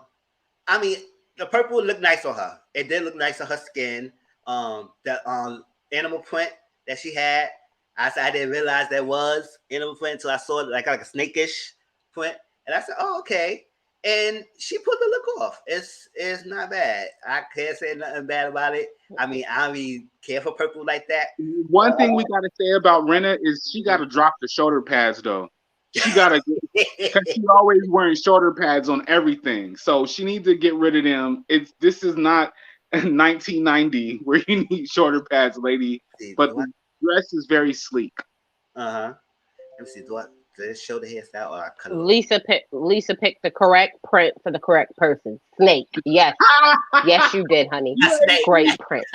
mean, the purple looked nice on her. It did look nice on her skin. The animal print that she had, I didn't realize that was animal print until I saw it like a snakish print, and I said, "Oh, okay." And she put the look off. It's not bad. I can't say nothing bad about it. I mean, I don't really care for purple like that.
one thing we gotta say about Renna is she gotta drop the shoulder pads though. She gotta, because she always wearing shoulder pads on everything. So she needs to get rid of them. This is not 1990 where you need shoulder pads, lady. But the dress is very sleek.
Let me see. Did it show the hairstyle or I cut it
Lisa picked the correct print for the correct person. Snake. Yes. Yes, you did, honey. Great print.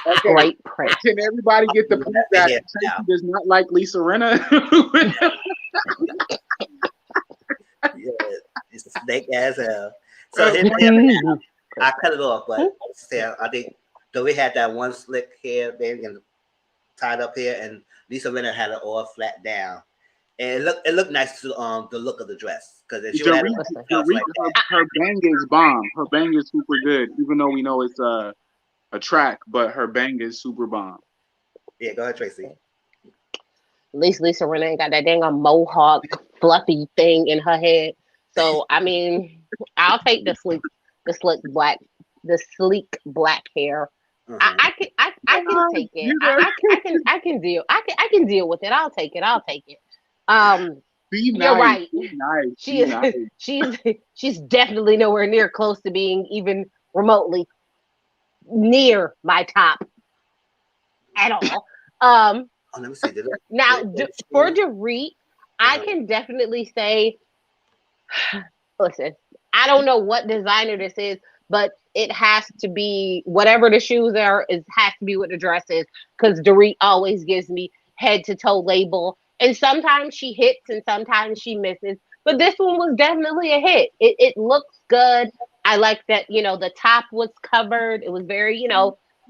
Okay.
Great print.
Can everybody get the print that Tracy does not like Lisa Rinna?
Yeah, it's a snake as hell. So I cut it off, but I think though we had that one slick hair thing and tied up here, and Lisa Rinna had it all flat down. And it looked nice to the look of the dress because if you had
her bang is bomb. Her bang is super good, even though we know it's a track, but her bang is super bomb.
Yeah, go ahead, Tracy.
At least Lisa Rinna ain't got that dang mohawk fluffy thing in her head. So I mean, I'll take the sleek black hair. I can take it. I can deal with it. I'll take it.
Be nice.
You're right.
Be nice.
She's definitely nowhere near close to being even remotely near my top at all.
Let me see.
Now for Dorit, I can definitely say, listen, I don't know what designer this is, but it has to be whatever the shoes are. It has to be what the dress is, because Dorit always gives me head to toe label. And sometimes she hits and sometimes she misses. But this one was definitely a hit. It looks good. I like that, the top was covered. It was very,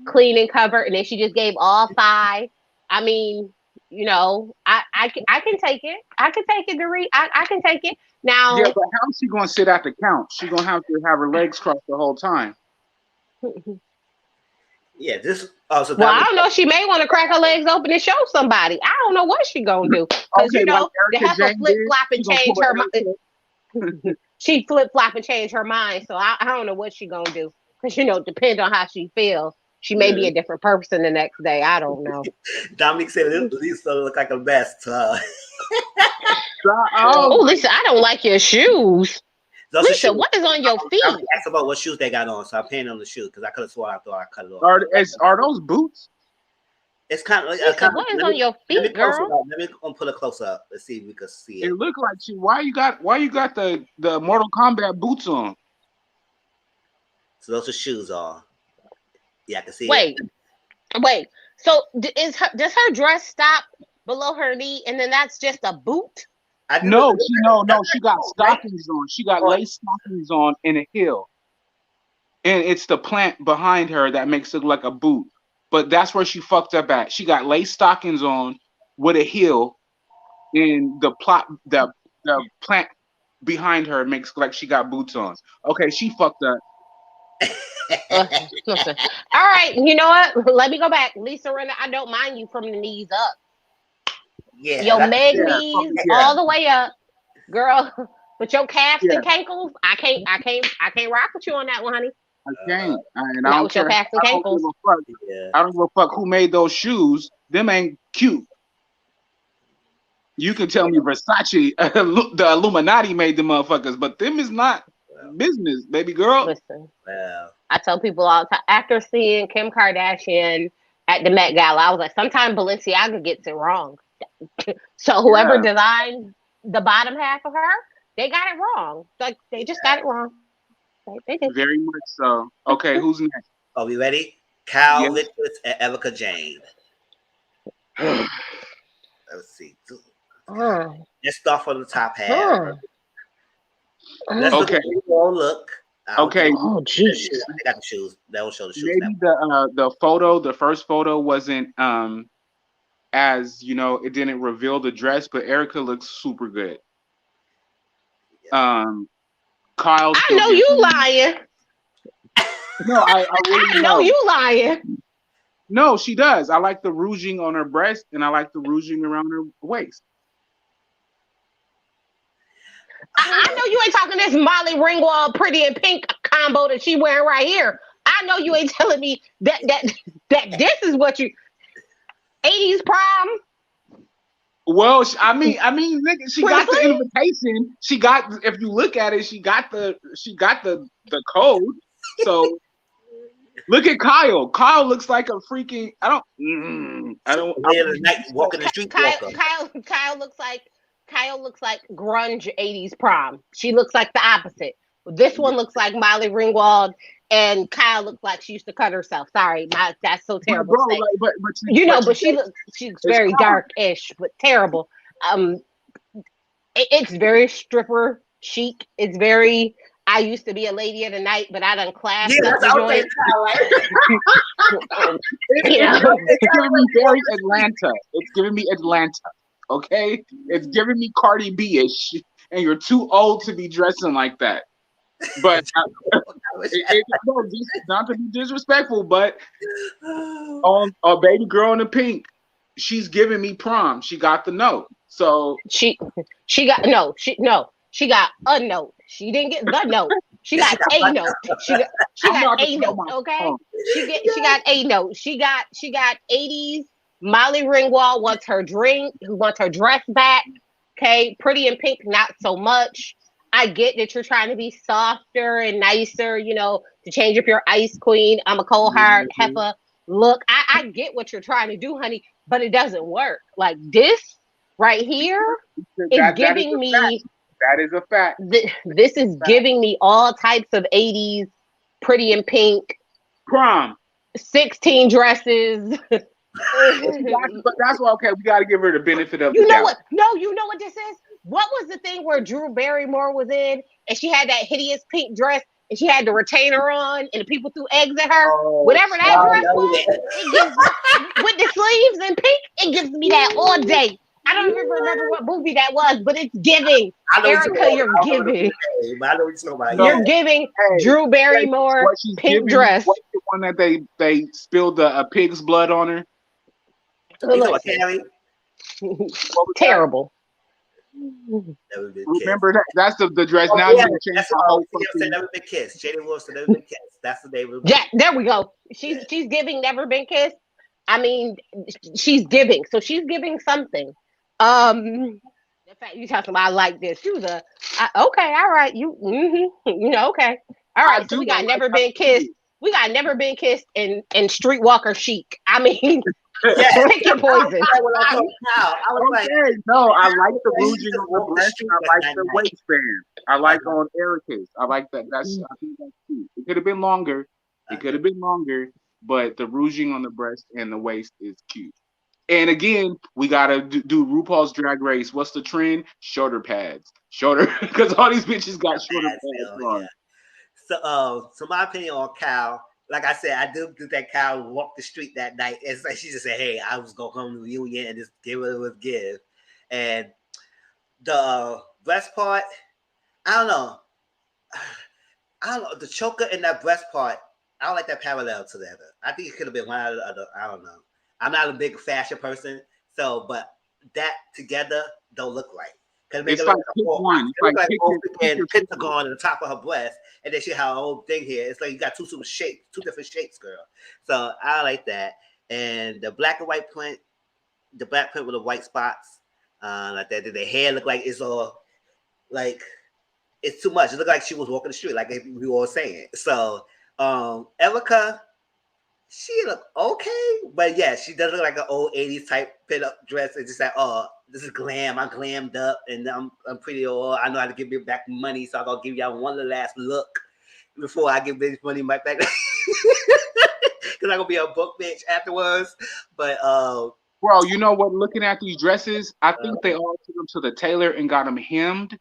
clean and covered. And then she just gave all thigh. I mean, I can take it. I can take it, Dorit. I can take it. Now,
yeah, but how's she going to sit at the count? She's going to have her legs crossed the whole time.
Yeah, this.
I don't know. She may want to crack her legs open and show somebody. I don't know what she gonna do, because they have to flip flop and change her mind. She flip flop and change her mind. So I don't know what she gonna do, because depends on how she feels. She may be a different person the next day. I don't know.
Dominic said Lisa look like a best.
Lisa, I don't like your shoes. Lisa, what is on your feet?
I asked about what shoes they got on, so I'm paying on the shoes because I could have sworn I thought I cut it off.
Are those boots?
It's kind of like
Lisa, what is on your feet, girl?
Let me put it close up. Let's see if we can see it.
It looked like you. Why you got the Mortal Kombat boots on?
So those are shoes on. Yeah, I can see.
Wait. So does her dress stop below her knee, and then that's just a boot?
No. She got stockings on. She got lace stockings on in a heel, and it's the plant behind her that makes it look like a boot. But that's where she fucked up at. She got lace stockings on with a heel, and the plant behind her makes it like she got boots on. Okay, she fucked up.
All right, you know what? Let me go back. Lisa Rinna, I don't mind you from the knees up.
Yeah,
your meg knees all the way up, girl. But your calves and cankles, I can't rock with you on that one, honey.
I can't. And
I
don't care. I don't give a fuck who made those shoes. Them ain't cute. You can tell me Versace, the Illuminati made them motherfuckers, but them is not business, baby girl.
Listen, I tell people all the time, after seeing Kim Kardashian at the Met Gala, I was like, sometimes Balenciaga gets it wrong. So whoever designed the bottom half of her, they got it wrong. Like, they just got it wrong. They did.
Very much so. Okay, who's next?
Are we ready? Kyle Richards and Erica Jane. Let's see. Let's start from the top half. Let's look at the look.
Okay.
Oh, jeez.
I got the shoes. That will show the shoes.
Maybe the first photo wasn't as it didn't reveal the dress, but Erica looks super good. Kyle.
I know you lying.
No, I really
know you lying.
No, she does. I like the rouging on her breast, and I like the rouging around her waist.
I know you ain't talking this Molly Ringwald pretty and pink combo that she wearing right here. I know you ain't telling me that this is what you 80s prom.
Well, I mean, nigga, she got the invitation. She got, if you look at it, she got the code. So look at Kyle. Kyle looks like a freaking. I don't.
Walking the street.
Kyle looks like grunge 80s prom. She looks like the opposite. This one looks like Molly Ringwald, and Kyle looks like she used to cut herself. Sorry, that's so terrible. But she looks very dark-ish, but terrible. It's very stripper chic. It's very. I used to be a lady of the night, but I done classed up the joint.
It's giving me very Atlanta. It's giving me Atlanta. Okay, it's giving me Cardi B-ish, and you're too old to be dressing like that. But not to be disrespectful, but on a baby girl in the pink, she's giving me prom. She got the note, so
she got a note. She didn't get the note. She got a note. She got a note. Okay, she got a note. She got 80s. Molly Ringwald wants her dress back. Okay, pretty and pink, not so much. I get that you're trying to be softer and nicer, to change up your ice queen. I'm a cold hard heifer. Look, I get what you're trying to do, honey, but it doesn't work. Like this right here is giving me.
That is a fact.
This is giving me all types of 80s, pretty and pink.
Prom.
16 dresses.
But that's why, okay, we got to give her the benefit of
the doubt. You know what this is? What was the thing where Drew Barrymore was in and she had that hideous pink dress and she had the retainer on and the people threw eggs at her? Whatever that dress was, it gives with the sleeves and pink, it gives me that all day. I don't even remember what movie that was, but it's giving. Erica, you're giving. You're giving Drew Barrymore pink dress.
What's the one that they spilled the pig's blood on her?
Terrible.
Remember that? That's the dress. Now
you can change the whole thing. Never Been Kissed. Jada Wilson, Never Been Kissed. That's the name of the movie.
There we go. She's giving Never Been Kissed. I mean, she's giving. So she's giving something. In fact, you talking about like this. She was okay, all right. Okay. All right. So we got Never Been Kissed. We got Never Been Kissed and Streetwalker Chic. I mean, pick your poison.
I like the rouging on the breast. I like the waistband. I like on Erica's. I like that. I think that's cute. It could have been longer. But the rouging on the breast and the waist is cute. And again, we gotta do RuPaul's Drag Race. What's the trend? Shorter pads, because all these bitches got shorter pads on.
So my opinion on Kyle, like I said, I do think Kyle walked the street that night. It's like she just said, "Hey, I was gonna come to the reunion and just give what it was give." And the breast part, I don't know. The choker and that breast part, I don't like that parallel together. I think it could have been one or the other. I don't know. I'm not a big fashion person, but that together don't look right. Because
it's like
a pentagon on the top of her breast, and then she had a whole thing here. It's like you got two different shapes, girl. So I like that. And the black and white print, the black print with the white spots, like that. The hair look like it's all like it's too much. It looked like she was walking the street, like we were all saying. So Erica, she look okay, but yeah, she does look like an old 80s type pin-up dress. It's just like, oh, this is glam. I glammed up, and I'm pretty old. I know how to give you back money, so I'm gonna give y'all one last look before I give this money back. Because because I'm gonna be a book bitch afterwards. But
Bro, you know what? Looking at these dresses, I think they all took them to the tailor and got them hemmed.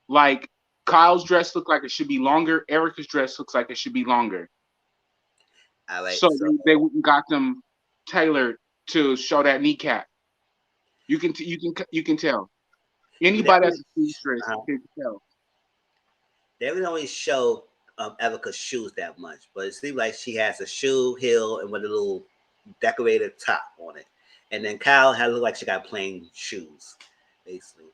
Like Kyle's dress looked like it should be longer. Erica's dress looks like it should be longer.
all right,
So
so
they went and got them tailored to show that kneecap. You can tell. Anybody that's a seamstress can tell.
they don't always show Erica's shoes that much, but it seems like she has a shoe heel and with a little decorated top on it. And then Kyle had looked like she got plain shoes, basically.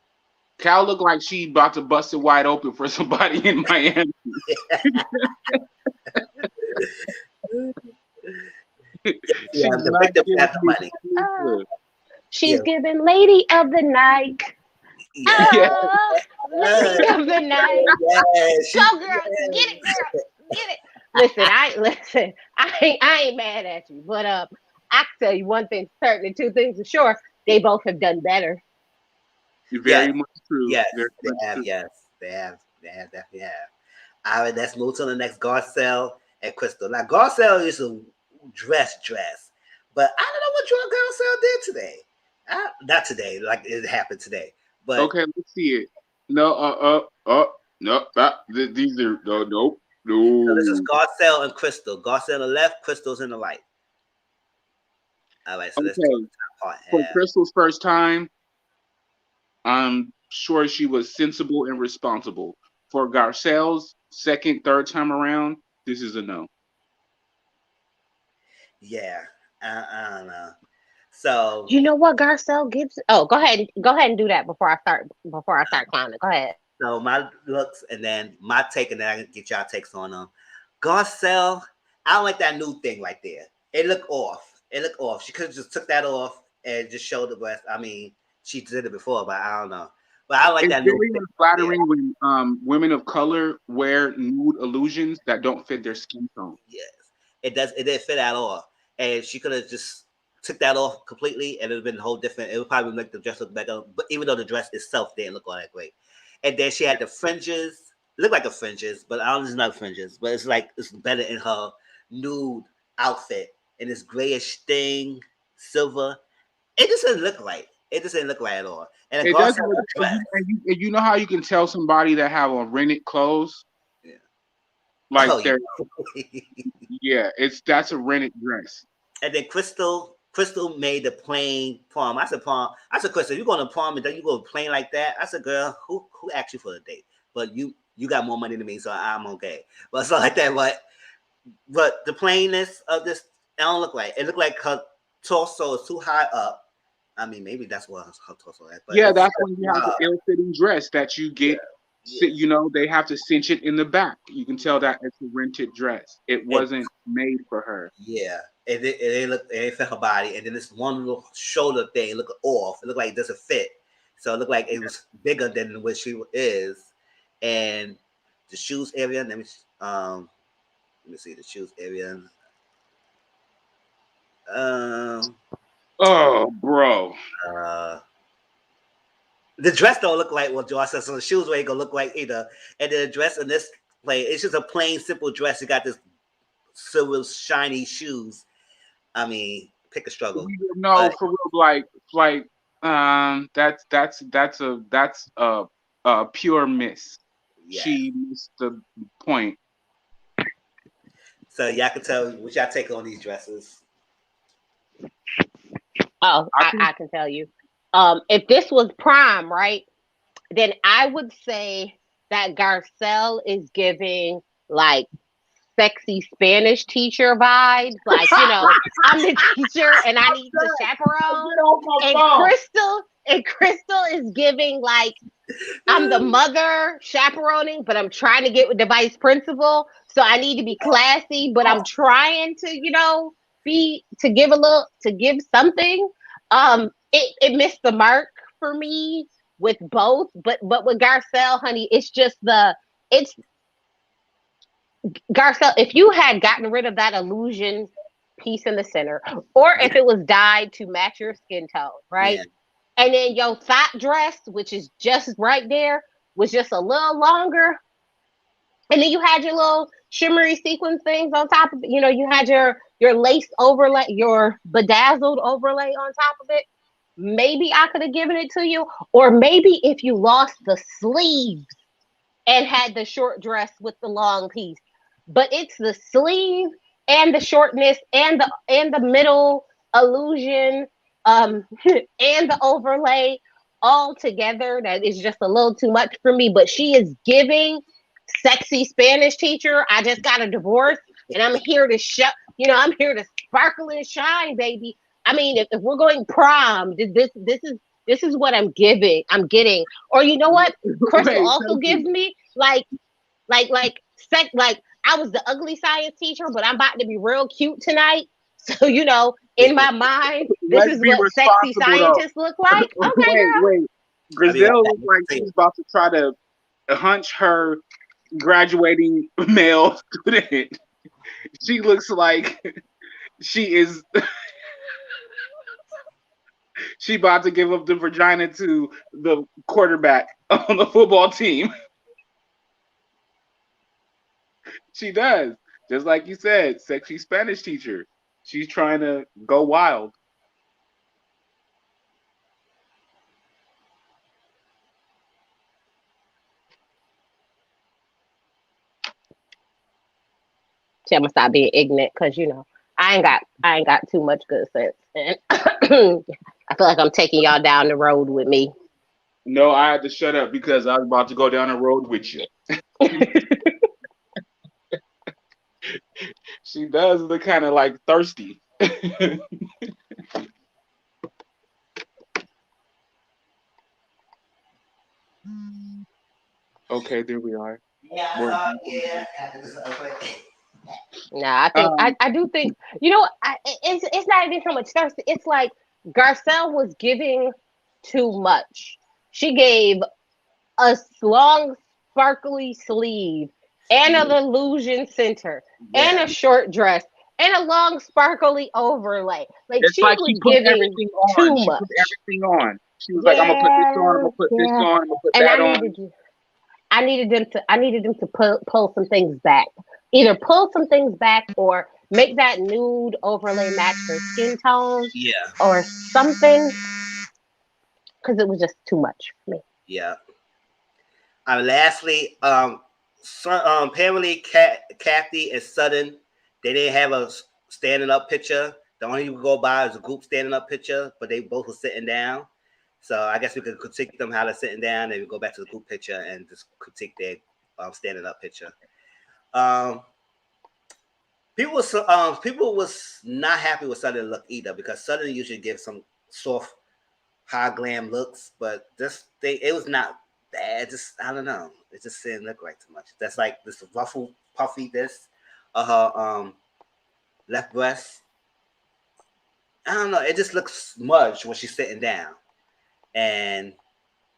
Cal looked like she about to bust it wide open for somebody in Miami.
Yeah, the victim got the money.
She's giving lady of the night.
Yeah.
Lady of the night.
Yeah,
Go girl, get it, girl, get it. Listen, I ain't mad at you, but I can tell you one thing certain and two things for sure. They both have done better.
Very much true.
Yes,
Very
they
much
have.
true.
Yes, they have. They have definitely have. All right, let's move to the next Garcelle and Crystal. Now, Garcelle is a dress, but I don't know what Garcelle did today. Not today, like it happened today. But
okay, let's see it. No, no. These are nope. No.
So this is Garcelle and Crystal. Garcelle on the left, Crystal's in the right. All right, so let's do the top part.
For Crystal's first time, I'm sure she was sensible and responsible. For Garcelle's second, third time around, this is a no.
Yeah, I don't know. So
you know what Garcelle gives? Oh, go ahead and do that before I start clowning. Go ahead.
So my looks and then my take, and then I can get y'all takes on them. Garcelle, I don't like that new thing right there. It looked off. She could have just took that off and just showed the breast. I mean, she did it before, but I don't know. But I like that.
It's very unflattering when women of color wear nude illusions that don't fit their skin tone.
Yes, it does. It didn't fit at all, and she could have just took that off completely, and it would have been a whole different. It would probably make the dress look better. But even though the dress itself didn't look all that great, and then she had the fringes. Look like a fringes, but I don't know it's not fringes. But it's like it's better in her nude outfit in this grayish thing, silver. It just didn't look right. It just didn't look right at all. And
it doesn't look, and you know how you can tell somebody that have on rented clothes?
Yeah.
Like they're that's a rented dress.
And then Crystal made the plain prom. I said, Crystal, you going to prom and then you go plain like that? I said, girl, who asked you for the date? But you got more money than me, so I'm okay. But it's not like that. But the plainness of this, I don't look right. It looked like her torso is too high up. I mean, maybe that's what her torso is. But
yeah, that's when you have the ill-fitting dress that you get. Yeah. You know, they have to cinch it in the back. You can tell that it's a rented dress. It wasn't made for her.
Yeah, it didn't fit her body. And then this one little shoulder thing looked off. It looked like it doesn't fit. So it looked like it was bigger than what she is. And the shoes area. Let me see the shoes area.
Oh, bro.
The dress don't look like what Josh said, so the shoes ain't gonna look like either. And then the dress in this play, it's just a plain, simple dress. You got this silver, shiny shoes. I mean, pick a struggle.
No, but, for real, that's a pure miss. Yeah. She missed the point.
So y'all can tell what y'all take on these dresses.
Oh, I can tell you. If this was prom, right, then I would say that Garcelle is giving like sexy Spanish teacher vibes. Like, you know, I'm the teacher and I need to chaperone. And Crystal is giving like I'm the mother chaperoning, but I'm trying to get with the vice principal. So I need to be classy, but I'm trying to, you know, give something. It missed the mark for me with both, but with Garcelle, honey, it's Garcelle. If you had gotten rid of that illusion piece in the center, or if it was dyed to match your skin tone, right? Yeah. And then your thought dress, which is just right there, was just a little longer. And then you had your little shimmery sequin things on top of it. You know, you had your lace overlay, your bedazzled overlay on top of it. Maybe I could have given it to you. Or maybe if you lost the sleeves and had the short dress with the long piece. But it's the sleeve and the shortness and the middle illusion and the overlay all together that is just a little too much for me. But she is giving sexy Spanish teacher. I just got a divorce and I'm here to I'm here to sparkle and shine, baby. I mean, if we're going prom, this is what I'm giving. I'm getting. Or you know what? Crystal also gives me like I was the ugly science teacher, but I'm about to be real cute tonight. So, you know, in my mind, this is what sexy scientists look like. Okay, girl.
Wait. Grizel looks like she's about to try to hunch her graduating male student. She looks like she is she about to give up the vagina to the quarterback on the football team. She does. Just like you said, sexy Spanish teacher. She's trying to go wild.
See, I'm gonna stop being ignorant because you know I ain't got too much good sense, and I feel like I'm taking y'all down the road with me.
No, I had to shut up because I was about to go down the road with you. She does look kind of like thirsty. Okay, there we are.
Yeah,
Nah, I do think you know it's not even so much thirsty. It's like Garcelle was giving too much. She gave a long sparkly sleeve and an illusion center and a short dress and a long sparkly overlay. Like
it's
she
like
was
she put
giving
everything on.
too
She
much.
put everything on. She was like, I'm gonna put this on, I'm gonna put this on, I'm gonna put
And
that on.
I needed them to pull some things back. Either pull some things back or make that nude overlay match her skin tone
Yeah.
or something because it was just too much for me.
Yeah. Lastly, apparently Kathy and Sutton, they didn't have a standing up picture. The only you could go by is a group standing up picture, but they both were sitting down. So I guess we could critique them how they're sitting down, and we go back to the group picture and just critique their standing up picture. People was not happy with Sutton look either because Sutton usually gives some soft, high glam looks, but it was not bad. Just I don't know, it just didn't look right too much. That's like this ruffle puffy this her left breast. I don't know. It just looks smudged when she's sitting down. And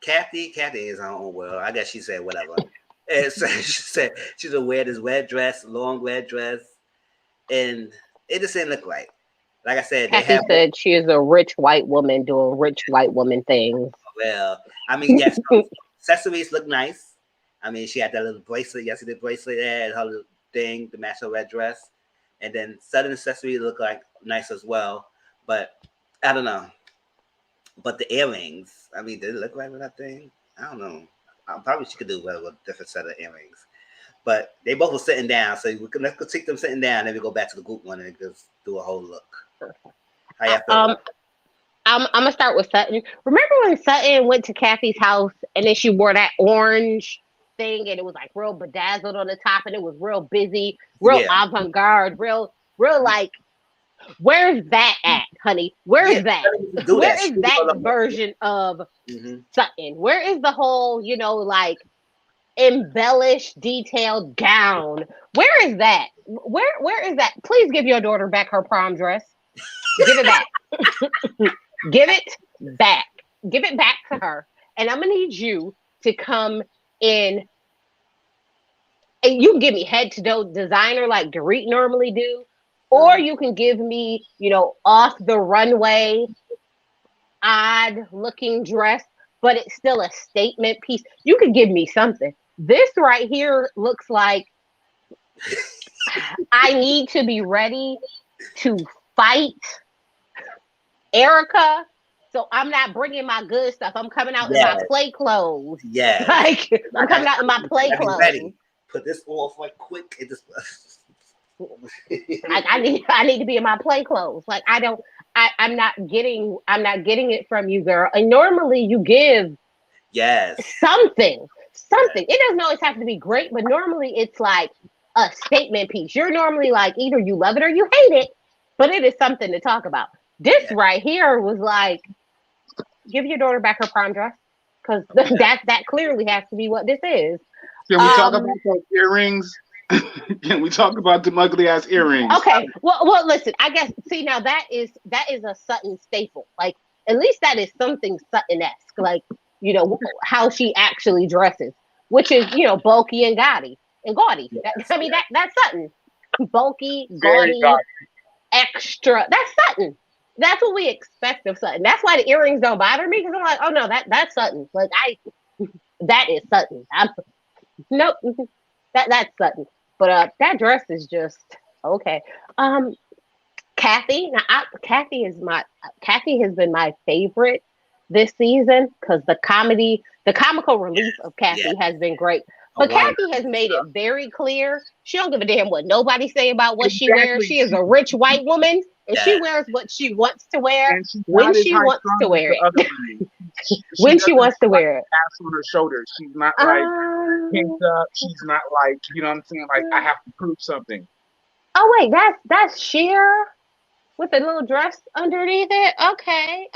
Kathy is her own world. I guess she said whatever. And so she said she's gonna wear this red dress, long red dress, and it just didn't look right. Like I said,
Kathy said she is a rich white woman doing rich white woman things.
Well, I mean, yes, accessories look nice. I mean, she had that little bracelet, yesterday bracelet there, and her little thing to match her red dress. And then Sudden accessories look like nice as well. But I don't know. But the earrings, I mean, did it look right with that thing? I don't know. Probably she could do well with a different set of earrings. But they both were sitting down, so let's critique them sitting down, then we go back to the group one and just do a whole look. How you feel?
I'm gonna start with Sutton. Remember when Sutton went to Kathy's house and then she wore that orange thing and it was like real bedazzled on the top and it was real busy, real avant-garde, real like where's that at, honey? Where's that? Where is that version of Sutton? Where is the whole, like embellished, detailed gown? Where is that? Where is that? Please give your daughter back her prom dress. Give it back. Give it back. Give it back to her. And I'm gonna need you to come in. And you can give me head to toe designer like Dorit normally do, or you can give me, off the runway, odd looking dress, but it's still a statement piece. You could give me something. This right here looks like I need to be ready to fight Erica. So I'm not bringing my good stuff. I'm coming out in my play clothes.
Yeah.
Like I'm coming out in my play clothes.
Ready. Put this off like quick. It just
I need to be in my play clothes. Like I'm not getting it from you, girl. And normally you give something. It doesn't always have to be great, but normally it's like a statement piece. You're normally like either you love it or you hate it, but it is something to talk about. This right here was like, give your daughter back her prom dress, because that clearly has to be what this is.
Can we talk about those earrings? Can we talk about the ugly ass earrings?
Okay. Well, listen. I guess now that is a Sutton staple. Like at least that is something Sutton-esque. Like how she actually dresses, which is bulky and gaudy. That's Sutton. Bulky, gaudy, extra. That's Sutton. That's what we expect of Sutton. That's why the earrings don't bother me, because I'm like, oh no, that's Sutton. Like that is Sutton. Nope, that's Sutton. But that dress is just okay. Kathy. Now, Kathy has been my favorite this season because the comical relief of Kathy has been great. But Kathy has made it very clear she don't give a damn what nobody say about what she wears. She is a rich white woman, and she wears what she wants to wear when she wants to wear it. When she wants to wear it.
Ass on her shoulders. She's not like pinked up. She's not like, you know what I'm saying? Like I have to prove something.
Oh wait, that's sheer with a little dress underneath it. Okay.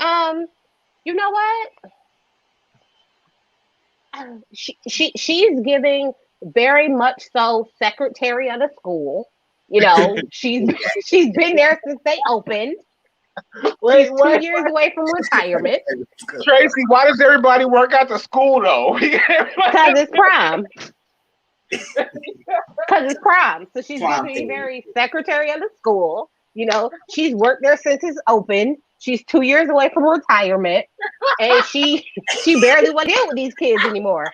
You know what? She's giving very much so secretary of the school. She's been there since they opened. She's 2 years away from retirement.
Tracy, why does everybody work at the school though?
Because it's prom. So she's giving very secretary of the school. She's worked there since it's open. She's 2 years away from retirement, and she barely want to deal with these kids anymore.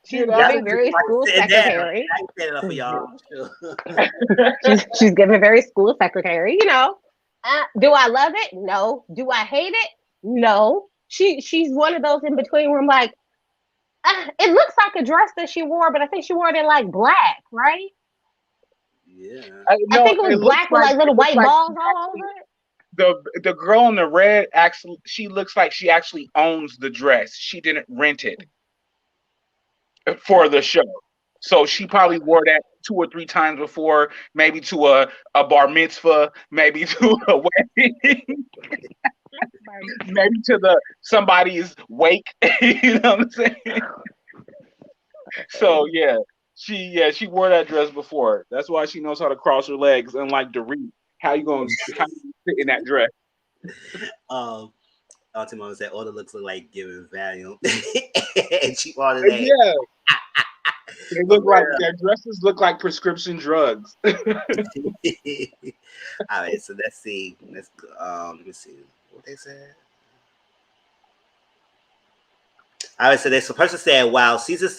She's giving very school secretary. She's giving very school secretary. Do I love it? No. Do I hate it? No. She's one of those in between where I'm like, it looks like a dress that she wore, but I think she wore it in like black, right?
Yeah.
I think it was black with like little white balls all over it.
The girl in the red actually, she looks like she actually owns the dress. She didn't rent it for the show, so she probably wore that 2 or 3 times before, maybe to a bar mitzvah, maybe to a wedding, maybe to somebody's wake. You know what I'm saying? So she wore that dress before. That's why she knows how to cross her legs. Unlike Dorit, how you gonna sit in that dress?
Ultimately said all the looks look like giving Valium, and she ordered that.
Yeah, they look like their dresses look like prescription drugs.
All right, so let's see. Let me see what they said. All right, so the person said, "While season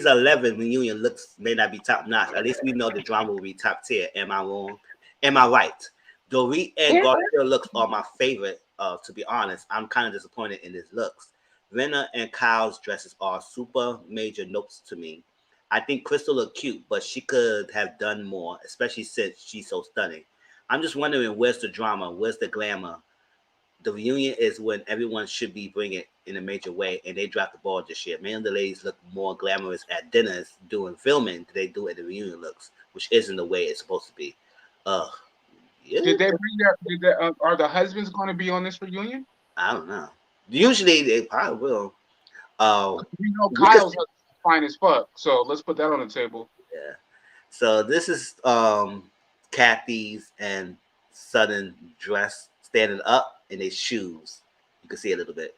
11 reunion looks may not be top notch, at least we know the drama will be top tier." Am I wrong? Am I right? Dorit and Garcia looks are my favorite. To be honest, I'm kind of disappointed in his looks. Renna and Kyle's dresses are super major notes to me. I think Crystal looked cute, but she could have done more, especially since she's so stunning. I'm just wondering, where's the drama? Where's the glamour? The reunion is when everyone should be bringing it in a major way, and they dropped the ball this year. Many of the ladies look more glamorous at dinners doing filming than they do at the reunion looks, which isn't the way it's supposed to be. Yeah.
Did they bring their? Are the husbands going to be on this reunion?
I don't know. Usually they probably will.
Kyle's fine as fuck, so let's put that on the table.
Yeah. So this is Kathy's and Sutton dress standing up in their shoes. You can see a little bit.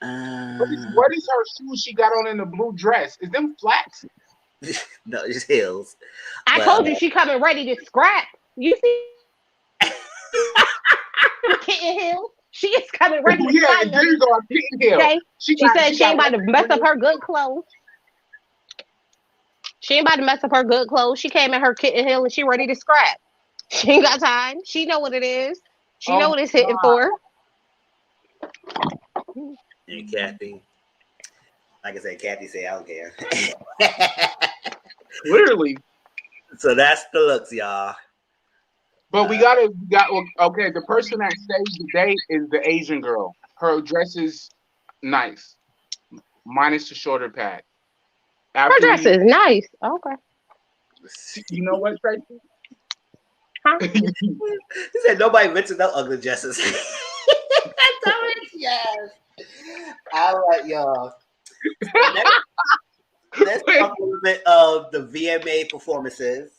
What is her shoes she got on in the blue dress? Is them flats?
No, it's heels.
I told you she coming ready to scrap. You see, kitten heels. She is coming ready to scrap.
Yeah, there you go. Kitten heels.
Okay. She said she ain't about to mess up her good clothes. She ain't about to mess up her good clothes. She came in her kitten hill and she ready to scrap. She ain't got time. She know what it is. She
Oh
know
my
what it's hitting
God.
for.
And Kathy, like I said, Kathy said, I don't care.
Literally.
So that's the looks, y'all.
But we got okay. The person that saved the day is the Asian girl. Her dress is nice, minus the shoulder pad.
Her
After
dress is nice. Okay.
you know what, Tracy?
Huh?
He said nobody mentioned no ugly dresses. Yes. All right, y'all. Let's talk a little bit of the VMA performances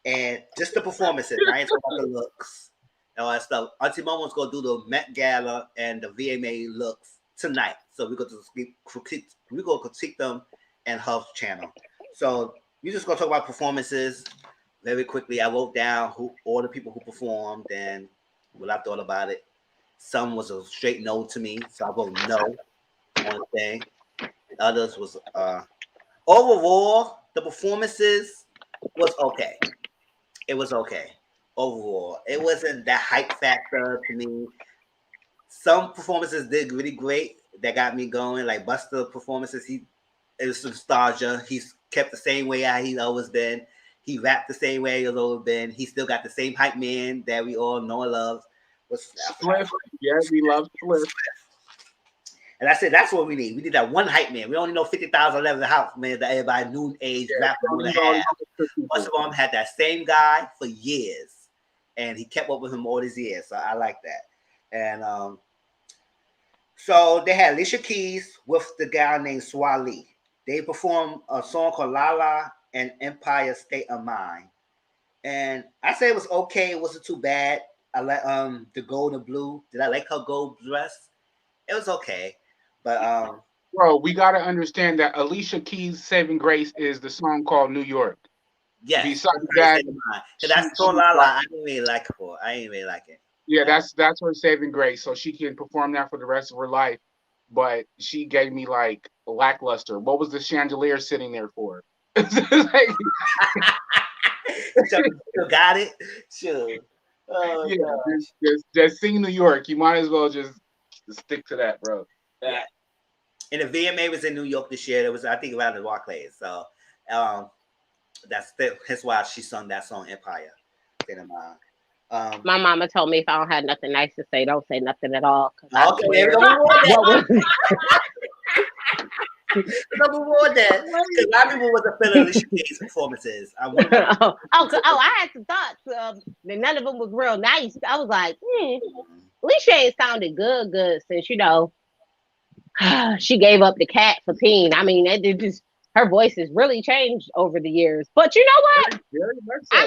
and just the performances. I ain't talking about the looks and all that stuff. Auntie Momo's gonna do the Met Gala and the VMA looks tonight, so we're gonna critique them and her channel. So we're just gonna talk about performances very quickly. I wrote down all the people who performed and what I thought about it. Some was a straight no to me, so I wrote no on the thing. Others was overall, the performances was okay. It was okay. Overall, it wasn't that hype factor to me. Some performances did really great that got me going. Like Buster performances, it was nostalgia. He's kept the same way he's always been. He rapped the same way he's always been. He still got the same hype man that we all know and love.
Spliff. Yeah, we love Spliff.
And I said, that's what we need. We need that one hype man. We only know 50,000 left in the house, man, that everybody noon age rapper would have. Most of them had that same guy for years. And he kept up with him all these years. So I like that. And so they had Alicia Keys with the guy named Swali. They performed a song called Lala and Empire State of Mind. And I say it was okay. It wasn't too bad. I like the gold and blue. Did I like her gold dress? It was okay. But
bro, we gotta understand that Alicia Keys' "Saving Grace" is the song called "New York."
yes,
Besides that,
that's so Lala. I didn't really like her for. I didn't really like it.
Yeah, that's her saving grace, so she can perform that for the rest of her life. But she gave me like lackluster. What was the chandelier sitting there for? Like,
You got it. Sure. Oh,
yeah, just sing New York. You might as well just stick to that, bro.
Yeah. And the VMA was in New York this year. It was, I think, around the Barclays. So that's why she sung that song Empire.
My mama told me if I don't have nothing nice to say, don't say nothing at all.
Okay, number one then. Because a lot of people wasn't feeling Alicia Keys' performances.
I had some thoughts. None of them was real nice. I was like, Alicia ain't sounded good since, she gave up the cat for Teen. I mean, it just her voice has really changed over the years. But you know what?
Very much so.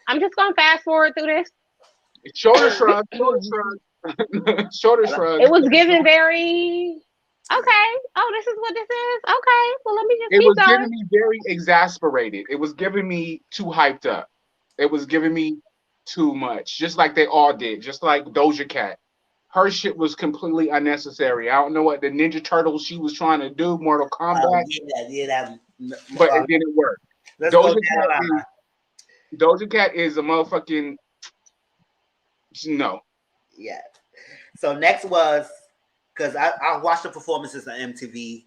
I'm just gonna fast forward through this.
Shoulder shrug. Shoulder shrug.
It was given very okay. Oh, this is what this is. Okay, well let me just.
It was giving me very exasperated. It was giving me too hyped up. It was giving me too much, just like they all did. Just like Doja Cat, her shit was completely unnecessary. I don't know what the Ninja Turtles she was trying to do, Mortal Kombat, but it didn't work. Doja Cat is a motherfucking no.
Yeah. So next was because I watched the performances on MTV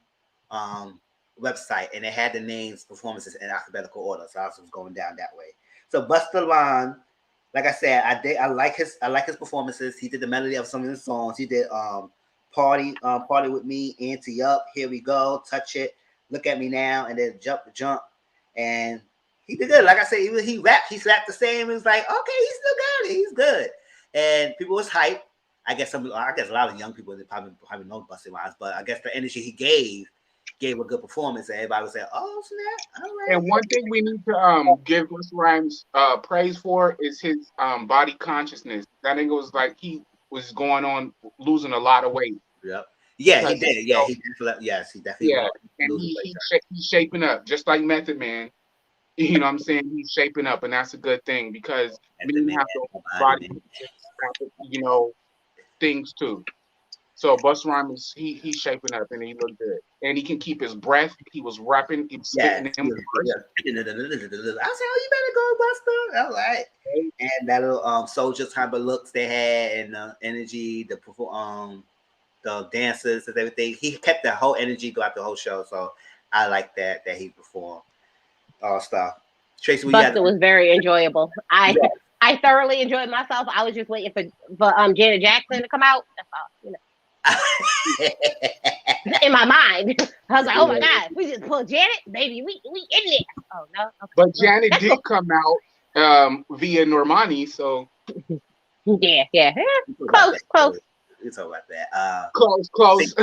website and it had the names performances in alphabetical order. So I was going down that way. So Busta Rhymes, like I said, I like his performances. He did the melody of some of his songs. He did Party with Me, Ante Up, Here We Go, Touch It, Look at Me Now, and then Jump. And he did good. Like I said, he rapped the same. It was like, okay, he still got it. He's good. And people was hyped. I guess a lot of young people that probably know Busta Rhymes, but I guess the energy he gave a good performance, and everybody was saying, "Oh snap!" All right.
And one thing we need to give Busta Rhymes praise for is his body consciousness. That nigga was like he was going on losing a lot of weight.
Yep. Yeah, he did. Yeah, he definitely. Yes, he definitely.
Yeah, and he's shaping up just like Method Man. You know what I'm saying? He's shaping up, and that's a good thing because we didn't have to body, things too. So Busta Rhymes, he's shaping up and he looked good, and he can keep his breath. He was rapping, he was
Yeah,
spitting them
yeah. I said, "Oh, you better go, Buster." All right, and that little soldier type of looks they had, and the energy, the dances and everything. He kept that whole energy throughout the whole show, so I like that he performed all stuff. Tracy, we got
Buster was very enjoyable. I
yeah.
I thoroughly enjoyed myself. I was just waiting for Janet Jackson to come out. That's all, in my mind. I was like, oh my God, we just pulled Janet, baby, we in there. Oh no. Okay.
But Janet did come out via Normani, so
Yeah. Close.
We talk about that.
close.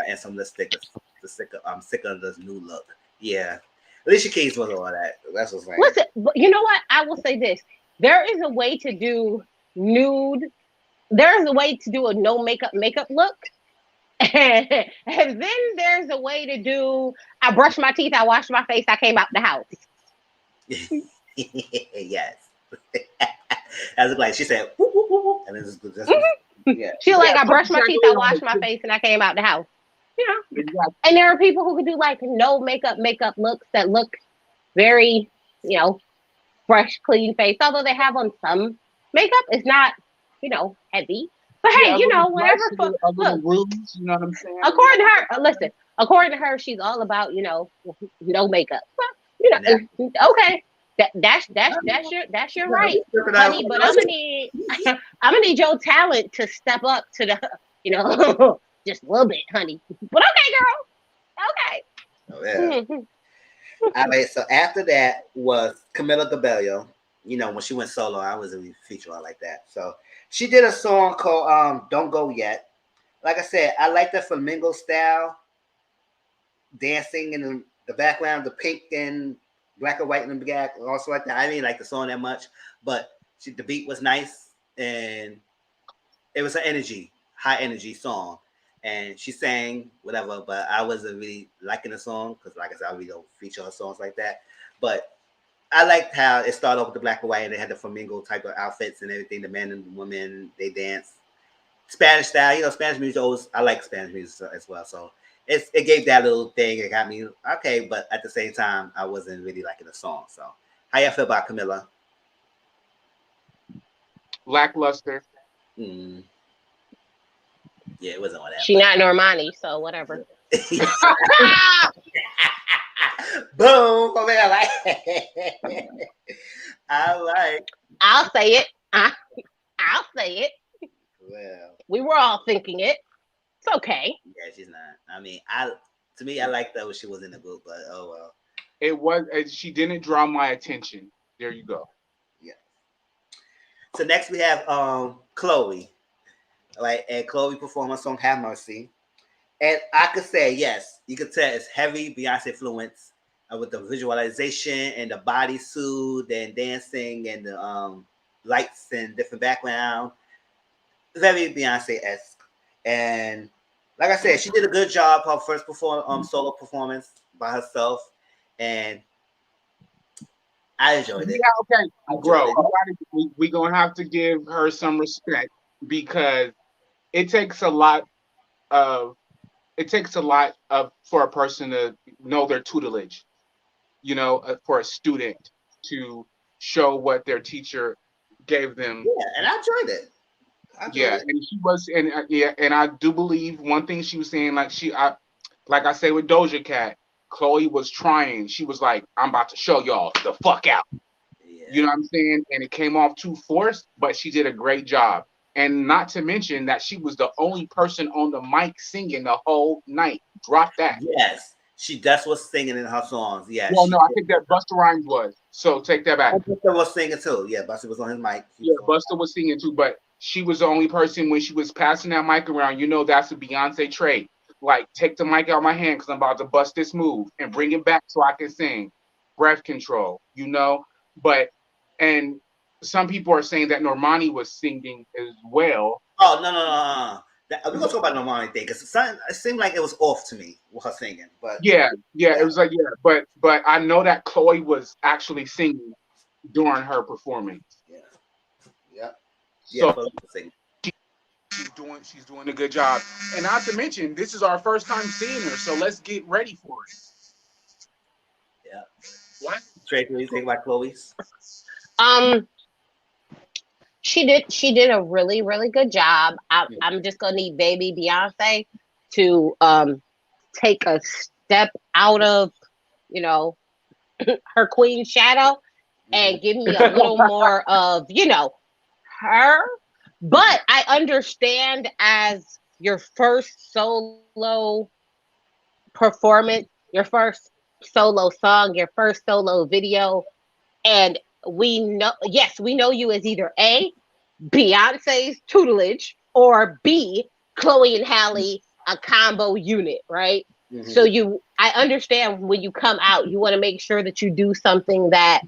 And some of the stickers. I'm sick of this new look. Yeah. Alicia Keys was all that. That's what's saying.
Listen, but you know what? I will say this. There is a way to do nude. There is a way to do a no makeup look. And then there's a way to do I brushed my teeth, I washed my face, I came out the house.
Yes. As like she said, whoop, whoop, whoop, and it's just yeah.
She like I brushed my teeth, I washed my face, and I came out the house. You know. Exactly. And there are people who can do like no makeup looks that look very, fresh, clean face. Although they have on some makeup, it's not, heavy. But hey, whatever.
Look, rooms, you know what I'm saying?
According to her, she's all about, no makeup. Well, okay. That's your right, honey. But I'm gonna need your talent to step up to the, just a little bit, honey. But okay, girl.
Okay. Oh, yeah. All right. So after that was Camila Cabello. When she went solo, I wasn't really featured on like that. So she did a song called "Don't Go Yet." Like I said, I like the flamingo style dancing in the background, the pink and black and white in the back, also like that. I didn't like the song that much, but the beat was nice and it was an high energy song. And she sang whatever, but I wasn't really liking the song because, like I said, I really don't feature her songs like that. But I liked how it started off with the black and white and they had the flamingo type of outfits and everything. The men and the women, they dance. Spanish style, Spanish music I like Spanish music as well. So it gave that little thing. It got me okay, but at the same time, I wasn't really liking the song. So how y'all feel about Camila?
Lackluster.
Yeah, it wasn't all that.
She not Normani, so whatever.
Boom! I mean,
I'll say it. I'll say it.
Well,
we were all thinking it. It's okay.
Yeah, she's not. I mean, to me, I liked that when she was in the group, but oh well.
It was. She didn't draw my attention. There you go.
Yeah. So next we have Chloe, right? And Chloe performed a song "Have Mercy," and I could say yes, you could tell it's heavy Beyonce influence with the visualization and the bodysuit and dancing and the lights and different background. Very Beyonce-esque. And like I said, she did a good job. Her first solo performance by herself, and I enjoyed it.
Yeah, okay, bro. We're gonna have to give her some respect because it takes a lot for a person to know their tutelage. For a student to show what their teacher gave them.
Yeah, and I enjoyed it.
And she was, and I do believe one thing she was saying, like I say with Doja Cat, Chloe was trying. She was like, "I'm about to show y'all the fuck out." Yeah. You know what I'm saying? And it came off too forced, but she did a great job. And not to mention that she was the only person on the mic singing the whole night. Drop that.
Yes. That's what's singing in her songs. Yeah.
Well, no, I think that Busta Rhymes was. So take that back.
Busta was singing too. Yeah, Busta was on his mic.
Busta was singing too, but she was the only person when she was passing that mic around. That's a Beyonce trait. Like, take the mic out of my hand because I'm about to bust this move and bring it back so I can sing. Breath control, But, and some people are saying that Normani was singing as well.
Oh, no. We're gonna talk about the Normani thing because it seemed like it was off to me with her singing. But
yeah, it was like but I know that Chloe was actually singing during her performance.
Yeah. So
She's doing a good job. And not to mention, this is our first time seeing her, so let's get ready for it.
Yeah.
What?
Tracy, what do you think about Chloe's?
Um, she did a really, really good job. I'm just gonna need baby Beyonce to take a step out of, you know, her queen shadow and give me a little more of, you know, her. But I understand as your first solo performance, your first solo song, your first solo video, and we know, yes, we know you as either A, Beyonce's tutelage, or B, Chloe and Halle, a combo unit, right? So I understand when you come out, you want to make sure that you do something that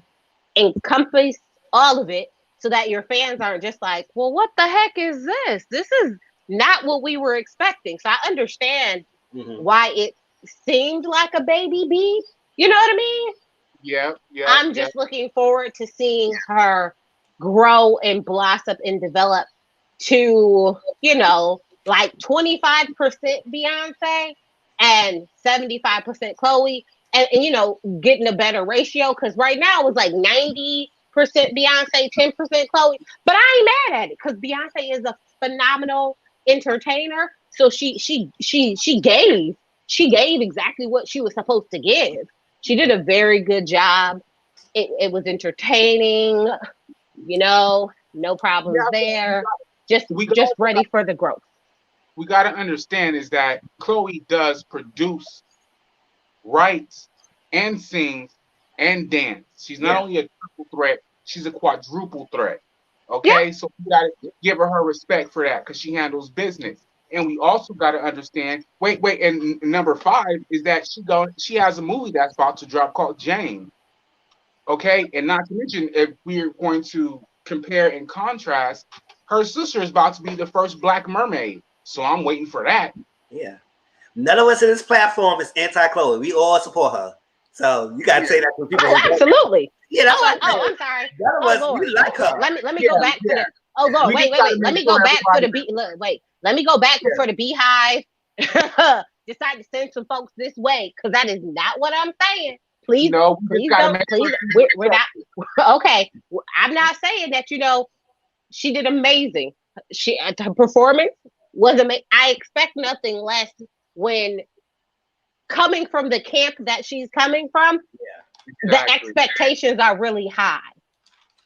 encompass all of it, so that your fans aren't just like, well, what the heck is this? This is not what we were expecting. So I understand why it seemed like a baby B. You know what I mean?
Yeah, yeah,
I'm
yeah.
just looking forward to seeing her grow and blossom and develop to, you know, like 25% Beyonce and 75% Chloe, and you know, getting a better ratio, because right now it's like 90% Beyonce, 10% Chloe. But I ain't mad at it because Beyonce is a phenomenal entertainer. So she gave exactly what she was supposed to give. She did a very good job. It was entertaining, you know, no problems there.
We
Just ready for the growth.
got to understand is that Chloe does produce, writes, and sings and dance. She's not only a triple threat, she's a quadruple threat.
Yeah.
Okay, so we got to give her respect for that because she handles business. And we also got to understand. Wait, and number 5 is that she has a movie that's about to drop called Jane. Okay, and not to mention, if we're going to compare and contrast, her sister is about to be the first Black mermaid. So I'm waiting for that.
Yeah. None of us in this platform is anti-Chloe. We all support her. So you gotta say that to people.
Oh, absolutely.
Yeah, that's what
I'm sorry.
None of
Oh
us,
Lord.
we like her.
Let me go back for the. Oh Lord,
We
wait.
just gotta
Let
make
me
sure
go back for the
everybody.
beat. Look, wait. Let me go back before the Beehive decide to send some folks this way, because that is not what I'm saying. Please,
We just
please
gotta
don't.
make
Please,
sure she's
we're not.
respected.
Okay, I'm not saying that. You know, she did amazing. Her performance was amazing. I expect nothing less when coming from the camp that she's coming from. The
Exactly.
expectations are really high.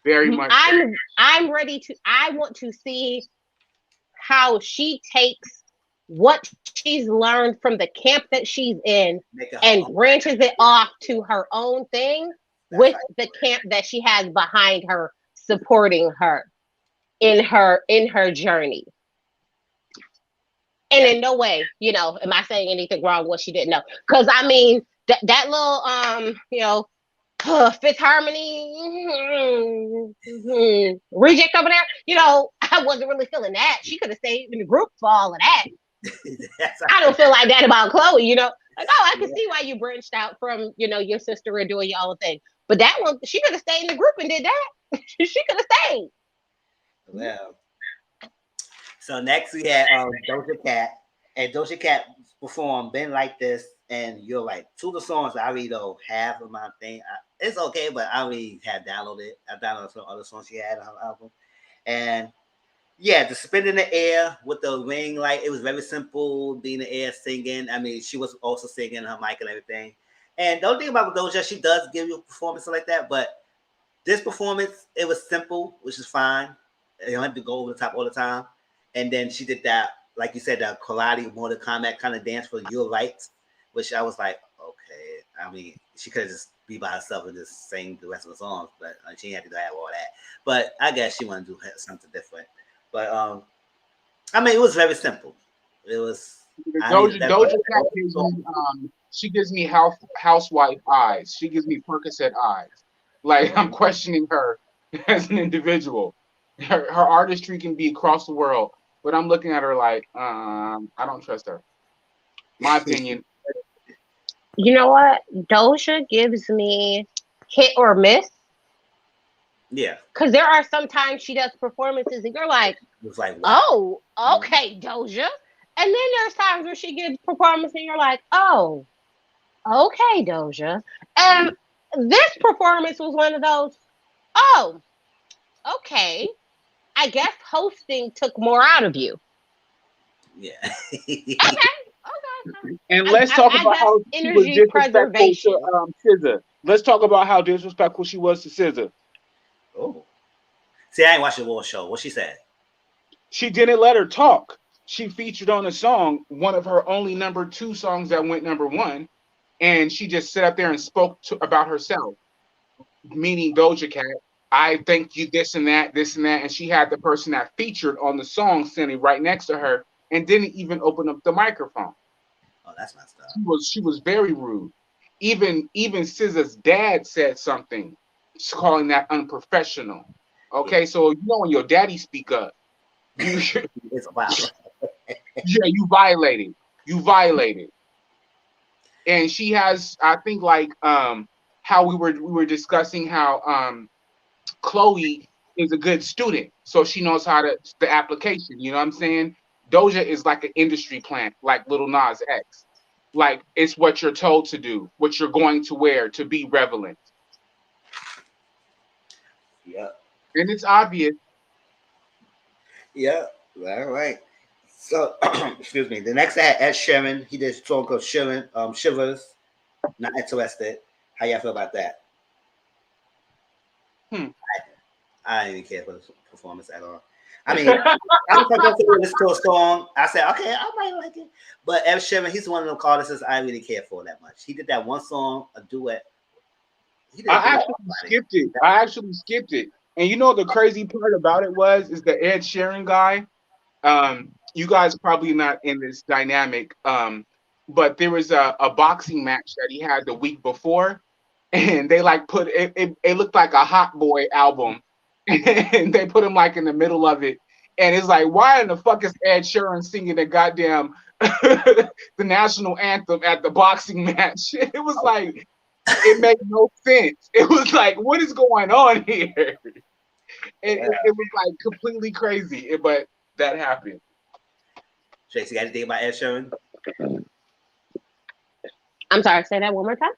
Very much. So.
I'm ready to. I want to see how she takes what she's learned from the camp that she's in and branches it off to her own thing with the camp that she has behind her, supporting her in her journey. And in no way, you know, am I saying anything wrong what she didn't know? Because I mean that little you know, Fifth Harmony reject over there, you know, I wasn't really feeling that. She could have stayed in the group for all of that. I don't feel like that about Chloe, you know. Like, oh, I can see why you branched out from, you know, your sister and doing your own thing. But that one, she could have stayed in the group and did that. She could have stayed.
Well, so next we had Doja Cat, and Doja Cat performed "Been Like This," and you're like, two of the songs I really don't have on my thing. It's okay, but I really have downloaded it. I downloaded some other songs she had on her album, and yeah, the spin in the air with the ring light, it was very simple. Being in the air singing. I mean, she was also singing her mic and everything. And the only thing about Doja, she does give you a performance like that, but this performance, it was simple, which is fine. You don't have to go over the top all the time. And then she did that, like you said, that karate, Mortal Kombat kind of dance for Your Rights, which I was like, okay. I mean, she could have just be by herself and just sing the rest of the songs, but she had to have all that. But I guess she wanted to do something different. But I mean, it was very simple. It was.
Doja Cat gives me she gives me housewife eyes. She gives me Percocet eyes. Like I'm questioning her as an individual. Her artistry can be across the world, but I'm looking at her like I don't trust her. My opinion.
You know what? Doja gives me hit or miss.
Yeah.
Because there are sometimes she does performances and you're like,
It's like, wow.
oh, okay, Doja. And then there's times where she gives performance and you're like, oh, okay, Doja. And this performance was one of those, oh, okay. I guess hosting took more out of you.
Yeah.
Okay. Okay.
And let's talk
I
about
guess
how she was
energy
disrespectful to
preservation.
SZA. Let's talk about how disrespectful she was to SZA.
Oh. See, I ain't watched the war show. What she said?
She didn't let her talk. She featured on a song, one of her only #2 songs that went #1, and she just sat up there and spoke about herself, meaning Doja Cat. I think you this and that, and she had the person that featured on the song standing right next to her and didn't even open up the microphone.
Oh, that's messed up.
She was very rude. Even SZA's dad said something, calling that unprofessional.
Yeah.
Okay, so when your daddy speak up, you
It's wow.
yeah, you violated. You violated. And she has, I think, like how we were discussing how Chloe is a good student, so she knows how to the application. You know what I'm saying? Doja is like an industry plant, like Little Nas X. Like it's what you're told to do, what you're going to wear to be relevant,
Yeah.
and it's obvious.
Yeah. All right. So, excuse me. The next I had Ed Sheeran. He did a song called Sheeran, Shivers. Not interested. How y'all feel about that?
Hmm.
I didn't care for the performance at all. I mean, I was supposed to listen to a song. I said, okay, I might like it. But Ed Sheeran, he's one of them artists I really care for that much. He did that one song, a duet. He did a
I
duet
actually
with somebody.
skipped it. I actually skipped it. And you know the crazy part about it is the Ed Sheeran guy. You guys probably not in this dynamic. But there was a boxing match that he had the week before, and they like put it looked like a Hot Boy album, and they put him like in the middle of it, and it's like, why in the fuck is Ed Sheeran singing the goddamn the national anthem at the boxing match? It was like it made no sense. It was like, what is going on here? It was like completely crazy, but that happened.
Tracy, got anything about Ed Sheeran?
I'm sorry, say that one more time.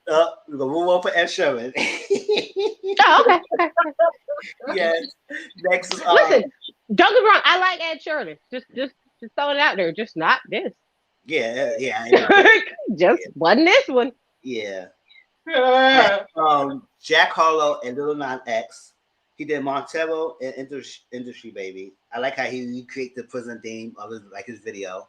We're gonna move on for Ed Sheeran.
Oh, okay.
Yes. Next is
Listen, don't get me wrong. I like Ed Sheeran. Just throwing it out there. Just not this.
yeah,
Just wasn't this one.
yeah.
Yeah.
Jack Harlow and Little Nas X. He did Montero and Industry Baby. I like how he recreated the prison theme of his video.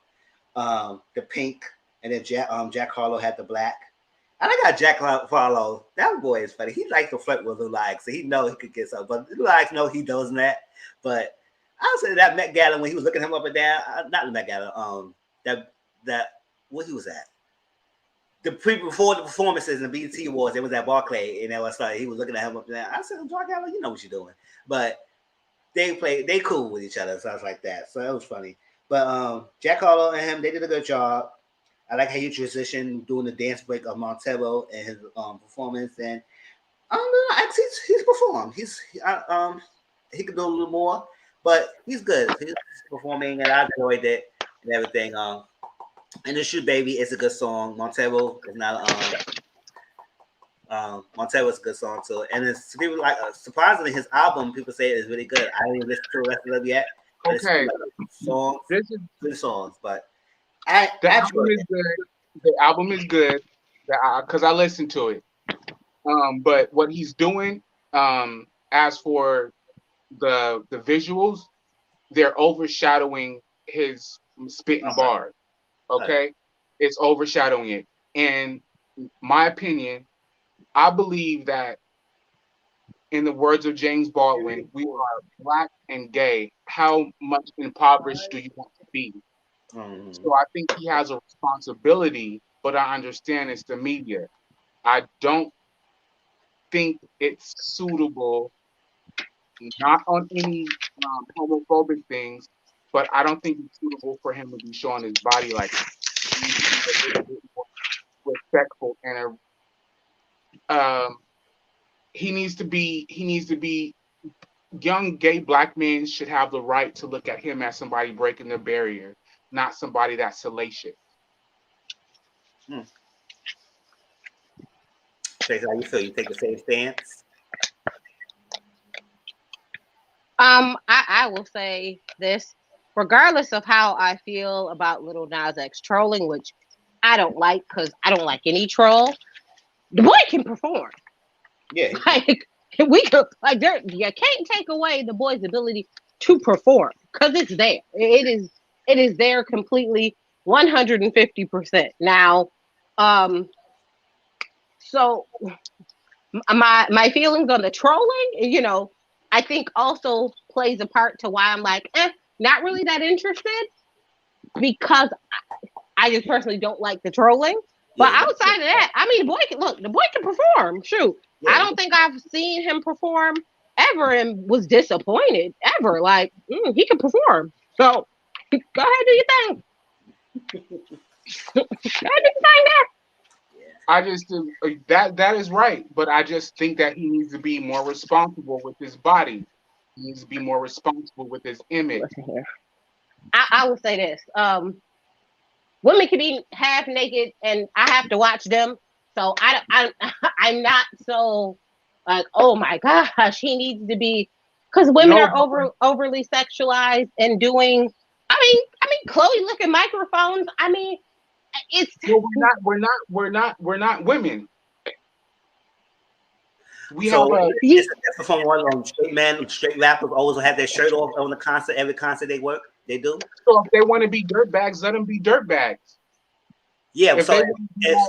The pink, and then Jack Harlow had the black. I like how Jack Harlow, that boy is funny. He likes to flirt with Lil Ix, so he know he could get something. But Lil Ix know he does that. But I would say that Met Gala when he was looking him up and down, not the Met Gala, that what he was at. Before the performances and the BET Awards, it was at Barclay, and it was like he was looking at him up and down. I said, Jack Harlow, you know what you're doing. But they cool with each other, so I was like that. So that was funny. But Jack Harlow and him, they did a good job. I like how you transition doing the dance break of Montero and his performance. And I don't know, actually he's performed. He could do a little more, but he's good. He's performing, and I enjoyed it and everything. And the Shoot Baby is a good song. Montero is not Montero is a good song too. And it's people like surprisingly his album, people say it is really good. I didn't even listen to the rest of it yet.
Okay.
Songs,
This is
good songs, but
the album is good. The album is good. Because I listened to it. But what he's doing, as for the visuals, they're overshadowing his spitting bars. Okay, it's overshadowing it. And my opinion, I believe that, in the words of James Baldwin, we are black and gay. How much impoverished do you want to be? So I think he has a responsibility, but I understand it's the media. I don't think it's suitable, not on any homophobic things, but I don't think it's suitable for him to be showing his body like that. He needs to be a little bit more respectful and he needs to be young gay black men should have the right to look at him as somebody breaking the barrier, not somebody that's salacious.
Tracy, how you feel? You take the same stance?
I will say this, regardless of how I feel about Lil Nas X trolling, which I don't like because I don't like any troll. The boy can perform.
Yeah.
Like we could like there, you can't take away the boy's ability to perform because it's there. It is there completely 150%. Now, so my feelings on the trolling, you know, I think also plays a part to why I'm like, not really that interested because I just personally don't like the trolling. But outside of that, I mean, the boy can perform. Shoot, yeah. I don't think I've seen him perform ever and was disappointed ever. Like, he can perform. So go ahead, do your thing. Go ahead, do your thing there.
I just that is right, but I just think that he needs to be more responsible with his body. He needs to be more responsible with his image.
Listen here. I will say this: women can be half naked, and I have to watch them. So I'm not so like, oh my gosh, he needs to be, because women are overly sexualized and doing. I mean, Chloe looking microphones. I mean. It's
we're not women.
It's a different from one of them straight rappers always have their shirt off on the concert, every concert they work, they do.
So if they want to be dirtbags, let them be dirtbags.
Yeah, if Lil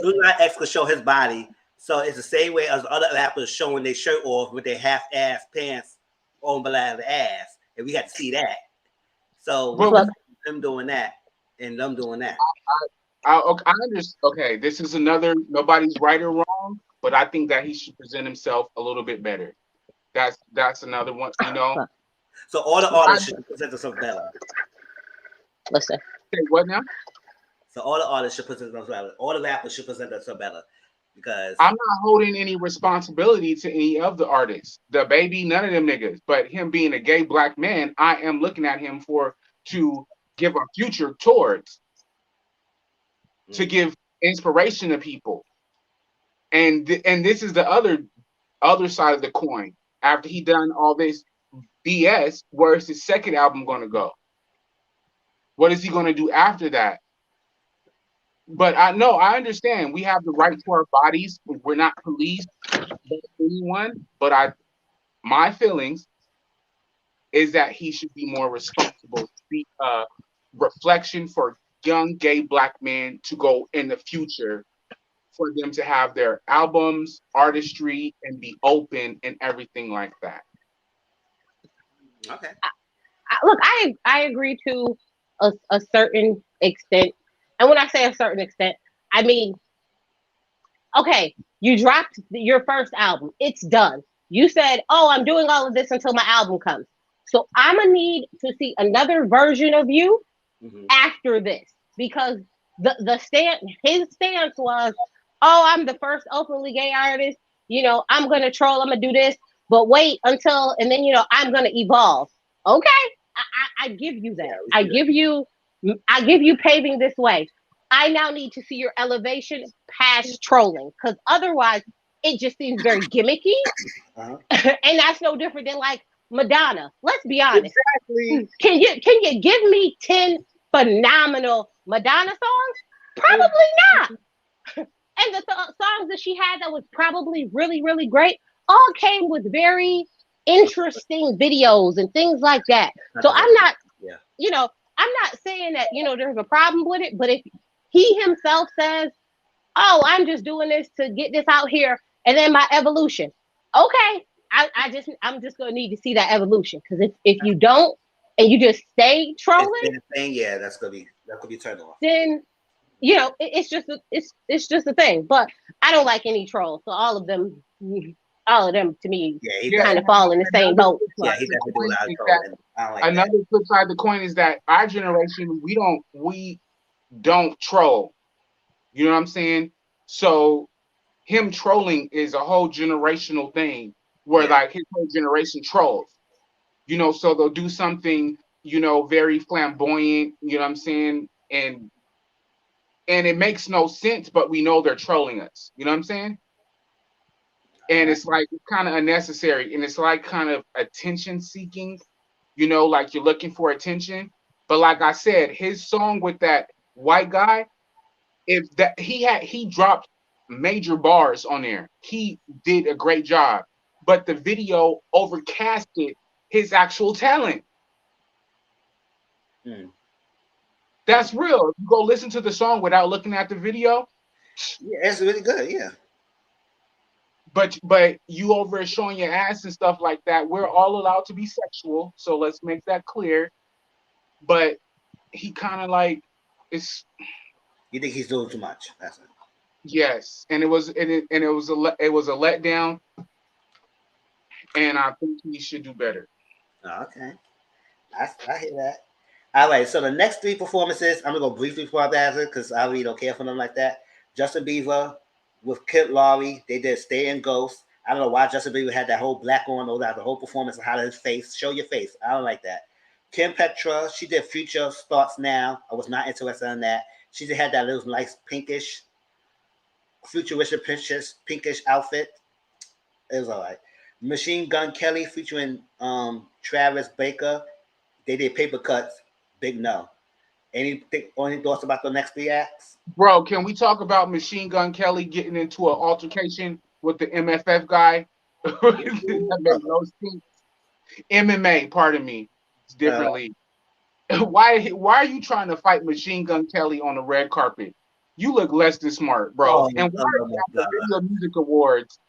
Nas X could show his body, so it's the same way as other rappers showing their shirt off with their half-ass pants on below the ass, and we got to see that. So them doing that and them doing that.
I understand. Okay, this is another. Nobody's right or wrong, but I think that he should present himself a little bit better. That's another one. You know.
So all the artists should present themselves better.
Listen.
Say what now?
So all the artists should present themselves better. All the rappers should present themselves better, because
I'm not holding any responsibility to any of the artists. The baby, none of them niggas. But him being a gay black man, I am looking at him to give a future towards. To give inspiration to people, and this is the other side of the coin. After he done all this BS, where's his second album going to go? What is he going to do after that? But I understand we have the right to our bodies. We're not police by anyone, but my feelings is that he should be more responsible. Be a reflection for young gay black men to go in the future, for them to have their albums, artistry, and be open and everything like that.
Okay.
Look, I agree to a certain extent, and when I say a certain extent, I mean, okay, you dropped your first album, it's done. You said, "Oh, I'm doing all of this until my album comes." So I'm gonna need to see another version of you after this. Because his stance was, "Oh, I'm the first openly gay artist. You know, I'm gonna troll. I'm gonna do this, but wait until, and then I'm gonna evolve." Okay, I give you that. I give you paving this way. I now need to see your elevation past trolling, because otherwise it just seems very gimmicky, and that's no different than like Madonna. Let's be honest.
Exactly.
Can you give me 10 phenomenal Madonna songs? Probably not. And the songs that she had that was probably really, really great all came with very interesting videos and things like that. So I'm not, I'm not saying that, there's a problem with it, but if he himself says, "Oh, I'm just doing this to get this out here and then my evolution." Okay, I'm just going to need to see that evolution, because if you don't, and you just stay trolling,
that's gonna be turned off.
Then it's just a thing. But I don't like any trolls, so all of them to me kind of fall in the same boat.
Yeah, he definitely do a lot of trolling.
Another flip side of the coin is that our generation, we don't troll. You know what I'm saying? So him trolling is a whole generational thing where
Yeah.
like his whole generation trolls. So they'll do something, very flamboyant, you know what I'm saying? And it makes no sense, but we know they're trolling us. You know what I'm saying? And
Right.
it's like kind of unnecessary, and it's like kind of attention seeking, like you're looking for attention. But like I said, his song with that white guy, if that he dropped major bars on there. He did a great job. But the video overcasted his actual talent.
Mm.
That's real. If you go listen to the song without looking at the video,
Yeah, it's really good. Yeah.
but you over showing your ass and stuff like that, we're all allowed to be sexual, so let's make that clear. But he kind of like it's
You think he's doing too much? That's it.
yes, and it was a letdown, and I think he should do better.
Oh, okay. I hear that. All right. So the next three performances, I'm gonna go briefly before I answer because I really don't care for them like that. Justin Bieber with Kid Laurie, they did "Stay in Ghost." I don't know why Justin Bieber had that whole black on over that the whole performance and how his face show your face. I don't like that. Kim Petra, she did "Future Starts Now." I was not interested in that. She just had that little nice pinkish, futuristic pinkish outfit. It was all right. Machine Gun Kelly featuring Travis Baker. They did paper cuts. Big no. Any thoughts about the next three acts?
Bro, can we talk about Machine Gun Kelly getting into an altercation with the MFF guy? That made no sense. MMA, pardon me, it's
Uh,
differently. Why are you trying to fight Machine Gun Kelly on the red carpet? You look less than smart, bro.
oh,
And why are
oh
you
my
at the
god.
Video Music Awards?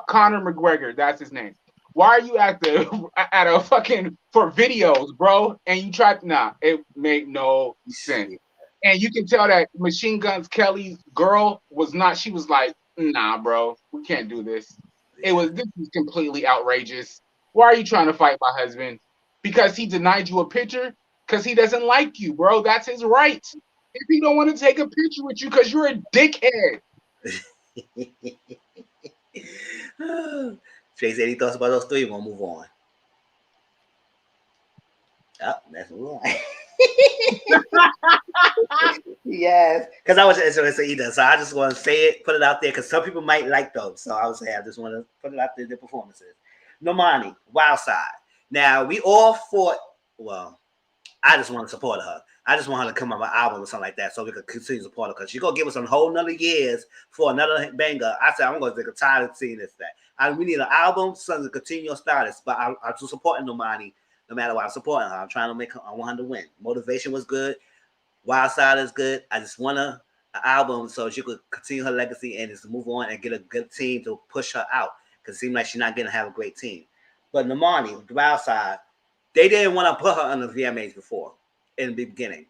Conor McGregor, that's his name. Why are you at the at a fucking for videos, bro? And you tried nah, it made no sense. And you can tell that Machine Guns Kelly's girl was not. She was like, nah, bro, we can't do this.
Yeah.
This is completely outrageous. Why are you trying to fight my husband? Because he denied you a picture? Because he doesn't like you, bro. That's his right. If he don't want to take a picture with you, because you're a dickhead.
Trace, any thoughts about those three? We're gonna move on. Oh, that's move on. Yes, because I was interested either, so I just want to say it, put it out there, because some people might like those. So I would say I just want to put it out there. The performances. Normani, Wild Side. Now we all fought. Well, I just want to support her. I just want her to come out with an album or something like that so we could continue to support her because she's going to give us a whole nother years for another banger. I said, I'm going to take a tired of seeing this thing. We need an album, something to continue your status. But I'm just supporting Normani no matter what. I'm supporting her. I'm trying to make her, I want her to win. Motivation was good. Wild Side is good. I just want an album so she could continue her legacy and just move on and get a good team to push her out because it seems like she's not going to have a great team. But Normani, the Wild Side, they didn't want to put her on the VMAs before in the beginning.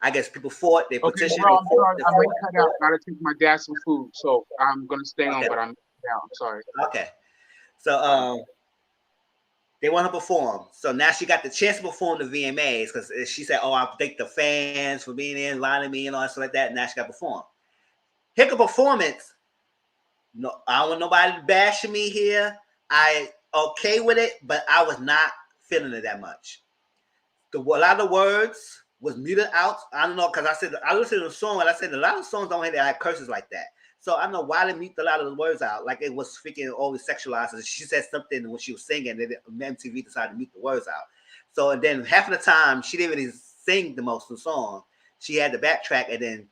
I guess people fought, they
Okay,
petitioned.
bro,
They
I'm
fought,
sorry.
they
I might
fought.
cut out. Gotta take my dad some food, so I'm gonna stay on,
Okay,
but I'm out. I'm sorry.
okay. So
All right.
they want to perform. So now she got the chance to perform the VMAs because she said, "Oh, I thank the fans for being there, inviting me, and all that stuff like that." And now she got to perform. Pick a performance. No, I don't want nobody bashing me here. I okay with it, but I was not feeling it that much. A lot of words was muted out. I don't know because I listened to the song and I said a lot of songs don't have curses like that. So I don't know why they mute a lot of the words out. Like it was freaking always sexualized. And she said something when she was singing, and then MTV decided to mute the words out. So and then half of the time she didn't really sing the most of the song. She had to backtrack and then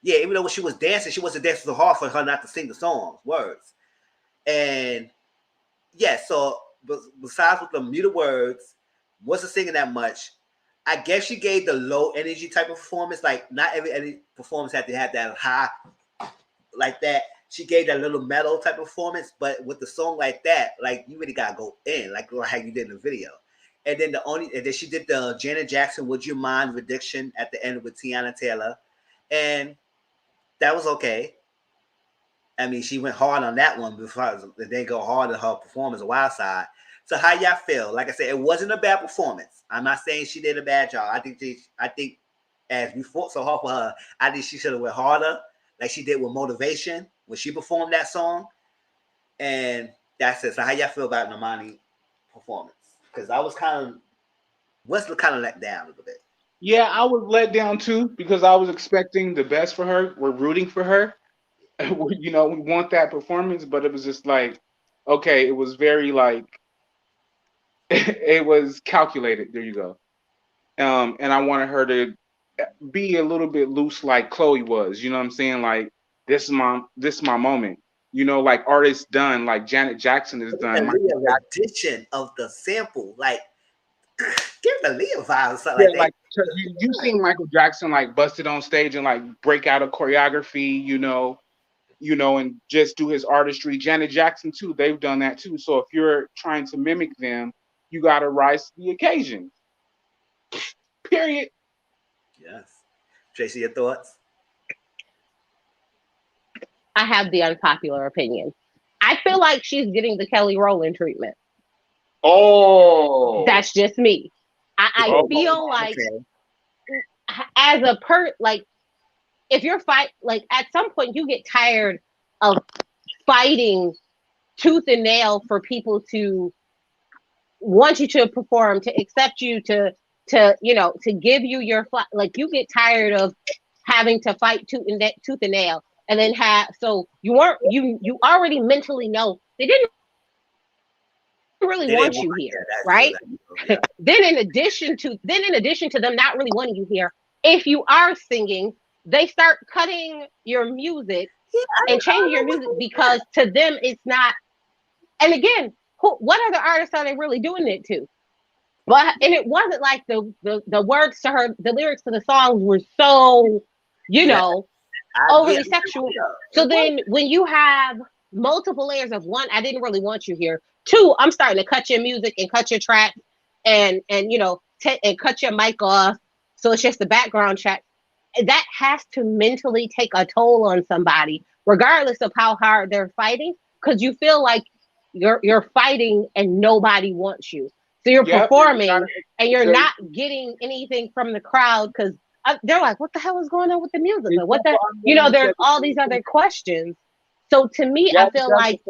yeah, even though when she was dancing, she wasn't dancing so hard for her not to sing the song words. And yeah, so besides with the muted words, wasn't singing that much. I guess she gave the low energy type of performance. Like not every performance had to have that high like that. She gave that little mellow type of performance, but with the song like that, like you really gotta go in, like how you did in the video. And then she did the Janet Jackson "Would You Mind" rendition at the end with Tiana Taylor, and that was okay. I mean, she went hard on that one before they go hard on her performance, a Wild Side. So how y'all feel? Like I said, it wasn't a bad performance. I'm not saying she did a bad job. I think as we fought so hard for her, I think she should have went harder. like she did with Motivation when she performed that song. And that's it. So how y'all feel about Normani performance? Because I was kind of let down a little bit.
Yeah, I was let down too because I was expecting the best for her. We're rooting for her. We want that performance, but it was just like, okay, it was very like it was calculated. There you go. And I wanted her to be a little bit loose like Chloe was. You know what I'm saying? Like this is my moment. Like artists done, like Janet Jackson has done.
The addition of the sample, like give the Leah vibe or something
Yeah,
like that.
like you seen Michael Jackson like busted on stage and like break out a choreography, and just do his artistry. Janet Jackson too, they've done that too. So if you're trying to mimic them, you gotta rise to the occasion. Period.
Yes. Tracy, your thoughts?
I have the unpopular opinion. I feel like she's getting the Kelly Rowland treatment.
Oh,
That's just me. I feel like as a like if you're like at some point you get tired of fighting tooth and nail for people to want you to perform, to accept you, to give you your like you get tired of having to fight tooth and nail, and then so you already mentally know they didn't really want you here, right?
Yeah.
Then in addition to them not really wanting you here, if you are singing, they start cutting your music and changing your music because to them it's not. And again, what other artists are they really doing it to? But and it wasn't like the words to her, the lyrics to the songs were so, overly sexual. So then when you have multiple layers of one, I didn't really want you here. Two, I'm starting to cut your music and cut your track and and cut your mic off. So it's just the background track. That has to mentally take a toll on somebody, regardless of how hard they're fighting, because you feel like you're fighting and nobody wants you. So you're performing and you're not getting anything from the crowd because they're like, what the hell is going on with the music? Like, what the, there's all these other questions. So to me, I feel like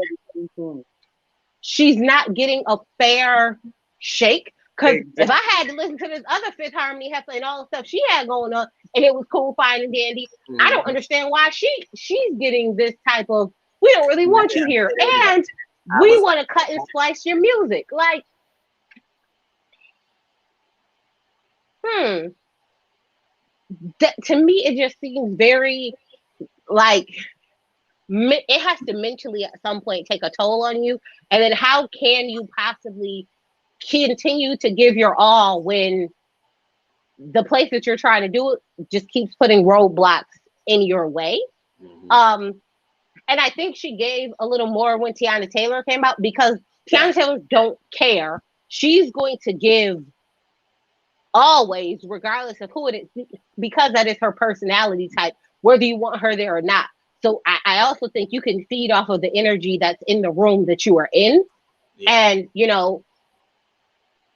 she's not getting a fair shake. Because if I had to listen to this other Fifth Harmony heifer and all the stuff she had going on, and it was cool, fine, and dandy, I don't understand why she's getting this type of, we don't really want you here. And we want to cut and splice your music. Like, to me, it just seems very, like, it has to mentally at some point take a toll on you. And then how can you possibly continue to give your all when the place that you're trying to do it just keeps putting roadblocks in your way? And I think she gave a little more when Tiana Taylor came out, because Tiana Taylor don't care. She's going to give always, regardless of who it is, because that is her personality type, whether you want her there or not. So I also think you can feed off of the energy that's in the room that you are in. And,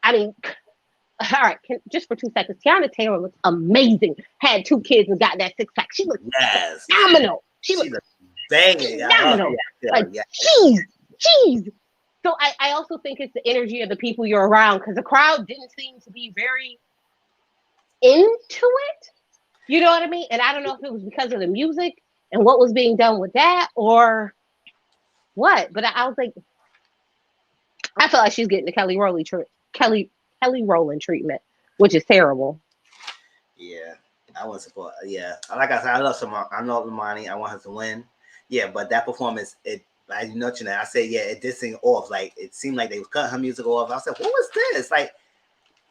I mean, all right, just for 2 seconds, Tiana Taylor looks amazing. Had 2 kids and got that 6-pack. She looks phenomenal. She looks
banging.
Phenomenal. Like, jeez. So I also think it's the energy of the people you're around, because the crowd didn't seem to be very into it. You know what I mean? And I don't know if it was because of the music and what was being done with that or what. But I was like, I feel like she's getting the Kelly Rowland treatment, which is terrible.
Yeah, I want support. Yeah, like I said, I love Normani. I want her to win. Yeah, but that performance, I said, it did sing off. Like, it seemed like they was cutting her music off. I said, what was this? Like,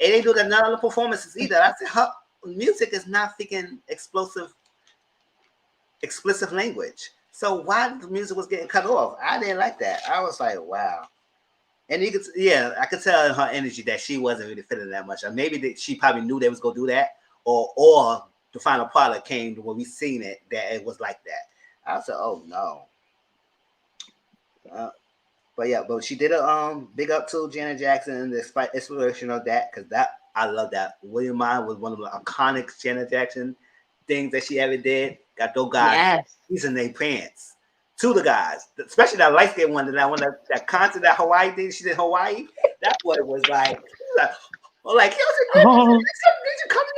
it didn't do that none of the performances either. I said, her music is not speaking explicit language. So why the music was getting cut off? I didn't like that. I was like, wow. And you could, I could tell in her energy that she wasn't really feeling that much. Or maybe she probably knew they was gonna do that, or the final product came when we seen it that it was like that. I said, oh no. But she did a big up to Janet Jackson and the inspiration of that, because I love that. William Mine was one of the iconic Janet Jackson things that she ever did. Got those guys
Yes.
using their pants. To the guys, especially that light skinned one, that concert, that Hawaii thing she did in Hawaii. That's what it was like. Like, yo, did you come to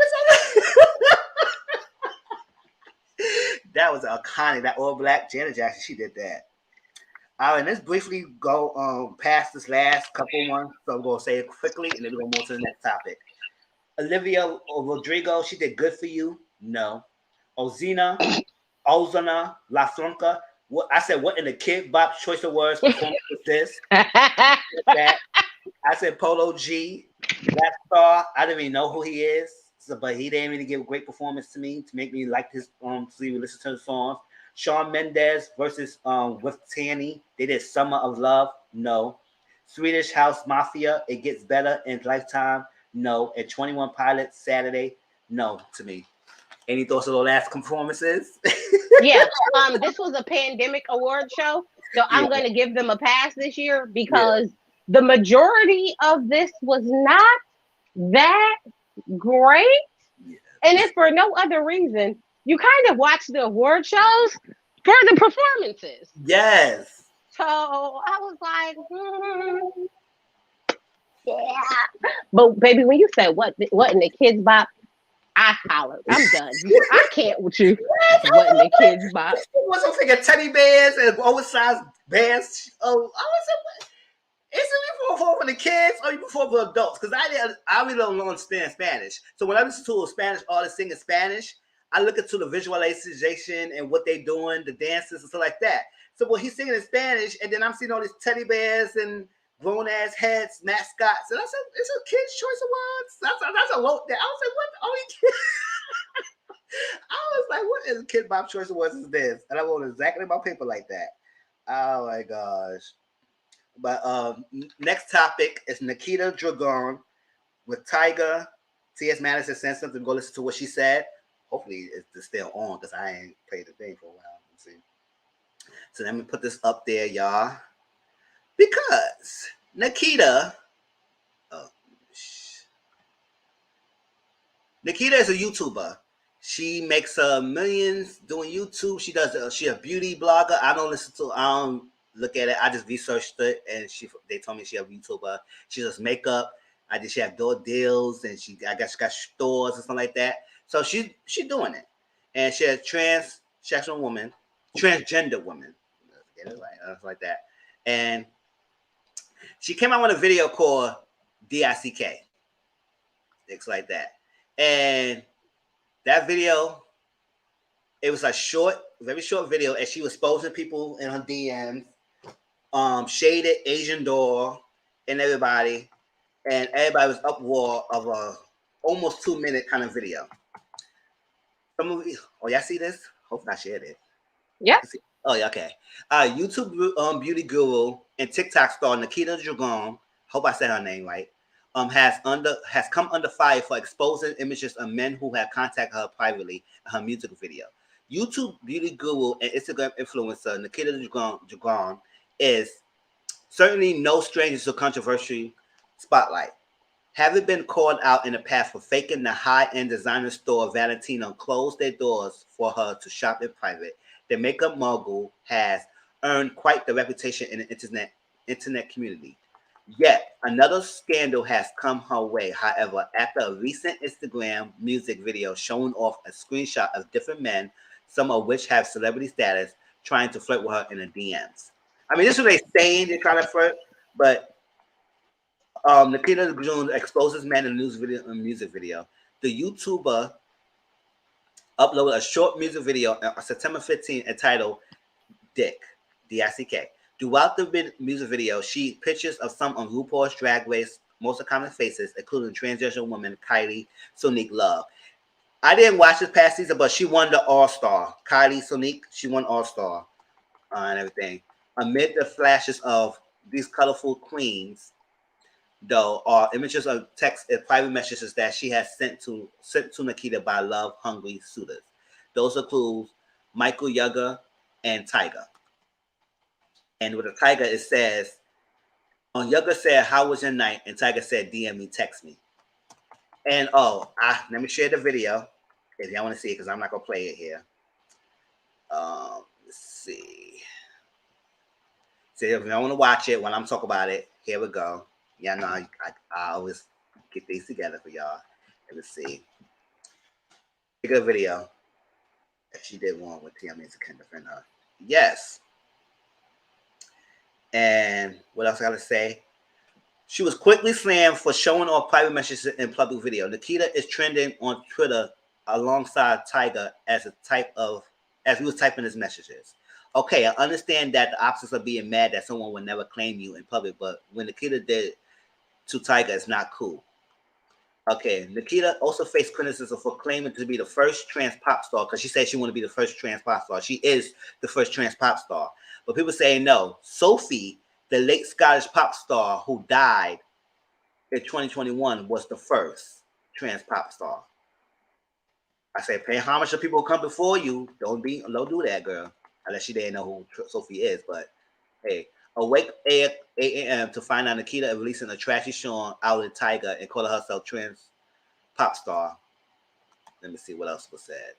this? That was iconic. That all black Janet Jackson, she did that. All right, let's briefly go past this last couple ones. So I'm gonna say it quickly, and then we're gonna move to the next topic. Olivia Rodrigo, she did Good For You. No. Ozuna La Flunca. What I said, what in the Kid Bop Choice Awards performance was this? That. I said Polo G, Black Star. I didn't even know who he is, but he didn't really give a great performance to me to make me like his to even listen to the songs. Shawn Mendes versus with Tanny. They did Summer of Love. No. Swedish House Mafia. It Gets Better in Lifetime. No. And 21 Pilots Saturday. No to me. Any thoughts on the last performances?
Yeah. This was a pandemic award show, so I'm going to give them a pass this year because the majority of this was not that great, and if for no other reason, you kind of watch the award shows for the performances.
Yes.
So I was like, yeah. But baby, when you said what in the Kids Bop, I hollered. I'm done. I can't with you. What in the Kids Bop?
What's some figure teddy bears and oversized bands? Oh, I was like, is it before for the kids or before for adults? Because I really don't understand Spanish. So when I listen to a Spanish artist sing in Spanish, I look into the visualization and what they're doing, the dances and stuff like that. So when he's singing in Spanish, and then I'm seeing all these teddy bears and grown ass heads, mascots, and I said, "It's a Kids Choice Awards." That's a low. I was like, "What? Only kids?" I was like, "What is Kid Bop Choice Awards? Is this?" And I wrote exactly my paper like that. Oh my gosh! But next topic is Nikita Dragun with Tyga. T.S. Madison sent something. Go listen to what she said. Hopefully it's still on because I ain't played the thing for a while. Let's see. So let me put this up there, y'all. Because Nikita is a YouTuber. She makes millions doing YouTube. She a beauty blogger. I don't look at it. I just researched it, and they told me she a YouTuber. She does makeup. She have door deals, and I guess she got stores and stuff like that. So she doing it, and she a transgender woman. Get it right, like that. And she came out with a video called DICK. Things like that. And that video, it was a very short video, and she was exposing people in her DMs, shaded Asian doll and everybody, and everybody was uproar of a almost 2-minute kind of video. Y'all see this? Hopefully I shared it.
Yeah.
Oh, yeah, okay. YouTube beauty guru and TikTok star Nikita Dragun, hope I said her name right, has come under fire for exposing images of men who had contacted her privately in her music video. YouTube beauty guru and Instagram influencer Nikita Dragun is certainly no stranger to controversial spotlight. Having been called out in the past for faking the high-end designer store Valentino closed their doors for her to shop in private, the makeup mogul has earned quite the reputation in the internet community. Yet another scandal has come her way. However, after a recent Instagram music video showing off a screenshot of different men, some of which have celebrity status, trying to flirt with her in the DMs. I mean, this is what they're saying, they're trying to flirt, but Nikita Dragun exposes men in a music video. The YouTuber uploaded a short music video on September 15th entitled Dick, D-I-C-K. Throughout the music video, she pictures of some on RuPaul's Drag Race, most of common faces, including transgender woman Kylie Sonique Love. I didn't watch this past season, but she won the All-Star. Kylie Sonique, she won All-Star and everything. Amid the flashes of these colorful queens, though, are images of text and private messages that she has sent to Nikita by love-hungry suitors. Those include Michael Yeager and Tyga. And with the Tyga, it says, Yeager said, "How was your night?" And Tyga said, "DM me, text me." And let me share the video if y'all want to see it because I'm not gonna play it here. Let's see. So if you don't want to watch it when I'm talking about it, here we go. Yeah, no, I always get these together for y'all. Let me see. A good video. She did one with Tia Mason can defend her. Yes. And what else I gotta say? She was quickly slammed for showing off private messages in public video. Nikita is trending on Twitter alongside Tyga as he was typing his messages. Okay, I understand that the opposites are being mad that someone would never claim you in public, but when Nikita did to Tyga, it's not cool. Okay, Nikita also faced criticism for claiming to be the first trans pop star because she said she wanted to be the first trans pop star. She is the first trans pop star. But people say no. Sophie, the late Scottish pop star who died in 2021, was the first trans pop star. I say pay homage to people who come before you. Don't do that, girl. Unless you didn't know who Sophie is. But hey, awake 8 a.m. to find out Nikita is releasing a trashy song out of Tyga and calling herself trans pop star. Let me see what else was said.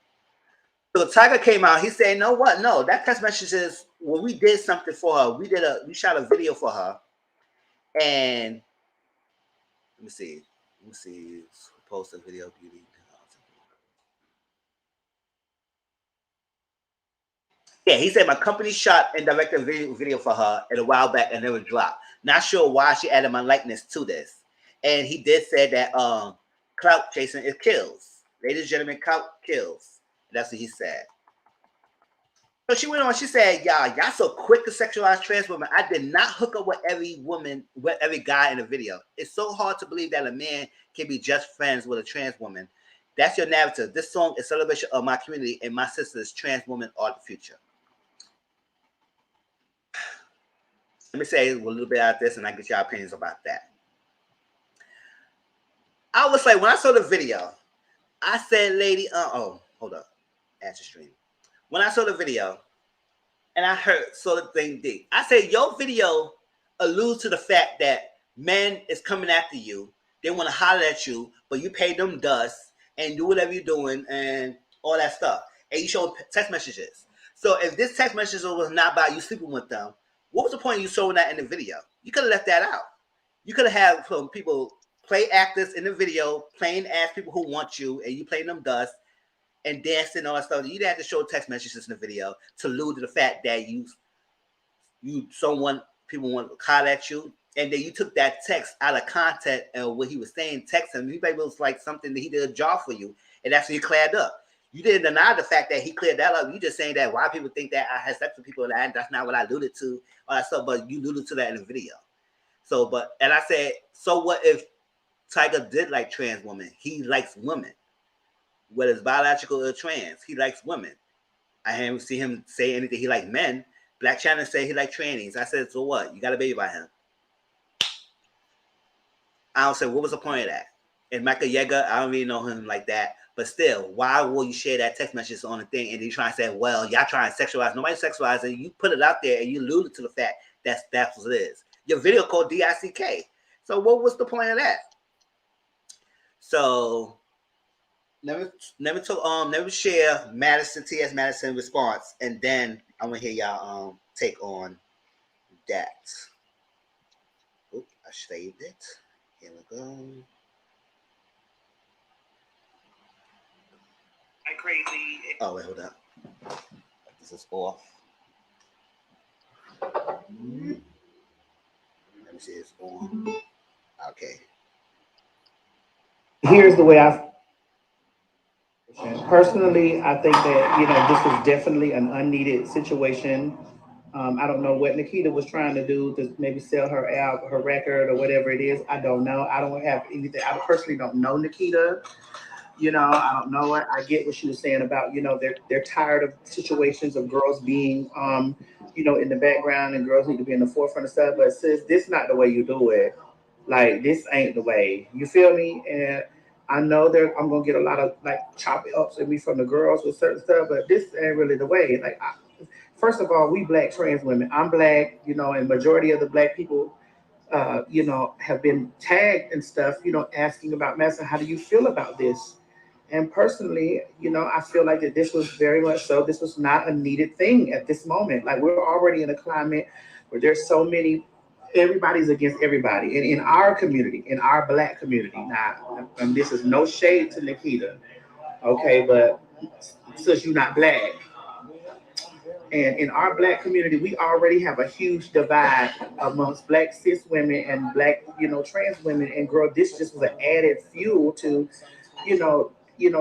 So Tyga came out. He said, "No, what? No, that text message is when we did something for her. We shot a video for her, and let me see. Post a video, beauty." Yeah, he said my company shot and directed a video for her a while back and never dropped. Not sure why she added my likeness to this. And he did say that clout chasing it kills. Ladies and gentlemen, clout kills. That's what he said. So she went on, she said, y'all so quick to sexualize trans women. I did not hook up with every guy in the video. It's so hard to believe that a man can be just friends with a trans woman. That's your narrative. This song is a celebration of my community and my sisters. Trans women are the future. Let me say a little bit about this and I get your opinions about that. I was like, when I saw the video, I said, lady, hold up. Add to stream. When I saw the video and I saw the thing deep, I said, your video alludes to the fact that men is coming after you. They want to holler at you, but you pay them dust and do whatever you're doing and all that stuff. And you show text messages. So if this text message was not about you sleeping with them, what was the point of you showing that in the video? You could have left that out. You could have had some people play actors in the video, playing as people who want you, and you playing them dust and dancing and all that stuff. You didn't have to show text messages in the video to allude to the fact that people want to call at you, and then you took that text out of context and what he was saying, text him. He maybe it was like something that he did a job for you, and that's when you cleared up. You didn't deny the fact that he cleared that up. You just saying that why people think that I had sex with people and that's not what I alluded to, all that stuff, but you alluded to that in the video. So, and I said, so what if Tyga did like trans women? He likes women. Whether it's biological or trans, he likes women. I haven't seen him say anything. He likes men. Black China said he likes trannies. I said, so what? You got a baby by him. I don't say, what was the point of that? And Michael Yeager, I don't really know him like that. But still, why will you share that text message on the thing and you try to say, well, y'all trying to sexualize? Nobody sexualizing. You put it out there and you alluded to the fact that's what it is. Your video called DICK. So what was the point of that? So let me share Madison, T.S. Madison response, and then I'm gonna hear y'all take on that. Oop, I saved it. Here we go. Crazy. Oh wait, hold up. This is off. Let me see it's on. Okay.
Here's the way I personally, I think that this was definitely an unneeded situation. I don't know what Nikita was trying to do to maybe sell her out, her record or whatever it is. I don't know. I don't have anything. I personally don't know Nikita. I don't know it. I get what she was saying about, they're tired of situations of girls being, in the background and girls need to be in the forefront of stuff. But sis, this is not the way you do it. Like, this ain't the way. You feel me? And I know I'm going to get a lot of, like, choppy ups at me from the girls with certain stuff, but this ain't really the way. Like, first of all, we black trans women. I'm black, and majority of the black people, have been tagged and stuff, asking about Madison, how do you feel about this? And personally, I feel like that this was very much so. This was not a needed thing at this moment. Like we're already in a climate where there's so many. Everybody's against everybody, and in our community, in our Black community. Now, this is no shade to Nikita, okay? But since you're not Black, and in our Black community, we already have a huge divide amongst Black cis women and Black, trans women. And girl, this just was an added fuel to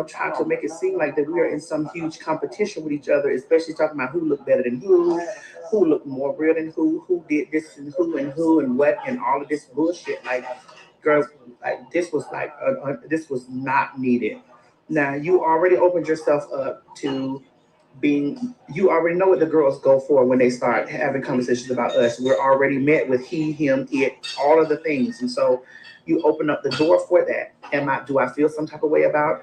try to make it seem like that we are in some huge competition with each other, especially talking about who looked better than who looked more real than who did this and who and what, and all of this bullshit. Like, girl, like this was not needed. Now you already opened yourself up to you already know what the girls go for when they start having conversations about us. We're already met with he, him, it, all of the things. And so you open up the door for that. Do I feel some type of way about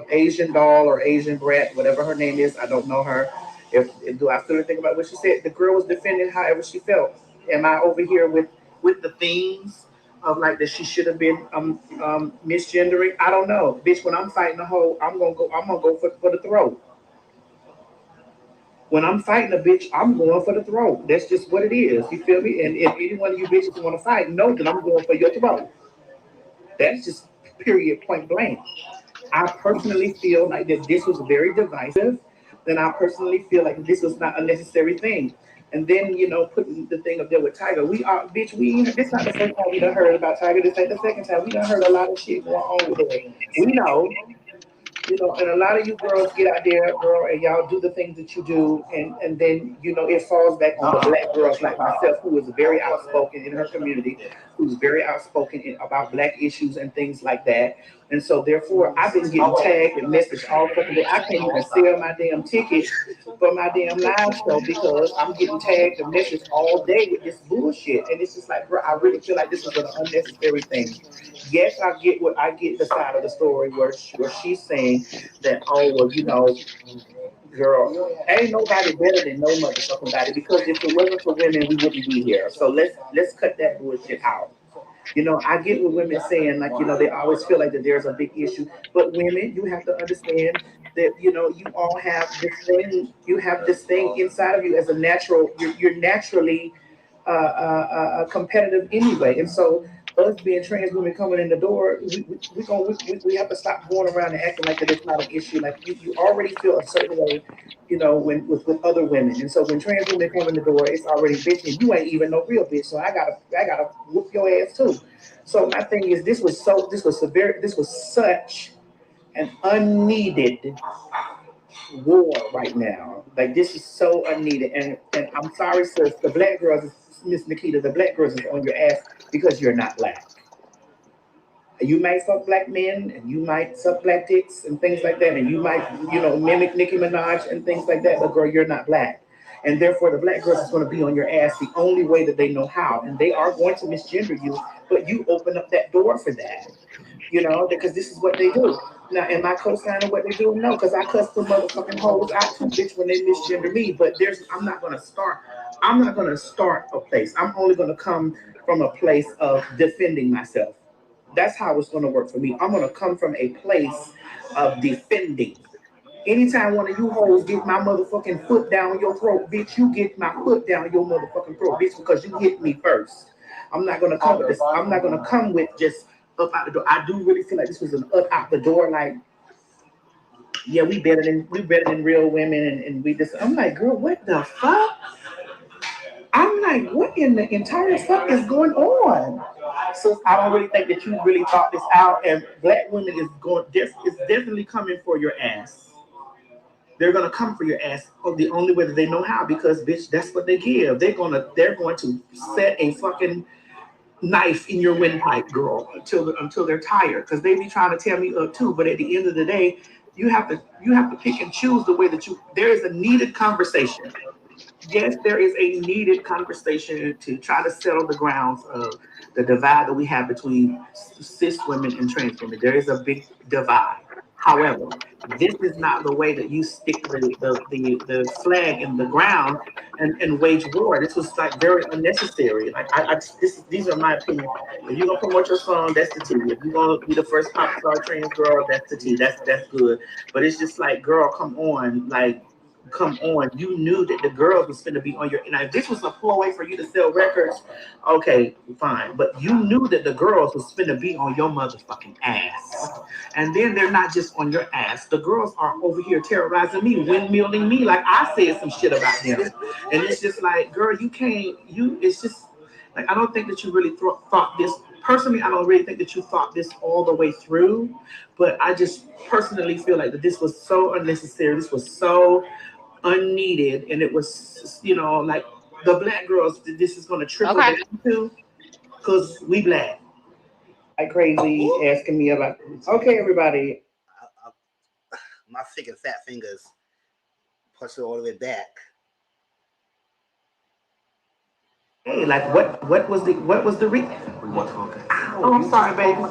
Asian doll or Asian brat, whatever her name is? I don't know her. If do I feel anything about what she said? The girl was defending however she felt. Am I over here with the themes of like that she should have been misgendering? I don't know. Bitch, when I'm fighting the whole, I'm gonna go for the throat. When I'm fighting a bitch, I'm going for the throat. That's just what it is. You feel me? And if any one of you bitches want to fight, know that I'm going for your throat. That's just period, point blank. I personally feel like that this was very divisive, and I personally feel like this was not a necessary thing. And then, putting the thing up there with Tyga, we are, bitch, this not the first time we done heard about Tyga. This ain't the second time. We done heard a lot of shit going on with it. We know. And a lot of you girls get out there, girl, and y'all do the things that you do, and then it falls back on the Black girls like myself, who is very outspoken in her community, who's very outspoken about Black issues and things like that. And so therefore, I've been getting tagged and messaged all fucking day. I can't even sell my damn ticket for my damn live show because I'm getting tagged and messaged all day with this bullshit. And it's just like, bro, I really feel like this is an unnecessary thing. Yes, I get the side of the story where she's saying that, oh well, girl, ain't nobody better than no motherfucking body, because if it wasn't for women, we wouldn't be here. So let's cut that bullshit out. I get what women saying, like, they always feel like that there's a big issue. But women, you have to understand that, you all have this thing inside of you as a natural, you're naturally competitive anyway. And so us being trans women coming in the door, we have to stop going around and acting like that it's not an issue. Like you already feel a certain way, when with other women. And so when trans women come in the door, it's already bitch, and you ain't even no real bitch. So I gotta whoop your ass too. So my thing is, this was such an unneeded war right now. Like this is so unneeded. And I'm sorry, sis, the Black girls, Miss Nikita, the Black girls is on your ass because you're not Black. You might fuck Black men, and you might suck Black dicks and things like that, and you might, mimic Nicki Minaj and things like that. But girl, you're not Black, and therefore the Black girls is going to be on your ass the only way that they know how, and they are going to misgender you. But you open up that door for that, because this is what they do. Now, am I co-signing what they do? No, because I cuss the motherfucking hoes out too, bitch, when they misgender me. But I'm not gonna start. I'm not gonna start a place. I'm only gonna come from a place of defending myself. That's how it's gonna work for me. I'm gonna come from a place of defending. Anytime one of you hoes get my motherfucking foot down your throat, bitch, you get my foot down your motherfucking throat, bitch, because you hit me first. I'm not gonna come with this. I'm not gonna come with just up out the door. I do really feel like this was an up out the door. Like, yeah, we better than real women, and we just. I'm like, girl, what the fuck? I'm like, what in the entire fuck is going on? So I don't really think that you really thought this out. And Black women is definitely coming for your ass. They're gonna come for your ass the only way that they know how, because bitch, that's what they give. They're going to set a fucking knife in your windpipe, girl, until they're tired, because they be trying to tear me up too. But at the end of the day, you have to pick and choose the way that there is a needed conversation. Yes, there is a needed conversation to try to settle the grounds of the divide that we have between cis women and trans women. There is a big divide. However, this is not the way that you stick the flag in the ground and wage war. This was like very unnecessary. Like these are my opinion. If you're gonna promote your song, that's the tea. If you're gonna be the first pop star trans girl, that's the tea. That's good. But it's just like, girl, come on, like. Come on, you knew that the girls was going to be on your. Now, if this was a ploy for you to sell records, okay, fine. But you knew that the girls was going to be on your motherfucking ass. And then they're not just on your ass. The girls are over here terrorizing me, windmilling me like I said some shit about them. And it's just like, girl, you can't. It's just like, I don't think that you really thought this. Personally, I don't really think that you thought this all the way through. But I just personally feel like that this was so unnecessary. This was so unneeded, and it was, like the black girls. This is going to trickle down to, because we black. Like crazy asking me about. Okay, everybody.
My thick and fat fingers push it all the way back.
Hey, like what was the reason? Oh, I'm sorry, baby.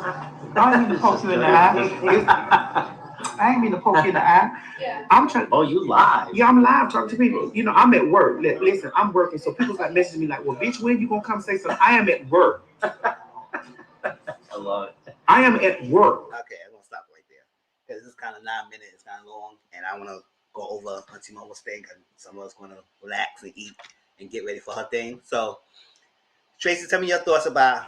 I didn't mean to poke you in the eye. I ain't mean to poke you in the eye. Yeah. I'm trying.
Oh, you live?
Yeah, I'm live talking to people. I'm at work. Listen, I'm working, so people's like messaging me like, "Well, bitch, when you gonna come say something?" I am at work.
I love it.
I am at work.
Okay, I'm gonna stop right there because it's kind of 9 minutes. It's kind of long, and I want to go over Auntie Mama's thing because some of us gonna relax and eat and get ready for her thing. So, Tracy, tell me your thoughts about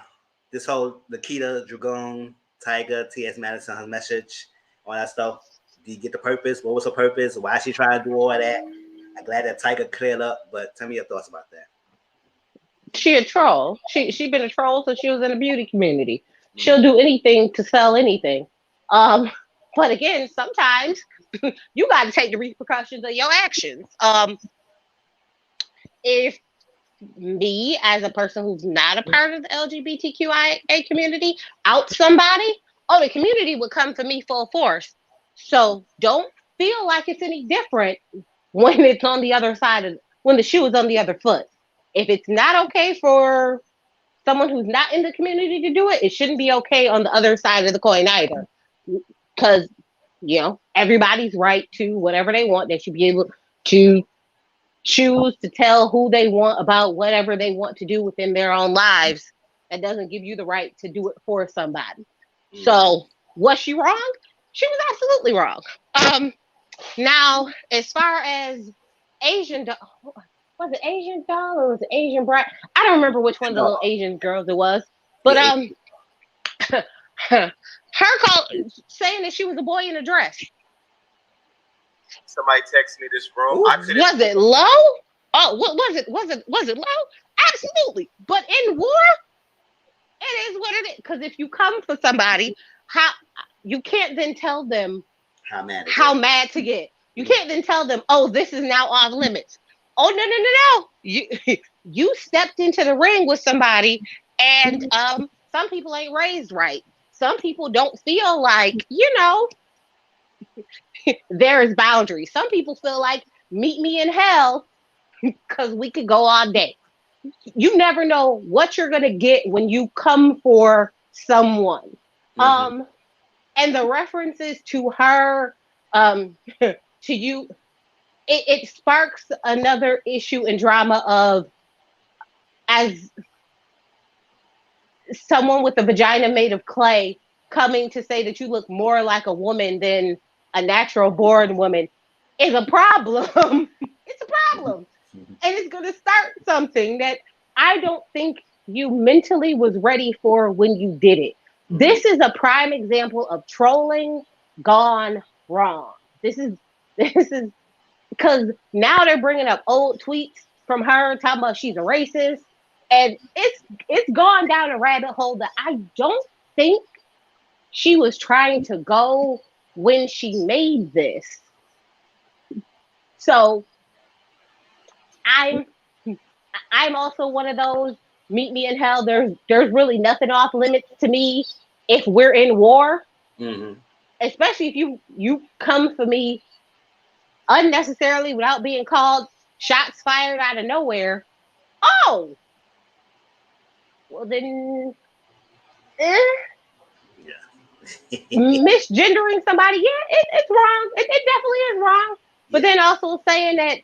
this whole Nikita Dragun, Tyga, T.S. Madison, her message, all that stuff. Did you get the purpose? What was her purpose? Why is she trying to do all that? I'm glad that Tyga cleared up, but tell me your thoughts about that.
She a troll. She been a troll since she was in the beauty community. She'll do anything to sell anything. But again, sometimes you got to take the repercussions of your actions. If me, as a person who's not a part of the LGBTQIA community, out somebody, the community would come for me full force. So don't feel like it's any different when it's on the other side when the shoe is on the other foot. If it's not okay for someone who's not in the community to do it, it shouldn't be okay on the other side of the coin either. Because, everybody's right to whatever they want. They should be able to choose to tell who they want about whatever they want to do within their own lives. That doesn't give you the right to do it for somebody. So was she wrong? She was absolutely wrong. Now, as far as Asian, was it Asian doll or was it Asian bride? I don't remember which one of the little Asian girls it was. But her saying that she was a boy in a dress.
Somebody text me this room.
Was it low? Oh, what was it? Was it low? Absolutely. But in war, it is what it is. Because if you come for somebody, you can't then tell them how mad to get. You can't then tell them, oh, this is now off limits. Oh, no. You stepped into the ring with somebody, and some people ain't raised right. Some people don't feel like, there is boundaries. Some people feel like, meet me in hell, because we could go all day. You never know what you're going to get when you come for someone. Mm-hmm. And the references to her, to you, it sparks another issue and drama of, as someone with a vagina made of clay coming to say that you look more like a woman than a natural born woman is a problem. It's a problem. And it's going to start something that I don't think you mentally was ready for when you did it. This is a prime example of trolling gone wrong. This is because now they're bringing up old tweets from her talking about she's a racist, and it's gone down a rabbit hole that I don't think she was trying to go when she made this. So I'm also one of those, meet me in hell. There's really nothing off limits to me if we're in war. Mm-hmm. Especially if you come for me unnecessarily without being called, shots fired out of nowhere. Oh, well then, misgendering somebody, it's wrong. It definitely is wrong. But then also saying that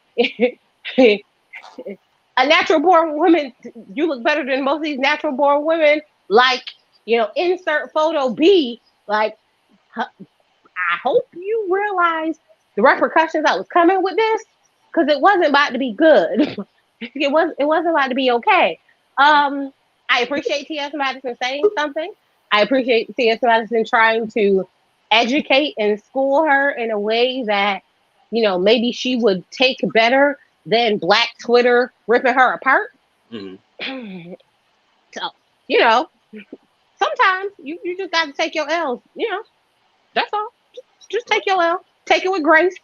a natural born woman, you look better than most of these natural born women. Like, insert photo B. Like, I hope you realize the repercussions that was coming with this, because it wasn't about to be good. it wasn't about to be okay. I appreciate T.S. Madison saying something. I appreciate T.S. Madison trying to educate and school her in a way that, maybe she would take better than Black Twitter ripping her apart.
Mm-hmm.
So, sometimes you just got to take your L's. That's all. Just take your L. Take it with grace.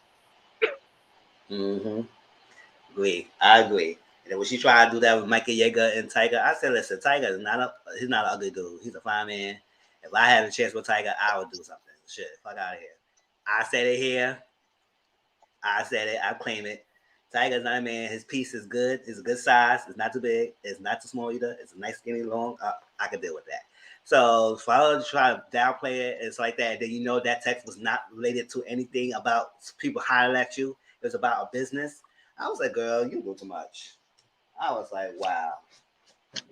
Mm-hmm. I agree. And then when she tried to do that with Michael Yeager and Tyga, I said, listen, Tyga is he's not an ugly dude. He's a fine man. If I had a chance with Tyga, I would do something. Shit, fuck out of here. I said it here. I said it. I claim it. Tyga's not a man. His piece is good. It's a good size. It's not too big. It's not too small either. It's a nice, skinny, long. I can deal with that. So if I was try to downplay it, it's like that. Then that text was not related to anything about people hollering at you. It was about a business. I was like, girl, you do too much. I was like, wow.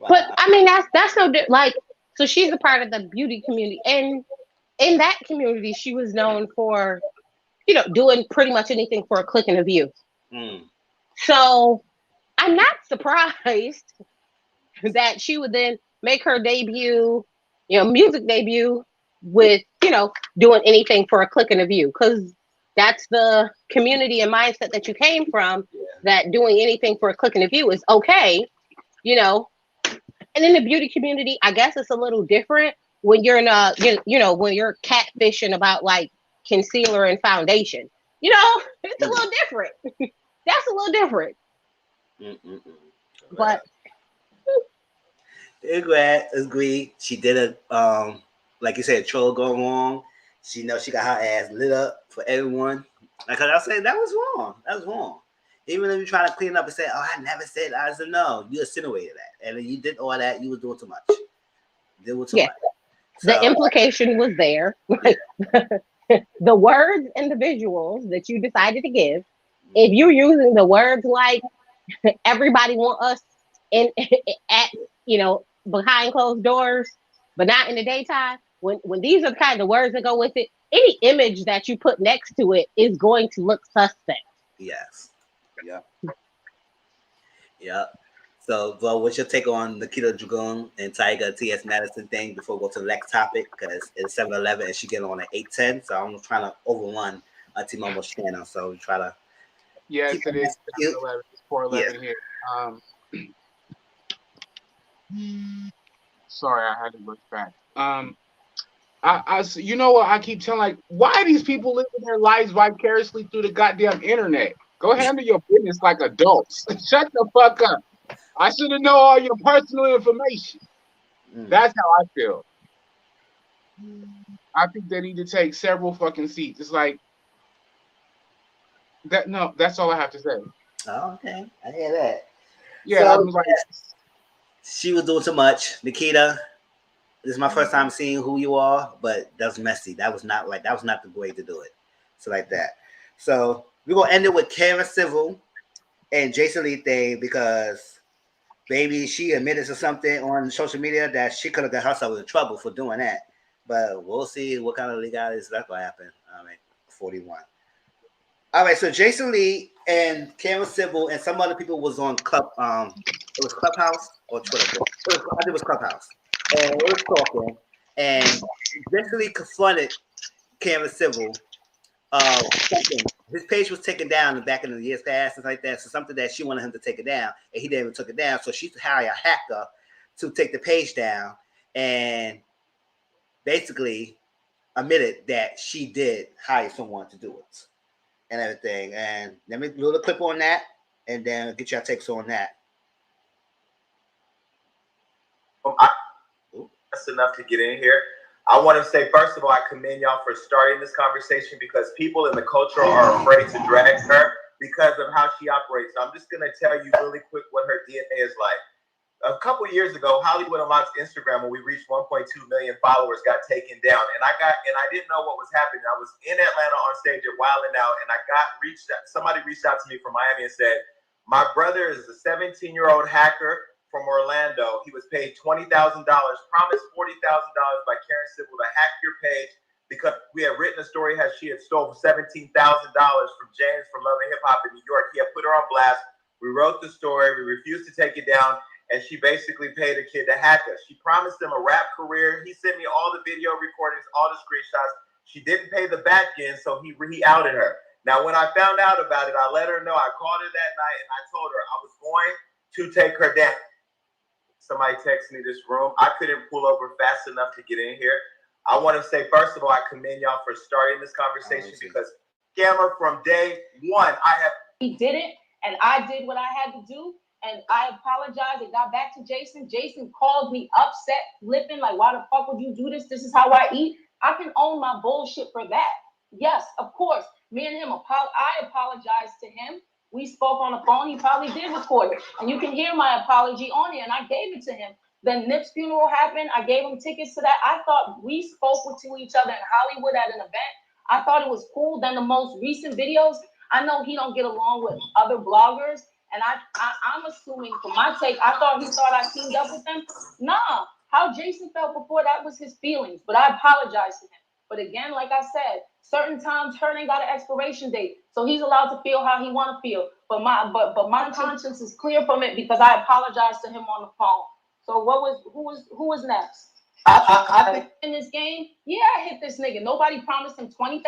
But I mean, that's no like. So she's a part of the beauty community, and in that community, she was known for, doing pretty much anything for a click and a view. So I'm not surprised that she would then make her debut, music debut with, doing anything for a click and a view, because that's the community and mindset that you came from, that doing anything for a click and a view is okay, And in the beauty community, I guess it's a little different when you're in when you're catfishing about like concealer and foundation. It's a little different. That's a little different. But
agree. She did a like you said, troll go wrong. She got her ass lit up for everyone. Like I said, that was wrong. That was wrong. Even if you try to clean up and say, "Oh, I never said," I said, "No, you insinuated that, and you did all that. You was doing too much. Much." So,
the implication was there. The words and the visuals that you decided to give. If you're using the words like everybody want us at behind closed doors, but not in the daytime. When these are the kind of words that go with it, any image that you put next to it is going to look suspect.
Yes. Yeah. So, well, what's your take on Nikita Dragun and Tyga T.S. Madison thing before we go to the next topic? Because it's 7:11 and she getting on at 8:10. So I'm trying to overrun T-Momo's channel. So we try to.
Yes, it is 7:11. It's 4:11 here. Sorry, I had to look back. You know what? I keep telling, like, why are these people living their lives vicariously through the goddamn internet? Go handle your business like adults. Shut the fuck up. I should have known all your personal information. That's how I feel. I think they need to take several fucking seats. It's like that. No, that's all I have to say.
Oh, okay. I hear that.
Yeah, so, I was like,
she was doing too much. Nikita, this is my first time seeing who you are, but that's messy. That was not the way to do it. So like that. So we're gonna end it with Karen Civil and Jason Lee thing, because maybe she admitted to something on social media that she could have got herself in trouble for doing that. But we'll see what kind of legalities that's gonna happen. 41. All right, so Jason Lee and Karen Civil and some other people was on it was Clubhouse or Twitter. I think it was Clubhouse. And it was talking, and Jason Lee confronted Karen Civil. His page was taken down back in the years past and like that. So something that she wanted him to take it down, and he didn't even took it down. So she hired a hacker to take the page down, and basically admitted that she did hire someone to do it and everything. And let me do a clip on that, and then get your takes on that.
That's enough to get in here. I want to say, first of all, I commend y'all for starting this conversation, because people in the culture are afraid to drag her because of how she operates. So I'm just going to tell you really quick what her DNA is like. A couple years ago, Hollywood Unlocked Instagram, when we reached 1.2 million followers, got taken down. And I didn't know what was happening. I was in Atlanta on stage at Wild 'N Out, and somebody reached out to me from Miami and said, My brother is a 17-year-old hacker from Orlando. He was paid $20,000, promised $40,000 by Karen Civil to hack your page because we had written a story how she had stolen $17,000 from James from Love and Hip Hop in New York. He had put her on blast. We wrote the story. We refused to take it down. And she basically paid a kid to hack us. She promised him a rap career. He sent me all the video recordings, all the screenshots. She didn't pay the back end, so he outed her. Now, when I found out about it, I let her know. I called her that night, and I told her I was going to take her down. Somebody texted me this room. I couldn't pull over fast enough to get in here. I want to say, first of all, I commend y'all for starting this conversation because scammer from day one.
He did it, and I did what I had to do. And I apologized and got back to Jason. Jason called me upset, flipping, like, why the fuck would you do this? This is how I eat. I can own my bullshit for that. Yes, of course. Me and him, I apologized to him. We spoke on the phone. He probably did record it. And you can hear my apology on it. And I gave it to him. Then Nip's funeral happened. I gave him tickets to that. I thought we spoke to each other in Hollywood at an event. I thought it was cool. Then the most recent videos, I know he don't get along with other bloggers. And I'm assuming, for my take, I thought he thought I teamed up with him. Nah, how Jason felt before, that was his feelings. But I apologize to him. But again, like I said, certain times hurt ain't got an expiration date. So he's allowed to feel how he want to feel. But my conscience is clear from it because I apologized to him on the phone. So who was next? I think in this game, yeah, I hit this nigga. Nobody promised him $20,000.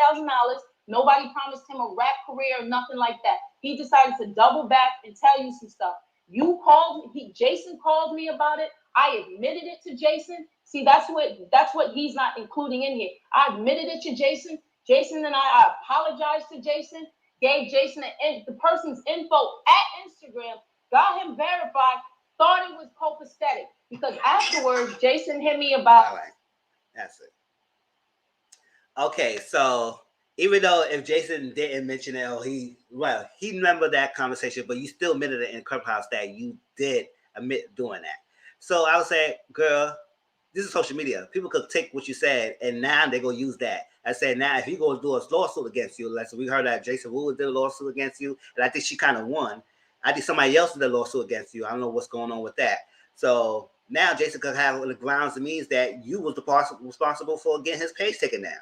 Nobody promised him a rap career or nothing like that. He decided to double back and tell you some stuff. You called me, Jason called me about it. I admitted it to Jason. See, that's what he's not including in here. I admitted it to Jason. Jason and I apologized to Jason, gave Jason the person's info at Instagram, got him verified, thought it was copacetic. Because afterwards, Jason hit me about.
All right. That's it. Okay, so even though if Jason didn't mention it, he remembered that conversation, but you still admitted it in Clubhouse that you did admit doing that. So I would say, girl, this is social media. People could take what you said, and now they're going to use that. I said, now, if you go do a lawsuit against you, like so we heard that Jason Wu did a lawsuit against you, and I think she kind of won. I think somebody else did a lawsuit against you. I don't know what's going on with that. So now Jason could have the grounds that means that you was the responsible for getting his page taken down,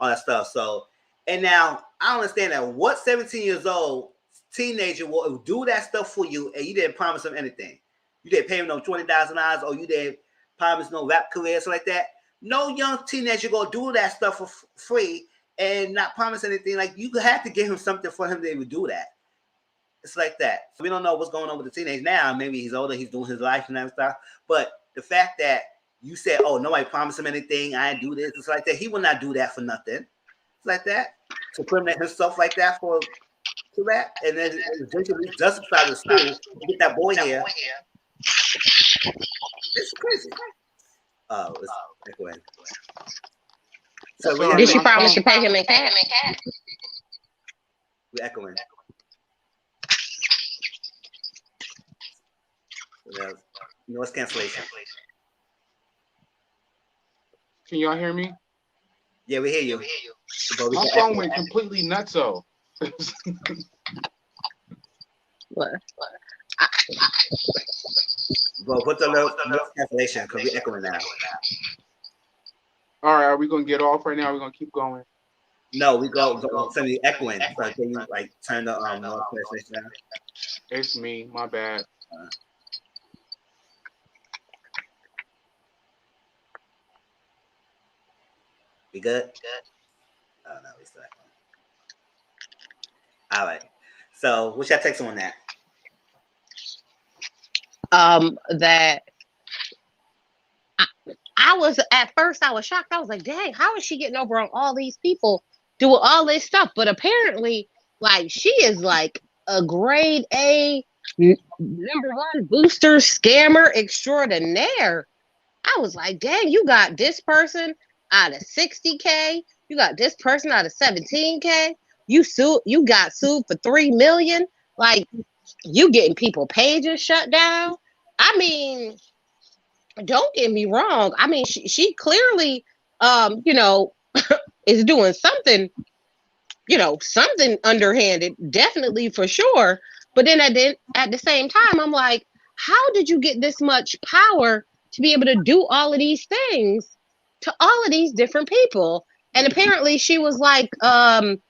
all that stuff. So, and now I understand that what 17 years old teenager will do that stuff for you, and you didn't promise him anything. You didn't pay him no $20,000, or you didn't promise no rap career, something like that. No young teenager gonna do that stuff for free and not promise anything. Like, you have to give him something for him to even do that. It's like that. So we don't know what's going on with the teenage now. Maybe he's older, he's doing his life and that stuff. But the fact that you said, "Oh, nobody promised him anything. I didn't do this," it's like that. He will not do that for nothing. It's like that. To criminate himself like that for that, and then eventually justify the school to get that boy here. It's crazy. Oh, it's go ahead. So
did she promise to pay him in cash?
We're echoing. Noise cancellation.
Can y'all hear me?
Yeah, we hear you.
My phone went completely nutso.
What?
Bro, put the noise cancellation because we're echoing now.
All right, are we gonna get off right now? Or are we gonna keep going?
No, we go send the echoing. So can you like turn the noise cancellation down?
It's me, my bad.
We good? Oh no, we still echoing. All right. So what's your text on that?
That I was at first I was shocked. I was like, dang, how is she getting over on all these people doing all this stuff? But apparently, like, she is like a grade A #1 booster scammer extraordinaire. I was like, dang, you got this person out of 60K, you got this person out of 17K, you got sued for 3 million. Like, you getting people pages shut down. I mean, don't get me wrong. I mean, she clearly, is doing something, something underhanded, definitely for sure. But then at the same time, I'm like, how did you get this much power to be able to do all of these things to all of these different people? And apparently she was like the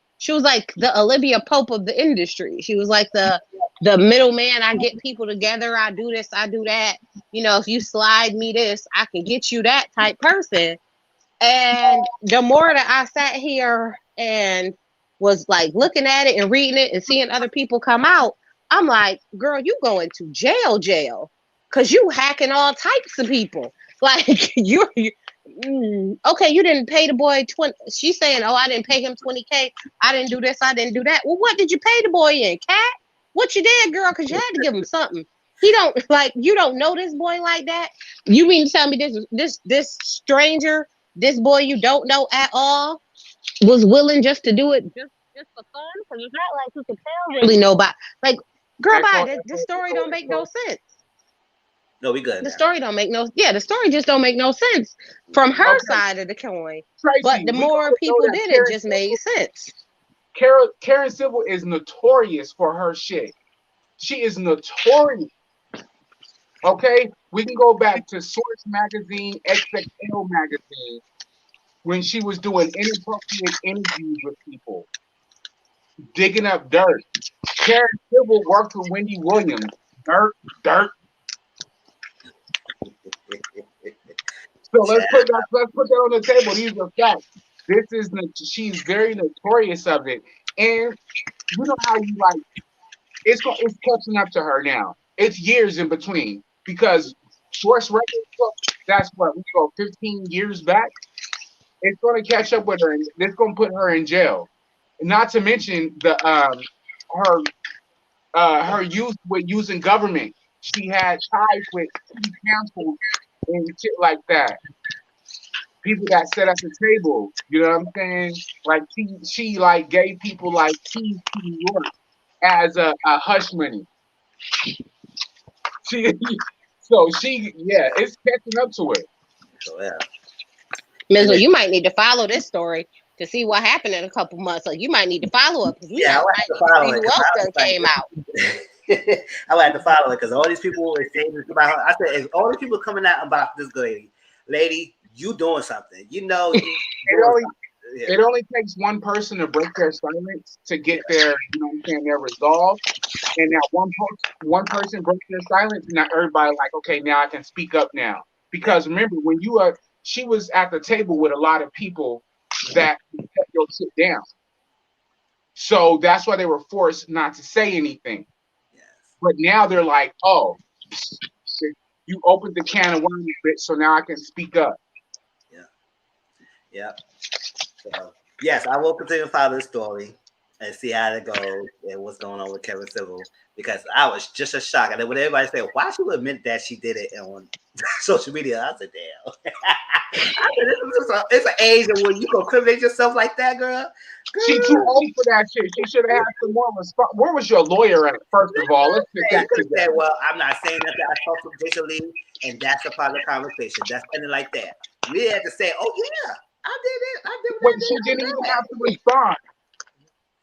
Olivia Pope of the industry. She was like the middleman. I get people together. I do this. I do that. You know, if you slide me this, I can get you that type person. And the more that I sat here and was like looking at it and reading it and seeing other people come out, I'm like, girl, you going to jail, because you hacking all types of people. Like okay, you didn't pay the boy 20. She's saying, oh, I didn't pay him 20K. I didn't do this. I didn't do that. Well, what did you pay the boy in? Cat? What you did, girl? Because you had to give him something. He don't like, you don't know this boy like that. You mean to tell me this stranger, this boy you don't know at all, was willing just to do it just for fun? Because it's not like you could tell really nobody. Like, girl, bye. This story don't make no sense.
No, we good.
The story don't make no. Yeah, the story just don't make no sense from her side of the coin.
Tracy,
but the more people did it, just made sense.
Karen Civil is notorious for her shit. She is notorious. Okay, we can go back to Source Magazine, XXL Magazine, when she was doing inappropriate interviews with people, digging up dirt. Karen Civil worked with Wendy Williams. Dirt. So let's put that on the table. These are facts. She's very notorious of it, and you know how you like it's catching up to her now. It's years in between because Source Records, that's what we go 15 years back. It's going to catch up with her, and it's going to put her in jail. Not to mention her youth with using government. She had ties with council and shit like that. People that sat at the table, you know what I'm saying? Like she like gave people like keys to New York as a hush money. It's catching up to it.
So yeah.
Mizzle, you might need to follow this story to see what happened in a couple months. So you might need to follow up.
Yeah, I have to follow it.
Who else done came out?
I would have to follow it because all these people were saying this about her. I said, if all these people coming out about this lady, you doing something. You know,
it only takes one person to break their silence to get their, you know what I'm saying, their resolve. And now one person breaks their silence, and now everybody like, okay, now I can speak up now. Because remember, when she was at the table with a lot of people that kept your shit down. So that's why they were forced not to say anything. Yes. But now they're like, oh, you opened the can of worms, bitch, so now I can speak up.
Yeah. So, yes, I will continue to follow this story and see how it goes and what's going on with Karen Civil, because I was just a shock. And then when everybody said, why she would admit that she did it on social media, I said, damn. It's an age of when you go incriminate yourself like that, girl.
She too old for that shit. She should have had some more response. Where was your lawyer at, first of all? Let's get that together.
Well, I'm not saying that I talked to Jason Lee, and that's a part of the conversation. That's kind of like that. We had to say, oh, yeah, I did it.
When she didn't even have to respond.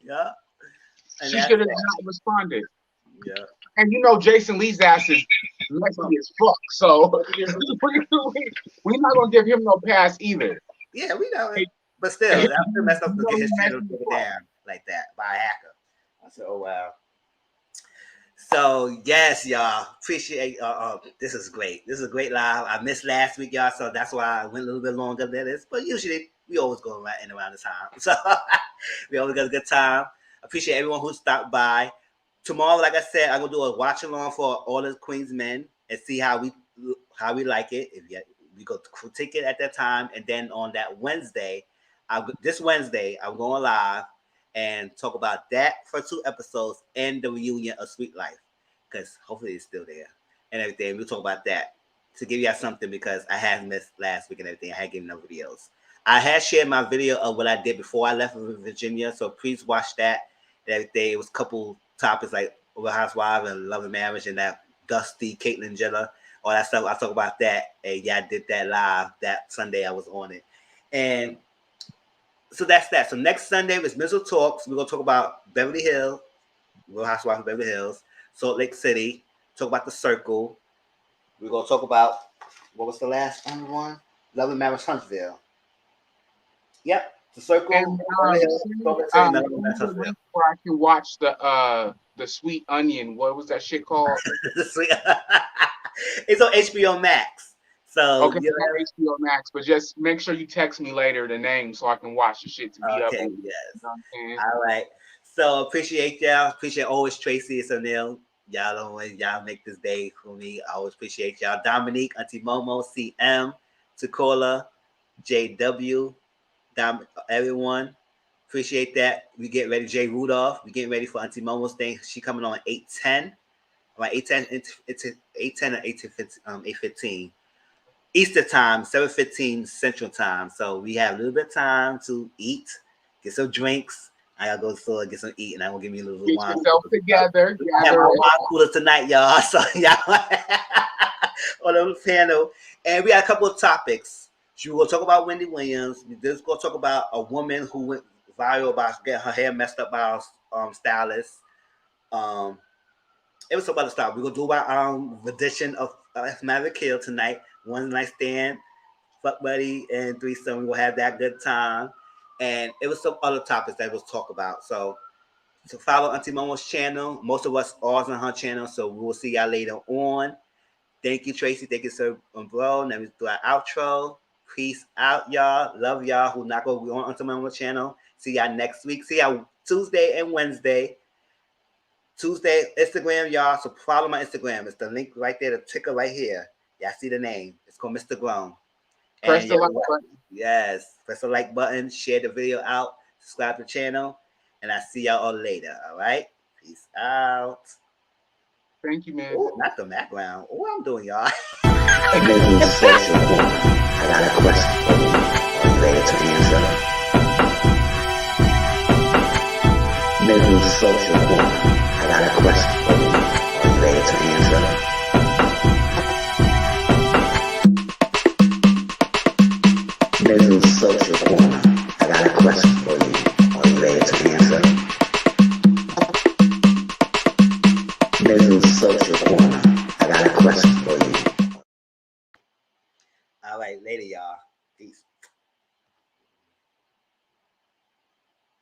Yeah.
And she should have not responded.
Yeah.
And you know Jason Lee's ass is messy as fuck, so we're not gonna give him no pass either.
Yeah, we know it. But still, that's messed up to get his channel taken down like that by a hacker. I said, oh wow. So yes, y'all, appreciate this is great. This is a great live. I missed last week, y'all, so that's why I went a little bit longer than this. But usually we always go around the time. So we always got a good time. Appreciate everyone who stopped by. Tomorrow, like I said, I'm gonna do a watch along for all the Queens men and see how we like it. If we go critique it at that time, and then on that Wednesday, this Wednesday, I'm going live and talk about that for 2 episodes and the reunion of Sweet Life, because hopefully it's still there and everything. We'll talk about that to give you guys something, because I had missed last week and everything. I had given no videos. I had shared my video of what I did before I left Virginia, so please watch that. Everything. It was a couple topics like Real Housewives and Love and Marriage and that Dusty, Caitlyn Jenner, all that stuff. I talk about that, and yeah, I did that live that Sunday. I was on it, and so that's that. So next Sunday is Mizzle Talks. We're gonna talk about Beverly Hills, Real Housewives of Beverly Hills, Salt Lake City. Talk about The Circle. We're gonna talk about what was the last one? Love and Marriage Huntsville. Yep, The Circle.
And
Beverly Hills, Salt Lake City, Love and Marriage Huntsville.
where I can watch the Sweet Onion. What was that shit called?
It's on HBO Max. So
okay, HBO Max, but just make sure you text me later the name so I can watch the shit to be up.
Okay,
with.
yes.
You know what I'm saying?
All right. So appreciate y'all. Appreciate always Tracy and Sunil. Y'all make this day for me. I always appreciate y'all. Dominique, Auntie Momo, CM, Takola, JW, everyone. Appreciate that. We get ready. Jay Rudolph. We getting ready for Auntie Momo's thing. She coming on 8:10. Around 8:10. It's 8:10 or 8:15. Easter time, 7:15 Central time. So we have a little bit of time to eat, get some drinks. I gotta go to the store, get some eat, and I'm gonna give me a little
Get
wine.
yourself together.
I have my wine cooler tonight, y'all. So y'all on the panel. And we got a couple of topics. So we're gonna talk about Wendy Williams. We're just gonna talk about a woman who went viral about getting her hair messed up by our stylist. It was about to start. We're gonna do our edition of Matter Kill tonight. One night stand, fuck buddy, and threesome. We will have that good time. And it was some other topics that we'll talk about. So follow Auntie Momo's channel. Most of us are on her channel, so we'll see y'all later on. Thank you, Tracy. Thank you, Sir Bro. Now we do our outro. Peace out, y'all. Love y'all who not gonna be on Auntie Momo's channel. See y'all next week. See y'all Tuesday and Wednesday. Tuesday, Instagram, y'all. So follow my Instagram. It's the link right there, the ticker right here. Y'all see the name. It's called Mr. Grown.
Press the like button.
Yes. Press the like button. Share the video out. Subscribe to the channel. And I'll see y'all all later. All right? Peace out.
Thank you, man.
Ooh, not the background. What I'm doing, y'all.
I got a question for you. Are you ready to answer? Mizzle Social Corner. I got a question for you. Are you ready to answer? Mizzle Social Corner. I got a question for you. Are you ready to answer? Mizzle Social Corner. I got a question for you.
All right, later, y'all. Peace.